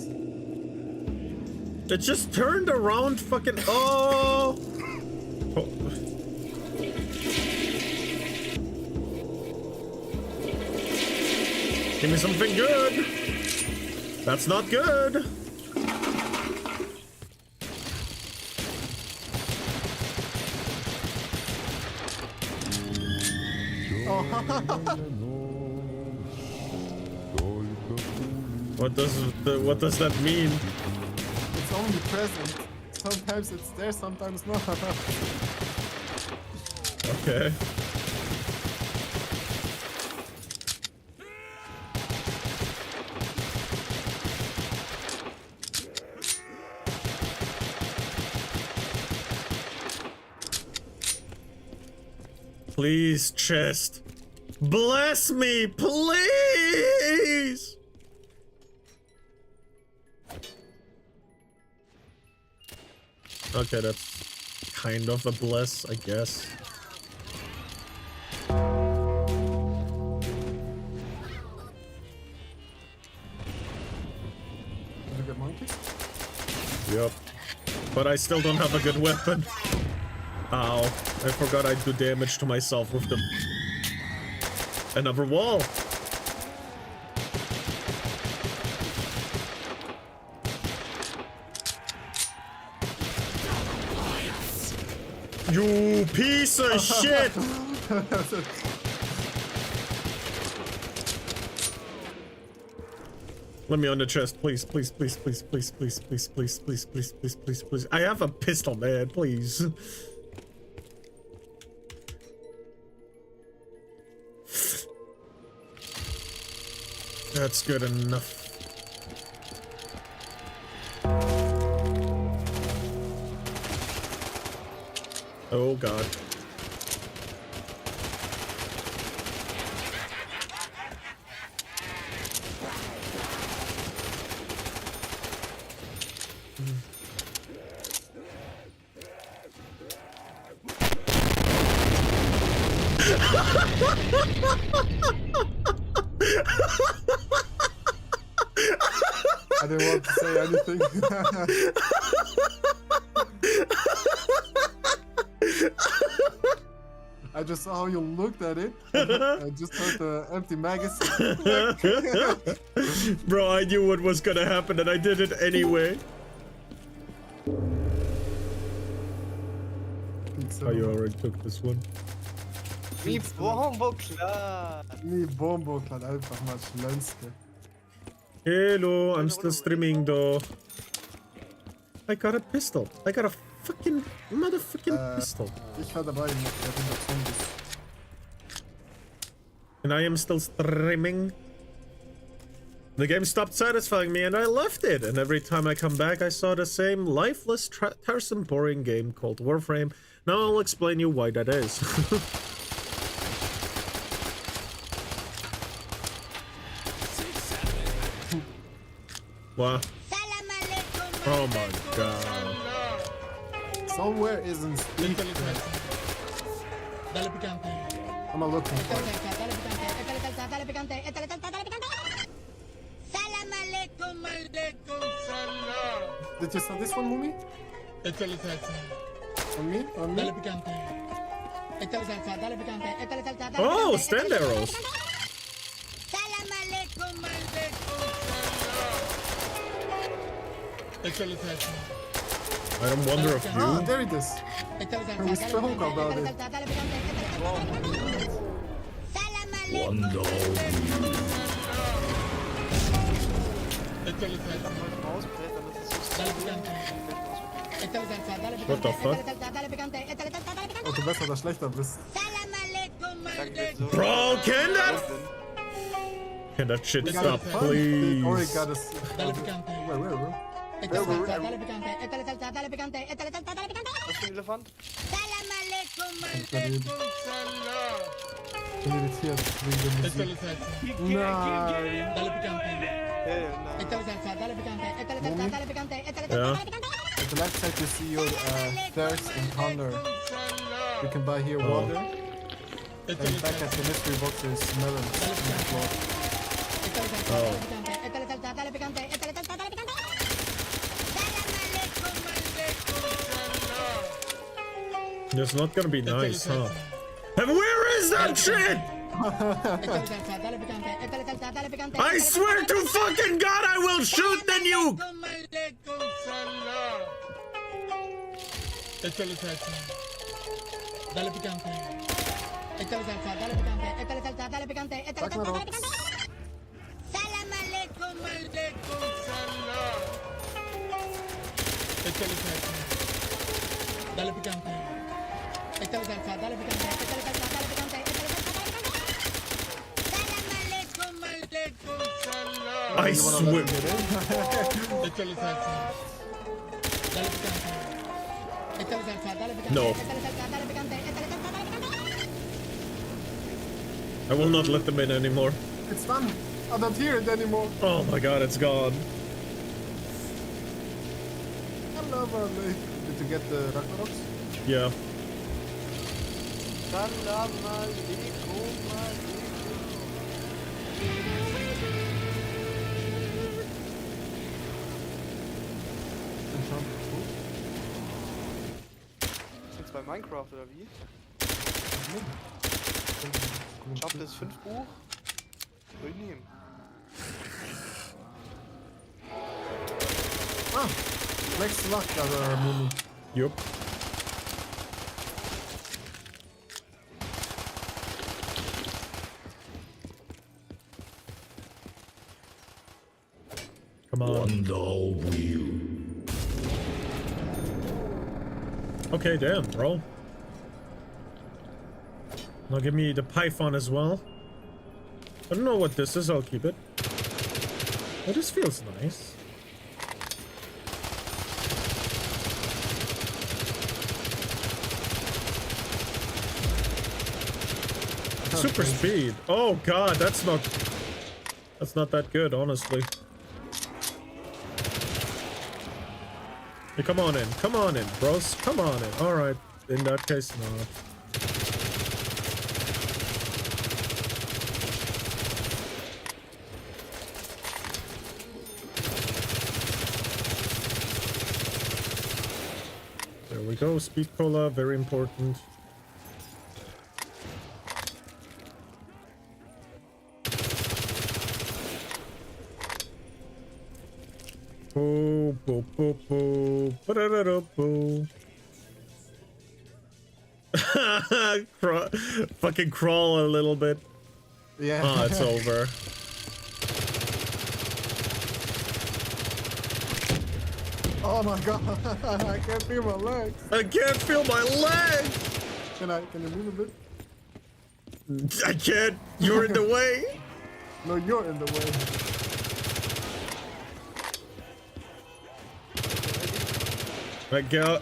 It just turned around fucking... Oh! Give me something good! That's not good! What does that mean? It's only present. Sometimes it's there, sometimes not. Okay. Please, chest. Bless me, please! Okay, that's kind of a bless, I guess. Did you get monkey? Yep. But I still don't have a good weapon. Ow. I forgot I'd do damage to myself with them. Another wall. You piece of shit! Let me on the chest, please, please, please, please, please, please, please, please, please, please, please, please, please. I have a pistol, man, please. That's good enough. Oh god. I didn't want to say anything. I just saw how you looked at it. I just heard the empty magazine. Bro, I knew what was gonna happen and I did it anyway. Oh, you already took this one. Mi bombo klar. Mi bombo klar, einfach mal Schlenske. Hello, I'm still streaming though. I got a pistol. I got a fucking motherfucking pistol. Ich war dabei mit der 100 Zombies. And I am still streaming. The game stopped satisfying me and I left it. And every time I come back, I saw the same lifeless, tiresome, boring game called Warframe. Now I'll explain you why that is. Wow. Oh my god. Somewhere isn't speak. I'm looking for it. Did you saw this one, Mumi? On me? On me? Oh, stand arrows. I don't wonder if you... Ah, there it is. We spoke about it. What the fuck? Ob du besser oder schlechter bist. Bro, can that shit stop, please? Or it got us. Where? Ich bin irritiert wegen der Musik. Nein. Ja. At the left side you see your thirst and hunger. You can buy here water. And back at the mystery box there's melons on the floor. Oh. It's not gonna be nice, huh? And where is that shit? I swear to fucking God, I will shoot the nuke! I swear. No. I will not let them in anymore. It's done. I don't hear it anymore. Oh my god, it's gone. Hello, Barley. Did you get the Ragnaroks? Yeah. Jetzt bei Minecraft oder wie? Schafft das 5 Buch? Will ich nehmen. Ah, next luck, Mumi. Yup. Come on. Okay, damn, bro. Now give me the Python as well. I don't know what this is, I'll keep it. Oh, this feels nice. Super speed. Oh god, that's not that good, honestly. Hey, come on in, bros. Come on in. Alright, in that case, no. There we go, speed cola, very important. Boo, boo, boo, boo. Ba-da-da-da-boo. Fucking crawl a little bit. Yeah. Oh, it's over. Oh my god, I can't feel my legs. I can't feel my leg! Can you move a bit? I can't. You're in the way. No, you're in the way.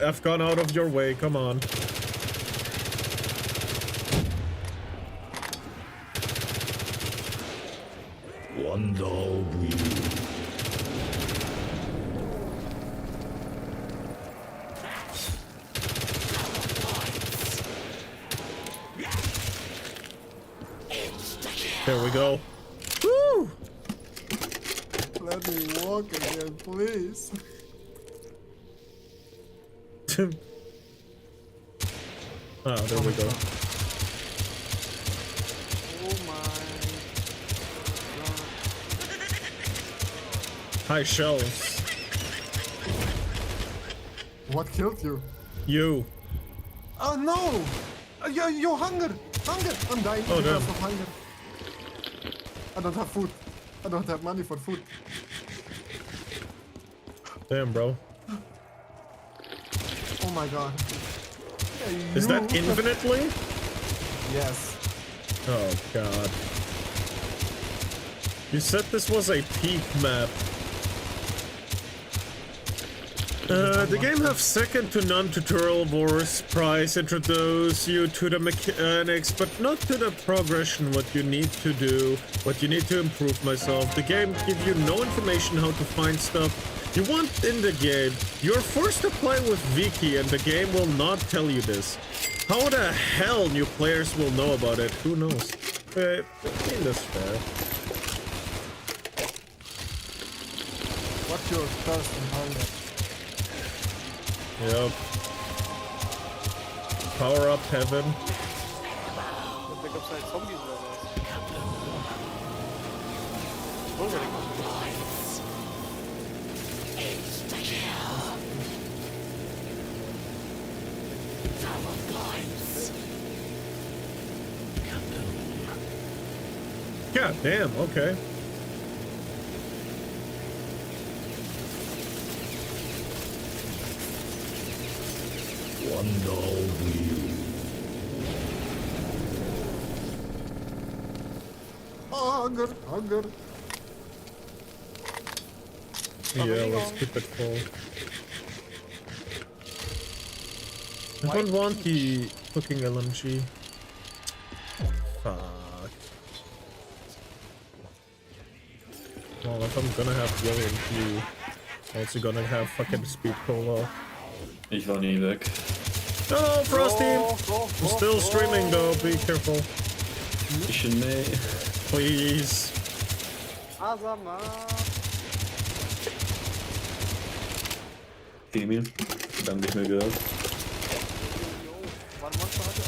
I've gone out of your way. Come on. There we go. Woo! Let me walk again, please. Oh, there we go. Oh my god. High shells. What killed you? You. Oh no! Yo, hunger! Hunger! I'm dying Oh, because damn. of hunger. I don't have food. I don't have money for food. Damn, bro. Oh my god. Hey, Is that you. infinitely? Yes. Oh god. You said this was a peak map. The game have second to none tutorial wars price introduce you to the mechanics, but not to the progression, what you need to do, what you need to improve myself. The game give you no information how to find stuff you want in the game. You're forced to play with Viki and the game will not tell you this. How the hell new players will know about it? Who knows? I mean, that's fair. What's your thirst and hunger? Yep. Power up heaven. Da gab's halt Zombies oder was? Oh, der kommt. God damn, okay. Oh, hunger, hunger. Yeah, let's keep it full. I don't want the cooking LMG. Fuck. Well, if I'm gonna have the LMG, I'm also gonna have fucking speed cola. Ich war nie weg. Hello, Frosty! I'm still streaming though, be careful. Please. Asama. Emil, lange nicht mehr gehört. Wann Monster hatte?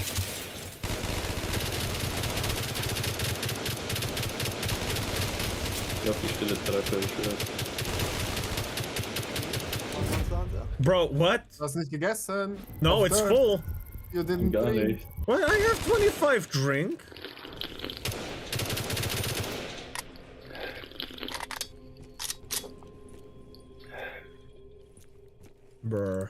Ich hab die Stille Treppe gehört. Bro, what? Du hast nicht gegessen. No, Auf it's Dirt. full. You didn't Gar drink. nicht. What? I have 25 drink. Brr.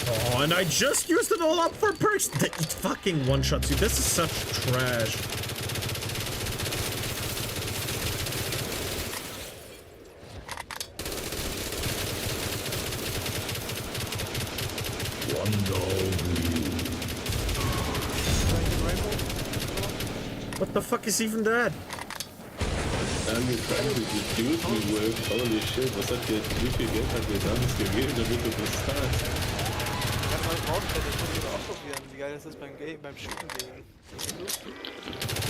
Oh, and I just used it all up for perks. It fucking one-shots you. This is such trash. What the fuck is even that? Holy shit, was hat dir, wie viel Geld hat dir damals gegeben, damit du das zahlst? Ich hab mal draufgestellt, ich muss wieder ausprobieren, wie geil das ist beim Shooten gegen.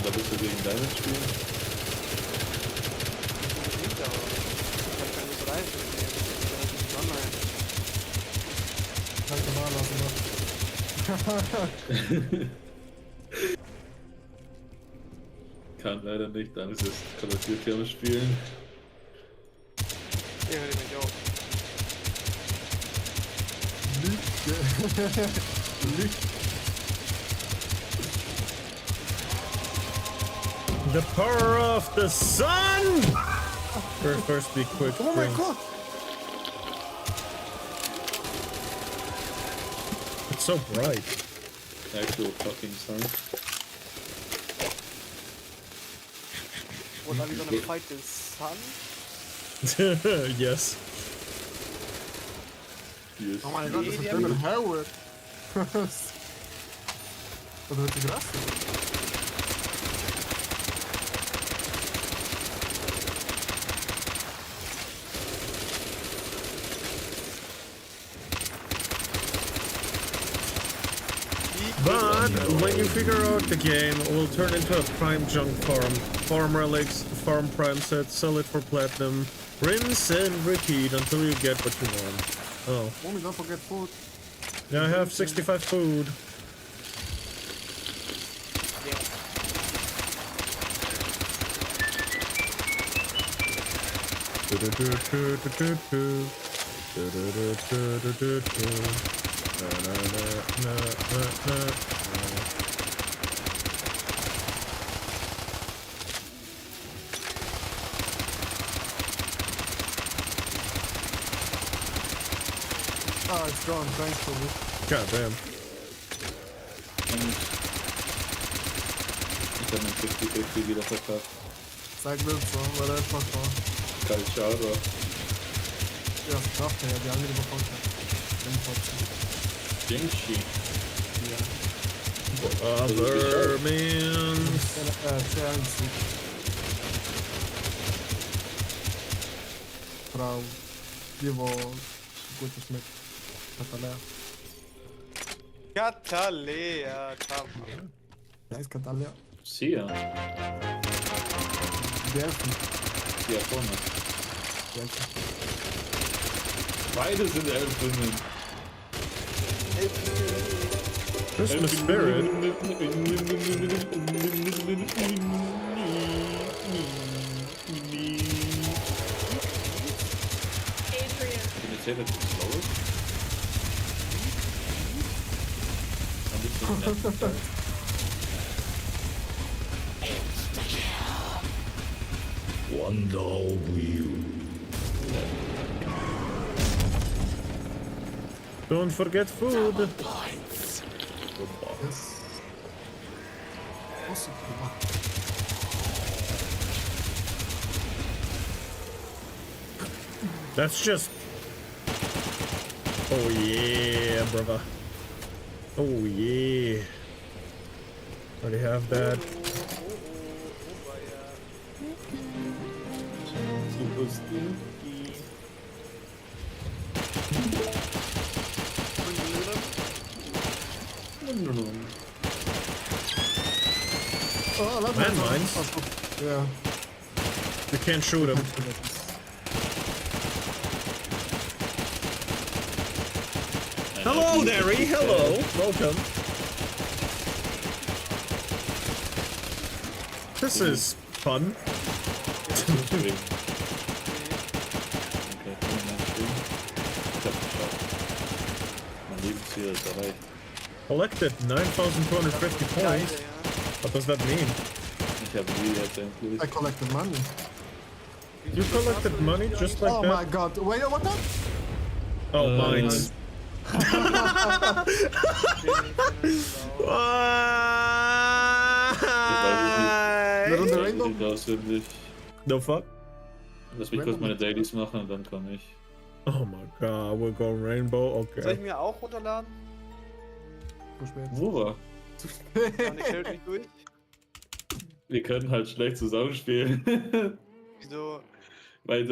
Da bist du gegen deinen spielen? Nicht, aber ich hab keine Lust rein. Das ist online. Danke mal, Kann leider nicht, dann ist es Call of Duty am Spielen. Hier hört ihr mich auf. Licht. The power of the sun! First be quick. Oh my god! It's so bright. Actual fucking sun. What, are we gonna fight the sun? Yes. Yes. Oh mein Gott, das ist David Howard. Was wird die gelassen? But when you figure out the game, it will turn into a prime junk farm. Farm relics, farm prime sets, sell it for platinum, rinse and repeat until you get what you want. Oh. Mommy, don't forget food. Yeah, I have 65 food. Ah, it's gone, thanks for this. God damn. Ich hab mein 50-50 wieder verkauft. Zeig mir so, weil er einfach war. Kein Schade. Ja, das schafft er ja, die andere bekommt er. Genshi. Ja. Other means. Sehr einzig. Frau, die wo gut schmeckt. Katalea. Katalea, komm. Ja, ist Katalea. Sia. Delphi. Ja, vorne. Delphi. Beide sind Elfinnen. Christmas spirit. Can you say that slower? Wonder Wheel. Don't forget food. Yes. Awesome. That's just. Oh yeah, brother. Oh yeah. Already have that. Super stinky. Oh, landmines. Yeah. You can't shoot them. Hello, Derry. Hello. Welcome. This is fun. Mein Lebensziel ist erreicht. Collected 9,250 points. What does that mean? Ich habe nie jetzt endlich. I collected money. You collected money just like oh that? Oh my god. Wait, what the? Oh, mines. No fuck? Lass mich kurz meine Dailies machen und dann komme ich. Oh my god, we're going Rainbow, okay. Soll ich mir auch runterladen? Wo war? Ich hält nicht durch. Wir können halt schlecht zusammenspielen. Wieso? Weil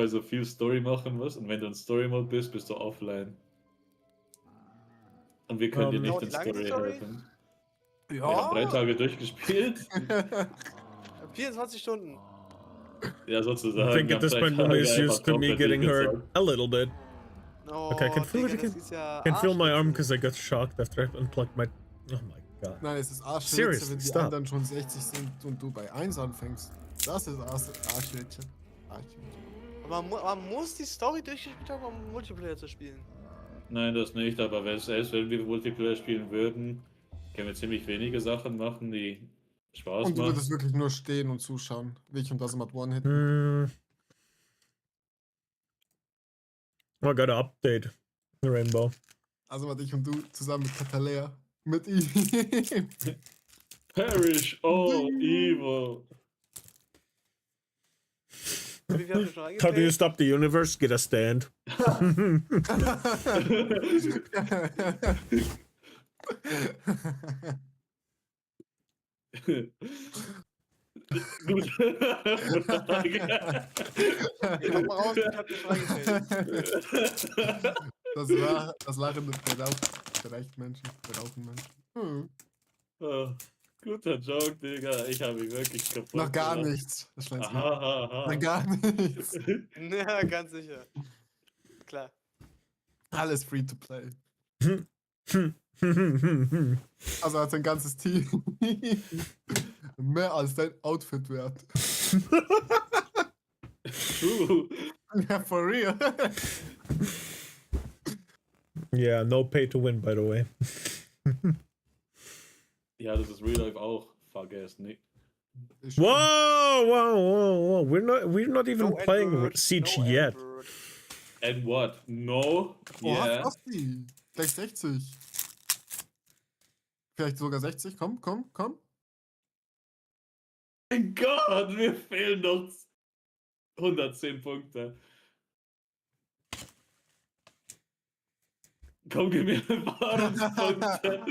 so viel Story machen musst und wenn du in Story Mode bist, bist du offline. Und wir können dir nicht in Story helfen. Ja. Wir haben 3 Tage durchgespielt. 24 Stunden. Ja, sozusagen. I think at this point Mumi is used to me getting hurt a little bit. Oh, Okay, I can feel Digga, it again. das ist ja I can feel my Arschloch. arm because I got shocked after I unplugged my... Oh my god. Nein, es ist Arschwitze, Seriously, wenn die stop. anderen schon 60 sind und du bei 1 anfängst. Das ist Arschwitze. Aber man muss die Story durchgespielt haben, um Multiplayer zu spielen. Nein, das nicht, aber selbst wenn wir Multiplayer spielen würden, können wir ziemlich wenige Sachen machen, die Spaß Und du macht. würdest wirklich nur stehen und zuschauen, wie ich und das mit One-Hit. I gotta update Rainbow. Also was ich und du zusammen mit Katalea. Mit ihm. Perish all evil. Wie viel hast du schon How do you reingeplayt? stop the universe? Get a stand. Gut. Kommt mal raus, ich hab dich schon reingeplayt. Das lachende Menschen. Guter Joke, Digga. Ich habe ihn wirklich kaputt Noch gar gemacht. nichts. Das schlägt Aha. Noch gar nichts. Ja, ganz sicher. Klar. Alles free to play. Also als ein ganzes Team. Mehr als dein Outfit wert. True. Ja, for real. Yeah, no pay to win, by the way. Ja, das ist Real Life auch. Vergesst nicht. Whoa. We're not even No playing Edward, Siege no yet. Edward. And what? No? Oha, Yeah. Frosty. Gleich 60. Vielleicht sogar 60. Komm. Mein Gott, mir fehlen noch 110 Punkte. Komm, gib mir ein paar Punkte.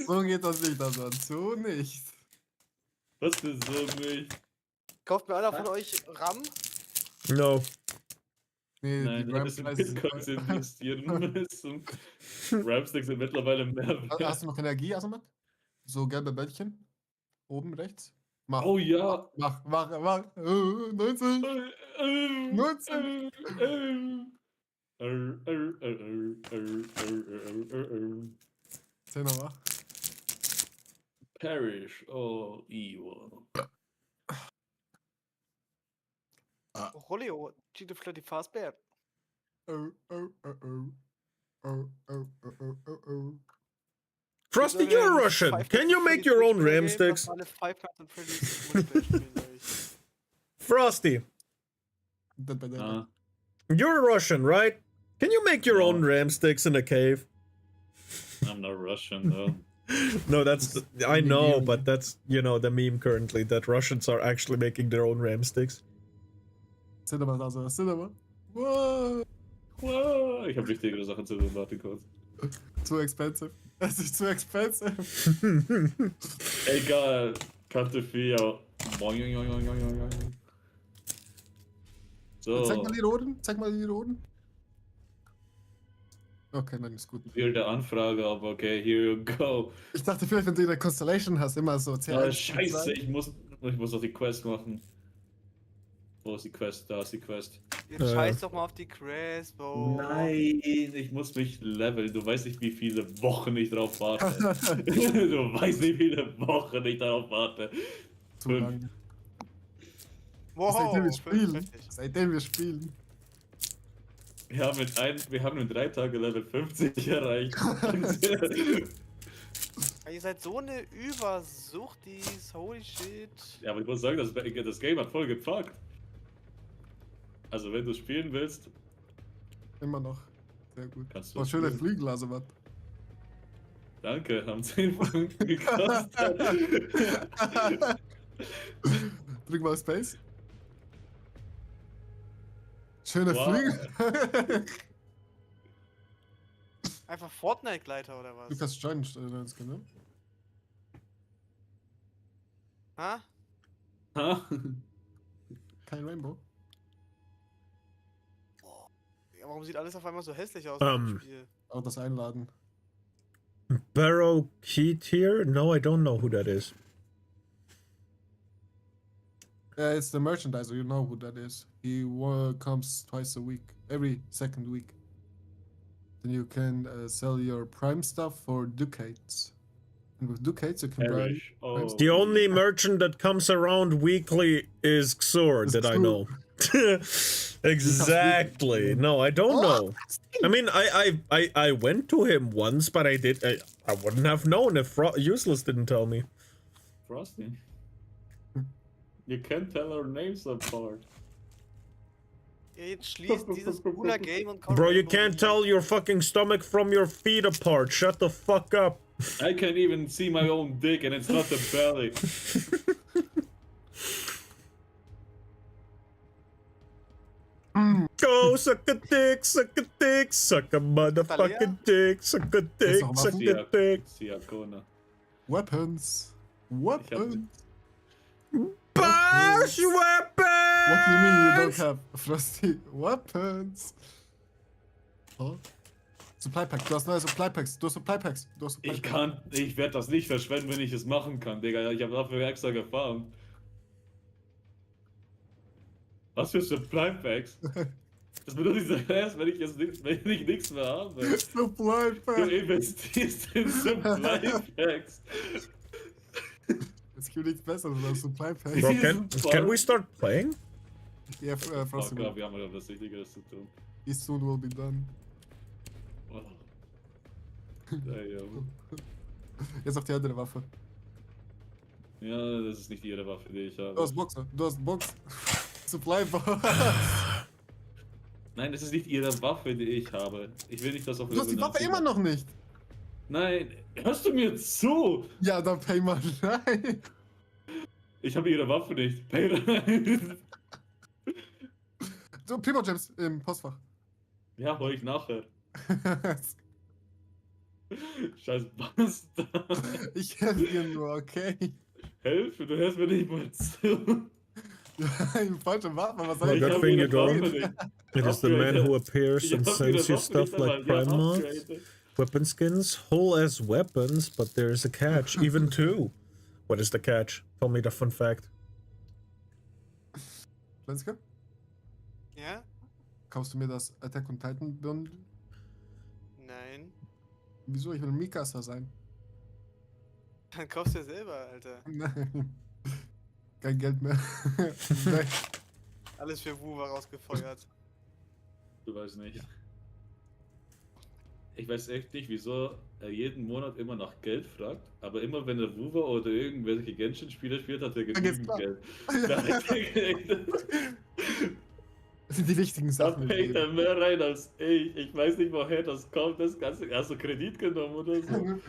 So geht das nicht, also so nicht. Was für so nicht? Kauft mir einer von euch RAM? No. Nee, Nein, die du hättest in RAM-Preise Bitcoins sind... investieren müssen. RAM-Stacks sind mittlerweile mehr wert. Hast du noch Energie, Asamat? So gelbe Bällchen? Oben rechts? Mach. Oh ja. Mach. 90. 19. Zähl nochmal. Perish all evil. Rolio, cheat the floaty fast bear. Frosty, you're Russian. Can you make your own RAM sticks? Frosty, you're Russian, right? Can you make your own RAM sticks in a cave? I'm not Russian though. No, that's I know, but that's the meme currently that Russians are actually making their own RAM sticks. Cinema, also Cinema. Wow. Wow. Ich habe wichtigere Sachen zu tun, warte kurz. Too expensive. Es ist zu expensive. Egal. Karte 4. So. Zeig mal die Roden. Okay, nein, ist gut. Wilde Anfrage, aber okay, here you go. Ich dachte vielleicht, wenn du eine Constellation hast, immer so Scheiße, ich muss noch die Quest machen. Wo ist die Quest? Da ist die Quest. Jetzt scheiß doch mal auf die Quest, Bro. Nein, ich muss mich leveln. Du weißt nicht, wie viele Wochen ich darauf warte. Du weißt nicht, wie viele Wochen ich darauf warte. Zu lang. Wow, Seitdem wir spielen. Wir haben in 3 Tagen Level 50 erreicht. Ihr seid so eine Übersuchtis, holy shit. Ja, aber ich muss sagen, das Game hat voll gepackt. Also wenn du spielen willst... Immer noch. Sehr gut. Kannst du Oh, schöne spielen. Flügel, also was. Danke, haben 10 Punkte gekostet. Drück mal Space. Schöne Flügel. Einfach Fortnite-Gleiter oder was? Du kannst joinen, ne? Ha? Ha? Kein Rainbow. Ja, warum sieht alles auf einmal so hässlich aus im Spiel? Auch das Einladen. Barrow Keat here? No, I don't know who that is. Yeah, it's the merchandiser. You know who that is. He comes twice a week, every second week. Then you can sell your Prime stuff for ducats. And with ducats, you can buy. The only merchant that comes around weekly is Xor that I know. Exactly. No, I don't know. I mean, I went to him once, but I wouldn't have known if Useless didn't tell me. Frosty. You can't tell our names apart. Ja, jetzt schließt dieses Game und kommt. Bro, you can't tell your fucking stomach from your feet apart. Shut the fuck up. I can't even see my own dick and it's not the belly. Go suck a dick, suck a dick, suck a motherfucking dick, suck a dick, suck a dick. Weapons. Weapons. Bash weapons! What do you mean you don't have Frosty? Weapons. Oh. Supply Pack, du hast neue Supply Packs, du hast Supply Packs, du hast Supply Packs. Ich werde das nicht verschwenden, wenn ich es machen kann, Digga. Ich habe dafür extra gefarmt. Was für Supply Packs? Das benutze ich zuerst, wenn ich nichts mehr habe. Supply Packs. Du investierst in Supply Packs. Es gibt nichts Besseres als Supply Packs. Bro, can we start playing? Yeah, Frosty. Oh, wir haben ja was Wichtigeres zu tun. It soon will be done. Oh. Damn. Jetzt auf die andere Waffe. Ja, das ist nicht ihre Waffe, die ich habe. Du hast Boxer, du hast Box. Supply Box. Nein, das ist nicht ihre Waffe, die ich habe. Ich will nicht, dass auf Du hast die Waffe immer noch nicht. Nein, hörst du mir zu? Ja, dann pay mal rein. Ich habe ihre Waffe nicht. Pay rein. So, Primo Gems im Postfach. Ja, hol ich nachher. Scheiß Bastard. Ich helfe dir nur, okay? Helfe, du hörst mir nicht mal zu. Ja, im falschen Waffe, was soll Oh, ich good thing you don't. nicht. It is the man who appears and sends you stuff like prime mods, weapon skins, whole as weapons, but there is a catch, even two. What is the catch? Tell me the fun fact. Lenske, Ja? kaufst du mir das Attack on Titan Bundle? Nein. Wieso? Ich will Mikasa sein. Dann kaufst du ja selber, Alter. Nein. Kein Geld mehr. Nein. Alles für Wuwa rausgefeuert. Du weißt nicht. Ich weiß echt nicht, wieso er jeden Monat immer nach Geld fragt, aber immer wenn er Wuwa oder irgendwelche Genshin-Spiele spielt, hat er genügend Geld. Das sind die wichtigen Sachen. Da packt er mehr rein als ich. Ich weiß nicht, woher das kommt. Das Ganze. Hast du Kredit genommen oder so?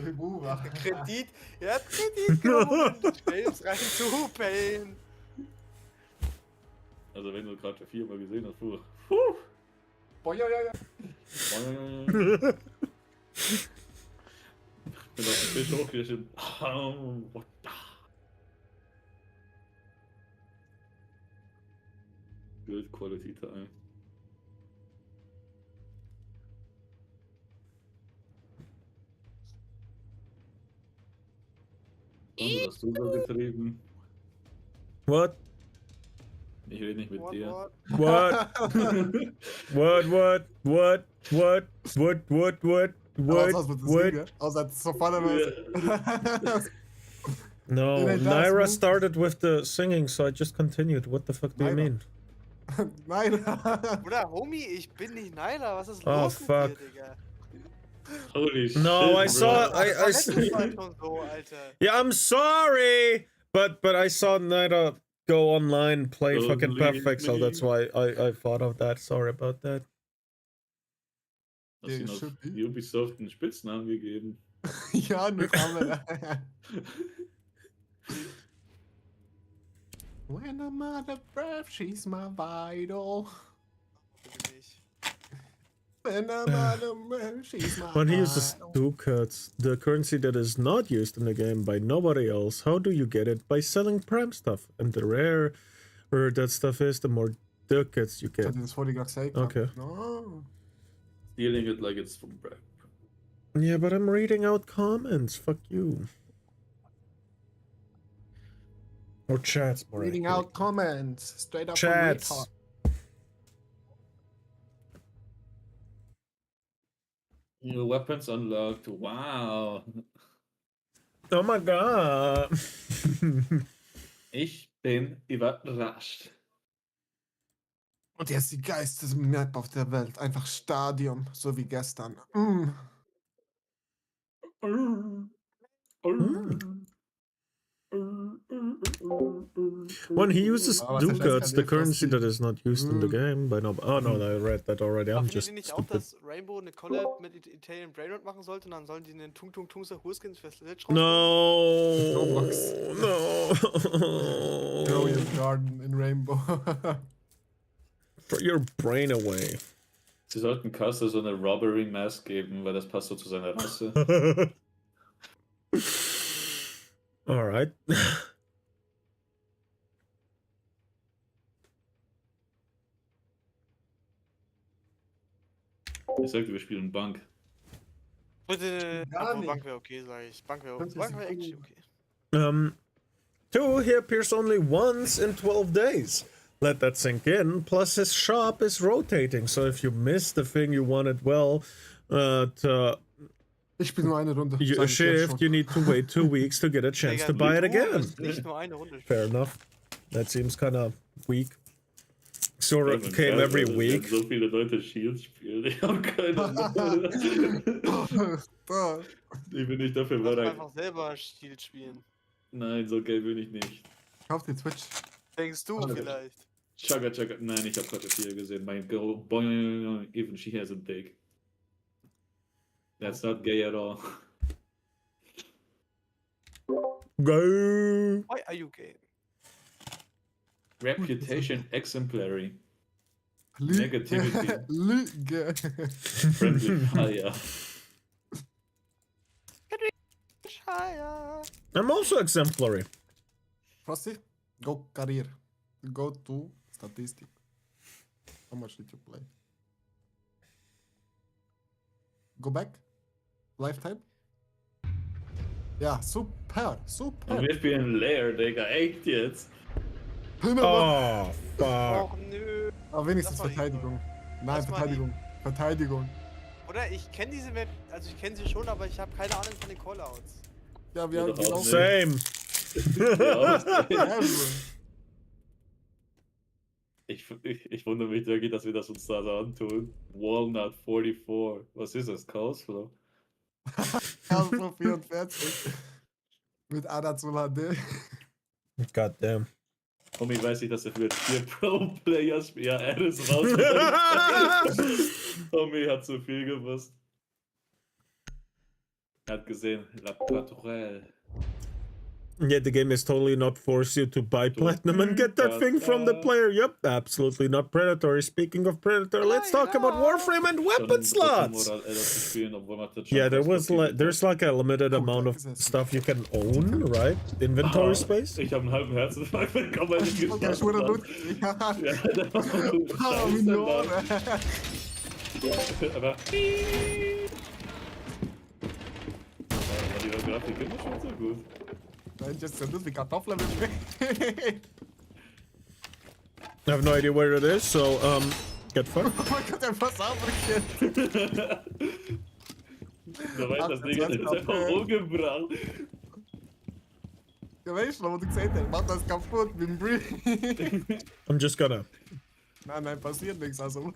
Kredit? Er hat Kredit genommen. Stell es rein zu, Pain. Also wenn du gerade 4-mal gesehen hast, puh. Boah, ja. Bin auf den Fisch hochgeschickt. Good quality time. Und hast du so getrieben? What? Ich rede nicht mit dir. What? What? No, Naira started with the singing, so I just continued. What the fuck do you mean? Nein. Bruder, Homie, ich bin nicht Nyla. Was ist Oh, los fuck. mit dir, Digga? Holy shit. No, I saw. Letztes Mal schon so, Alter. Yeah, I'm sorry, but I saw Naira go online play Don't fucking leave perfect, so me. that's why I thought of that. Sorry about that. Hast du noch Ubisoft einen Spitznamen gegeben? Ja, eine Kamera. When I'm out of breath, she's my vital. When I'm out of breath, she's my When he uses vital. ducats, the currency that is not used in the game by nobody else, how do you get it? By selling prime stuff. And the rarer that stuff is, the more ducats you Ich get. hatte das vorher gesagt. Okay. No. Stealing it like it's from Brad. Yeah, but I'm reading out comments. Fuck you. Or chats, more Reading accurate. out comments. Straight up Chats. from retard. New weapons unlocked. Wow. Oh my god. Ich bin überrascht. Und jetzt die geilste Map auf der Welt. Einfach Stadion, so wie gestern. When he uses Aber was heißt, Ducats, kann the der currency Frosty? that is not used in the game by no. Oh no, I read that already. I'm Aber just findet ihr nicht auch, stupid. dass Rainbow eine Collab mit Italian Brainrot machen sollte und dann sollen die einen Tung Tung Tung Sahurskins für Slitch No, Roblox. no. Grow your garden in Rainbow. Throw your brain away. Sie sollten Custer so eine Robbery Mask geben, weil das passt so zu seiner Rasse. Alright. Ich sagte, wir spielen Bank. Bitte, Gar obwohl nicht. Bank wäre okay, sag ich. Bank wäre 50 actually Sekunden. okay. 2, he appears only once in 12 days. Let that sink in. Plus, his shop is rotating, so if you miss the thing you wanted, well, to Ich spiele nur eine Runde. you sag ich jetzt shift, schon. you need to wait 2 weeks to get a chance Digga, to buy it du again. wirst nicht nur eine Runde spielen. Fair enough. That seems kind of weak. Sora came every week. So viele Leute Shield spielen. Ich habe keine Ahnung. Da. Ich bin nicht dafür Du musst bereit. einfach selber Shield spielen. Nein, so geil bin ich nicht. Kauf die Twitch. Denkst du Warte. vielleicht? Chugga Chugga. Nein, ich habe gerade viel gesehen. Mein girl, boing, even she has a dick. That's not gay at all. Go. Why are you gay? Reputation exemplary. Lüge. Negativity. Lüge. Friendly fire. Scheiße. I'm also exemplary. Frosty, go career. Go to statistic. How much did you play? Go back. Lifetime. Ja, super, super. Und wir spielen Lair, Digga. Echt jetzt? Oh, fuck. Och nö. Aber wenigstens Das war Verteidigung. Nein, Das war Verteidigung. Verteidigung. Oder ich kenne diese Map, also ich kenne sie schon, aber ich habe keine Ahnung von den Callouts. Ja, wir Ja, haben doch auch genau. nicht. Same. Ja, Ja, ich wundere mich wirklich, dass wir das uns da so antun. Walnut 44. Was ist das? Coleslaw? so 44. Mit Anazula D. God damn. Homie weiß nicht, dass er für 4 Pro-Players. Ja, er ist raus. Homie hat zu viel gewusst. Er hat gesehen, La Patrouille. Yeah, the game is totally not force you to buy platinum and get that thing from the player. Yep, absolutely not predatory. Speaking of predator, let's talk about Warframe and weapon slots. Yeah, there's like a limited amount of stuff you can own, right? Inventory space. Ich habe einen halben Herzinfarkt bekommen, weil ich Okay, ich wurde lustig. Ja, Millionen. aber die Grafik ist schon so gut. Nein, just so lustig. Kartoffeln mit I have no idea where it is, so get fucked. Oh mein Gott, der Versabrückchen. Du weißt, das Ding ist einfach umgebracht. Ja, weißt du, wo du gesehen hast? Mach das kaputt mit dem Brief. I'm just gonna. Nein, passiert nichts, also.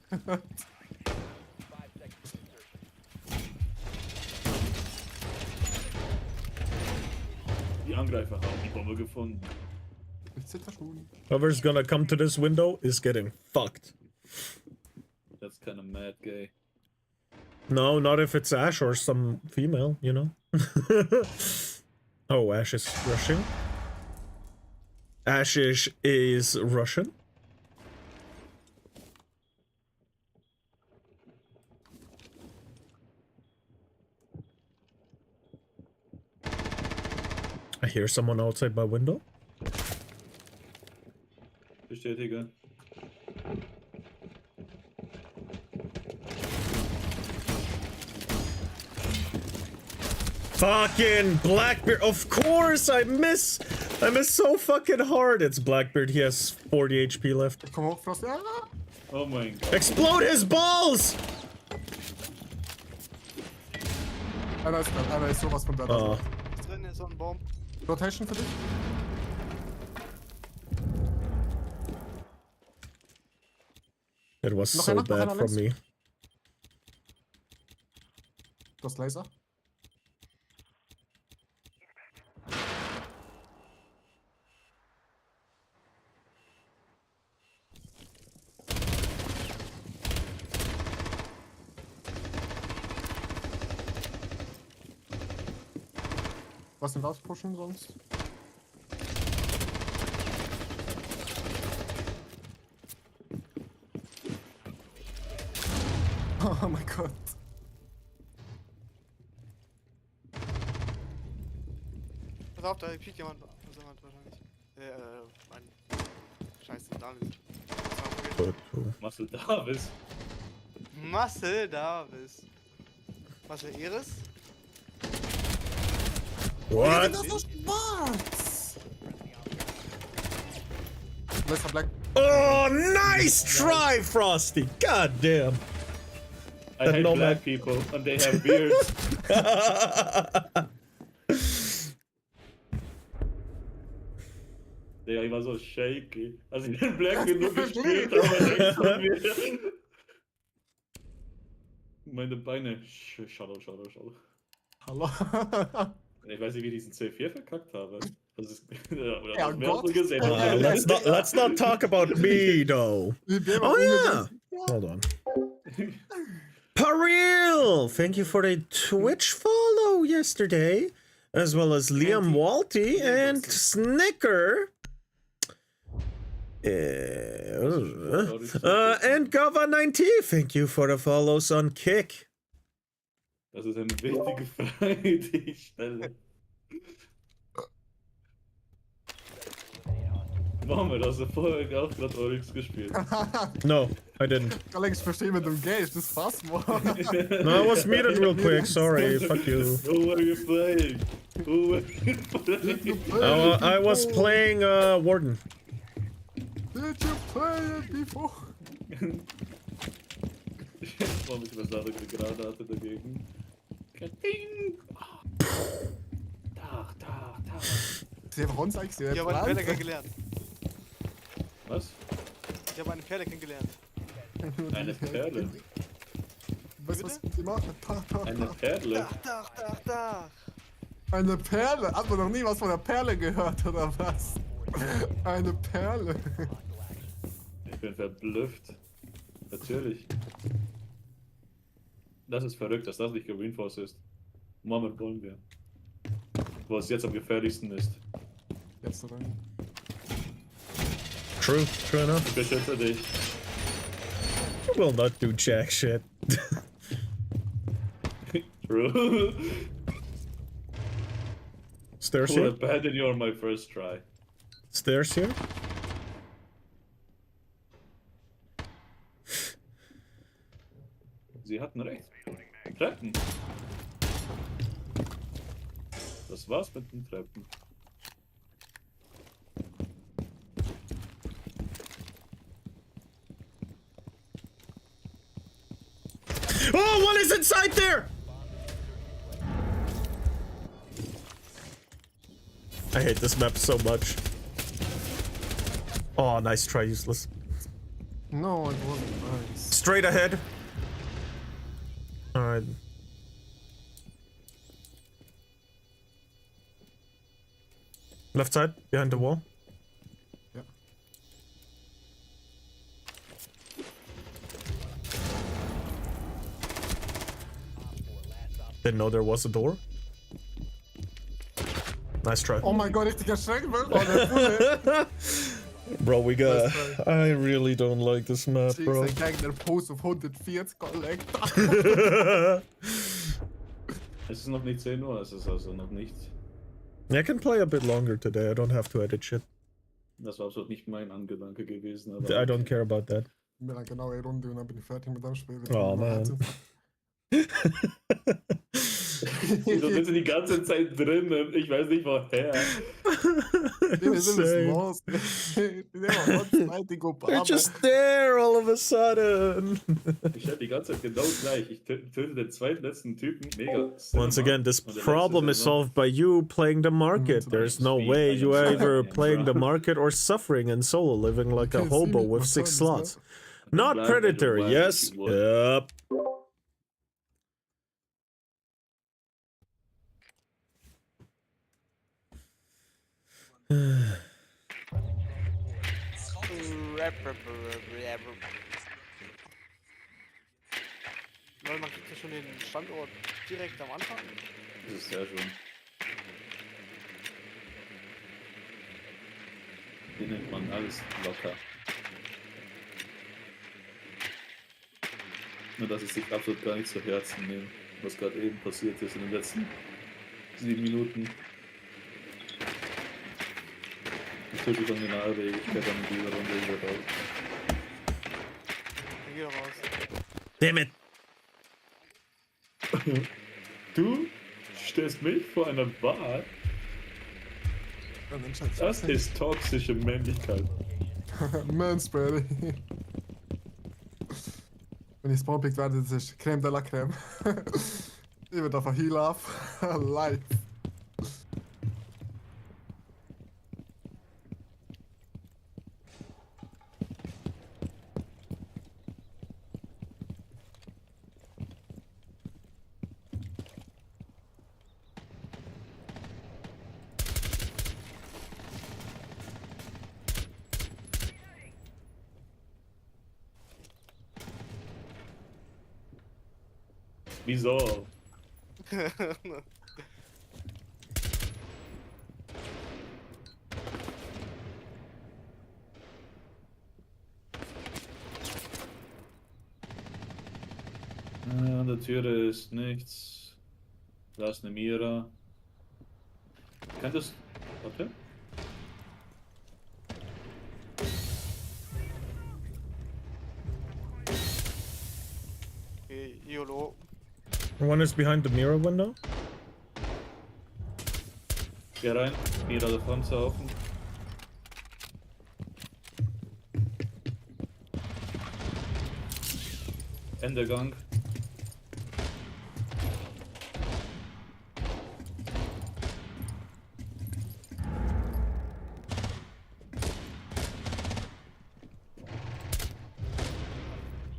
Die Angreifer haben die Bombe gefunden. Ich zitter schon. Whoever's gonna come to this window is getting fucked. That's kinda mad gay. No, not if it's Ash or some female, you know. Oh, Ash is rushing. Ash is Russian. I hear someone outside my window. Bestätige. Fucking Blackbeard, of course I miss so fucking hard. It's Blackbeard, he has 40 HP left. Komm hoch, Frosty. Ah! Oh mein Gott. Explode his balls! Einer ist sowas von da. Oh. Drin ist so ein Baum. Rotation für dich? It was Noch so einer bad from links? me. Das Laser. Was denn rauspushen sonst? Oh mein Gott. Pass auf, da piekt jemand. Wahrscheinlich. Mein Scheiße, Davis. Marcel Davis. Marcel Davis. Marcel Iris? What? Das ist was? Letzter Black. Oh, nice try, Frosty. God damn. I hate black people and they have beards. Digga, ich war so shaky. Als ich den Black genug gespielt habe, rechts von mir. Meine Beine. Shadow. Hallo. Ich weiß nicht, wie ich diesen C4 verkackt habe. Das ist. Ja, Gott. Gesehen. Let's not talk about me, though. Oh, yeah. Hold on. Pariel, thank you for the Twitch follow yesterday, as well as Liam Walty and Snicker. And Gava90, thank you for the follows on Kick. Das ist eine wichtige Frage, die ich stelle. Mohammed, hast du vorher auch gerade Oryx gespielt? No, I didn't. Alex, versteh mit dem Gage, das fasst man. No, I was muted real quick, sorry, fuck you. Who are you playing? Who are you playing? I was playing Warden. Did you play it before? War mit was eine Granate dagegen. Tag. Sie haben uns eigentlich sehr Ich habe einen Perle kennengelernt. Was? Ich habe eine Perle kennengelernt. Eine Perle? Weißt du, was die machen? Eine Perle? Da. Eine Perle? Hat man noch nie was von der Perle gehört, oder was? Eine Perle. Ich bin verblüfft. Natürlich. Das ist verrückt, dass das nicht gereinforced ist. Mohammed wollen wir. Wo es jetzt am gefährlichsten ist. Jetzt rein. True enough. Ich beschütze dich. I will not do jack shit. True. Stairs We'll here? abandon you on my first try. Stairs here? Sie hatten recht. Treppen. Das war's mit den Treppen. Oh, what is inside there? I hate this map so much. Oh, nice try, useless. No, it wasn't nice. Straight ahead. Alright. Left side, behind the wall. Yeah. Didn't know there was a door. Nice try. Oh mein Gott, richtiger Schreck, Bro. Bro, we got. I really don't like this map, bro. Sein Gegner Post auf 140 Kollektor. Es ist noch nicht 10 Uhr, es ist also noch nicht. I can play a bit longer today. I don't have to edit shit. Das war absolut nicht mein Angedanke gewesen. Aber I don't care about that. Mir dann genau eine Runde und dann bin ich fertig mit dem Spiel. Oh man. Wieso sind sie die ganze Zeit drinnen? Ich weiß nicht woher. They're just there all of a sudden. Ich hätte die ganze Zeit genau gleich. Ich töte den zweitletzten Typen. Mega. Once again, this problem is solved by you playing the market. There's no way you are either playing the market or suffering in solo, living like a hobo with 6 slots. Not predatory, yes? Yep. Weil man kriegt ja schon den Standort direkt am Anfang. Das ist sehr schön. Die nimmt man alles locker. Nur dass es sich absolut gar nicht zu Herzen nehmen, was gerade eben passiert ist in den letzten 7 Minuten. Ich tue schon die Narbe, ich werde dann in dieser Runde wieder raus. Ich geh raus. Damn it! Du stellst mich vor einer Wahl? Das ist toxische Männlichkeit. Manspreading. Wenn ich spawnpickt werde, das ist Creme de la Creme. Ich werde auf Heal auf. Live. Wieso? An der Türe ist nichts. Da ist eine Mira. Kann das... Warte. Okay, YOLO. One is behind the mirror window. Geh rein. Mira da Fenster offen. Ende Gang.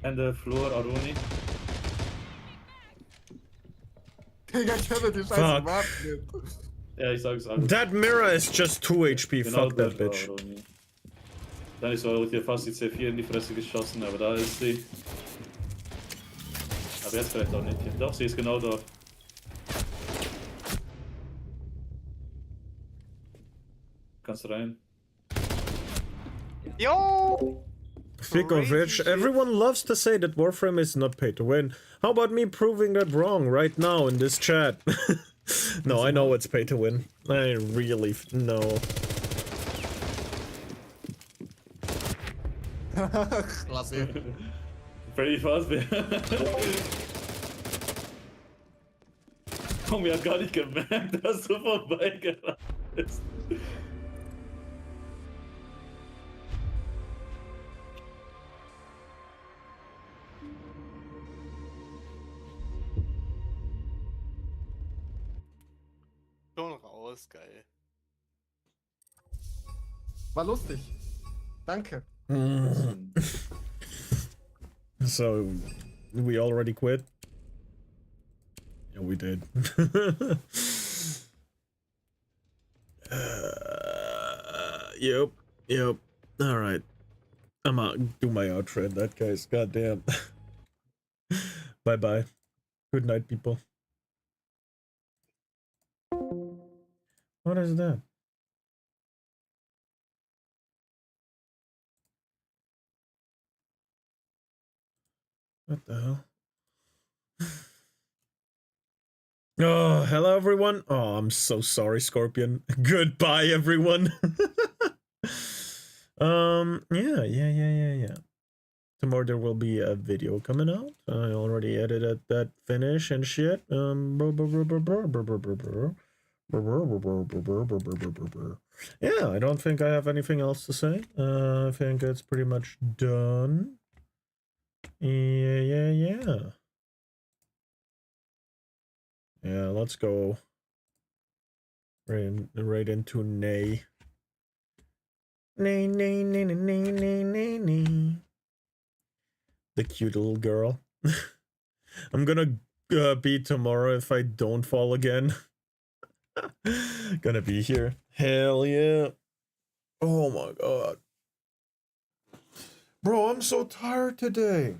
Ende Flur, Aruni. Digga, ich hätte die Scheiße Fuck. warten nicht. Ja, ich sag's alles. That mirror is just 2 HP. Genau Fuck that dort war bitch. Aruni. Dann ist so hier fast die C4 in die Fresse geschossen, aber da ist sie. Aber jetzt vielleicht auch nicht. Doch, sie ist genau dort. Kannst rein. Yo! Speaking of which, everyone loves to say that Warframe is not pay to win. How about me proving that wrong right now in this chat? No, I know it's pay to win. I really know. Klasse. Freddy Fazbear. Tommy hat gar nicht gemerkt, dass du vorbeigerannt bist. Schon raus, geil. War lustig. Danke. So, we already quit? Yeah, we did. Yep. Alright. I'm out. Do my outro in that case. Goddamn. Bye-bye. Good night, people. What is that? What the hell? Oh, hello everyone. Oh, I'm so sorry, Scorpion. Goodbye, everyone. Yeah. Tomorrow there will be a video coming out. I already edited that finish and shit. Yeah, I don't think I have anything else to say. I think it's pretty much done. Yeah. Yeah, let's go right into Nay. Nay. The cute little girl. I'm gonna be tomorrow if I don't fall again. Gonna be here. Hell yeah. Oh my god. Bro, I'm so tired today.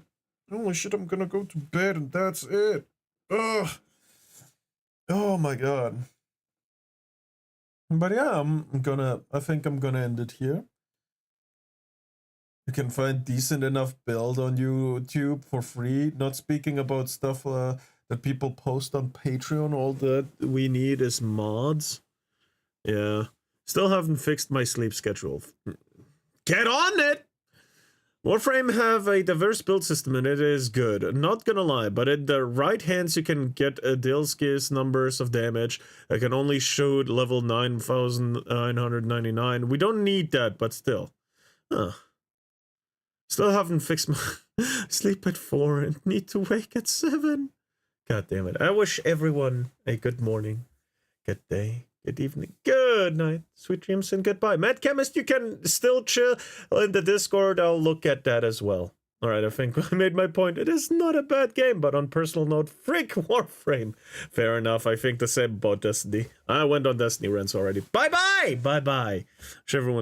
Holy shit, I'm gonna go to bed and that's it. Ugh. Oh my god. But yeah, I think I'm gonna end it here. You can find decent enough build on YouTube for free. Not speaking about stuff that people post on Patreon. All that we need is mods. Yeah. Still haven't fixed my sleep schedule. Get on it! Warframe have a diverse build system and it is good. Not gonna lie, but in the right hands you can get a Dilskis numbers of damage. I can only shoot level 9,999. We don't need that, but still. Huh. Still haven't fixed my sleep at 4 and need to wake at 7. God damn it. I wish everyone a good morning, good day, good evening, good night, sweet dreams, and goodbye. Mad Chemist, you can still chill in the Discord. I'll look at that as well. Alright, I think I made my point. It is not a bad game, but on personal note, freak Warframe. Fair enough, I think the same about Destiny. I went on Destiny rants already. Bye-bye! Bye-bye. Wish everyone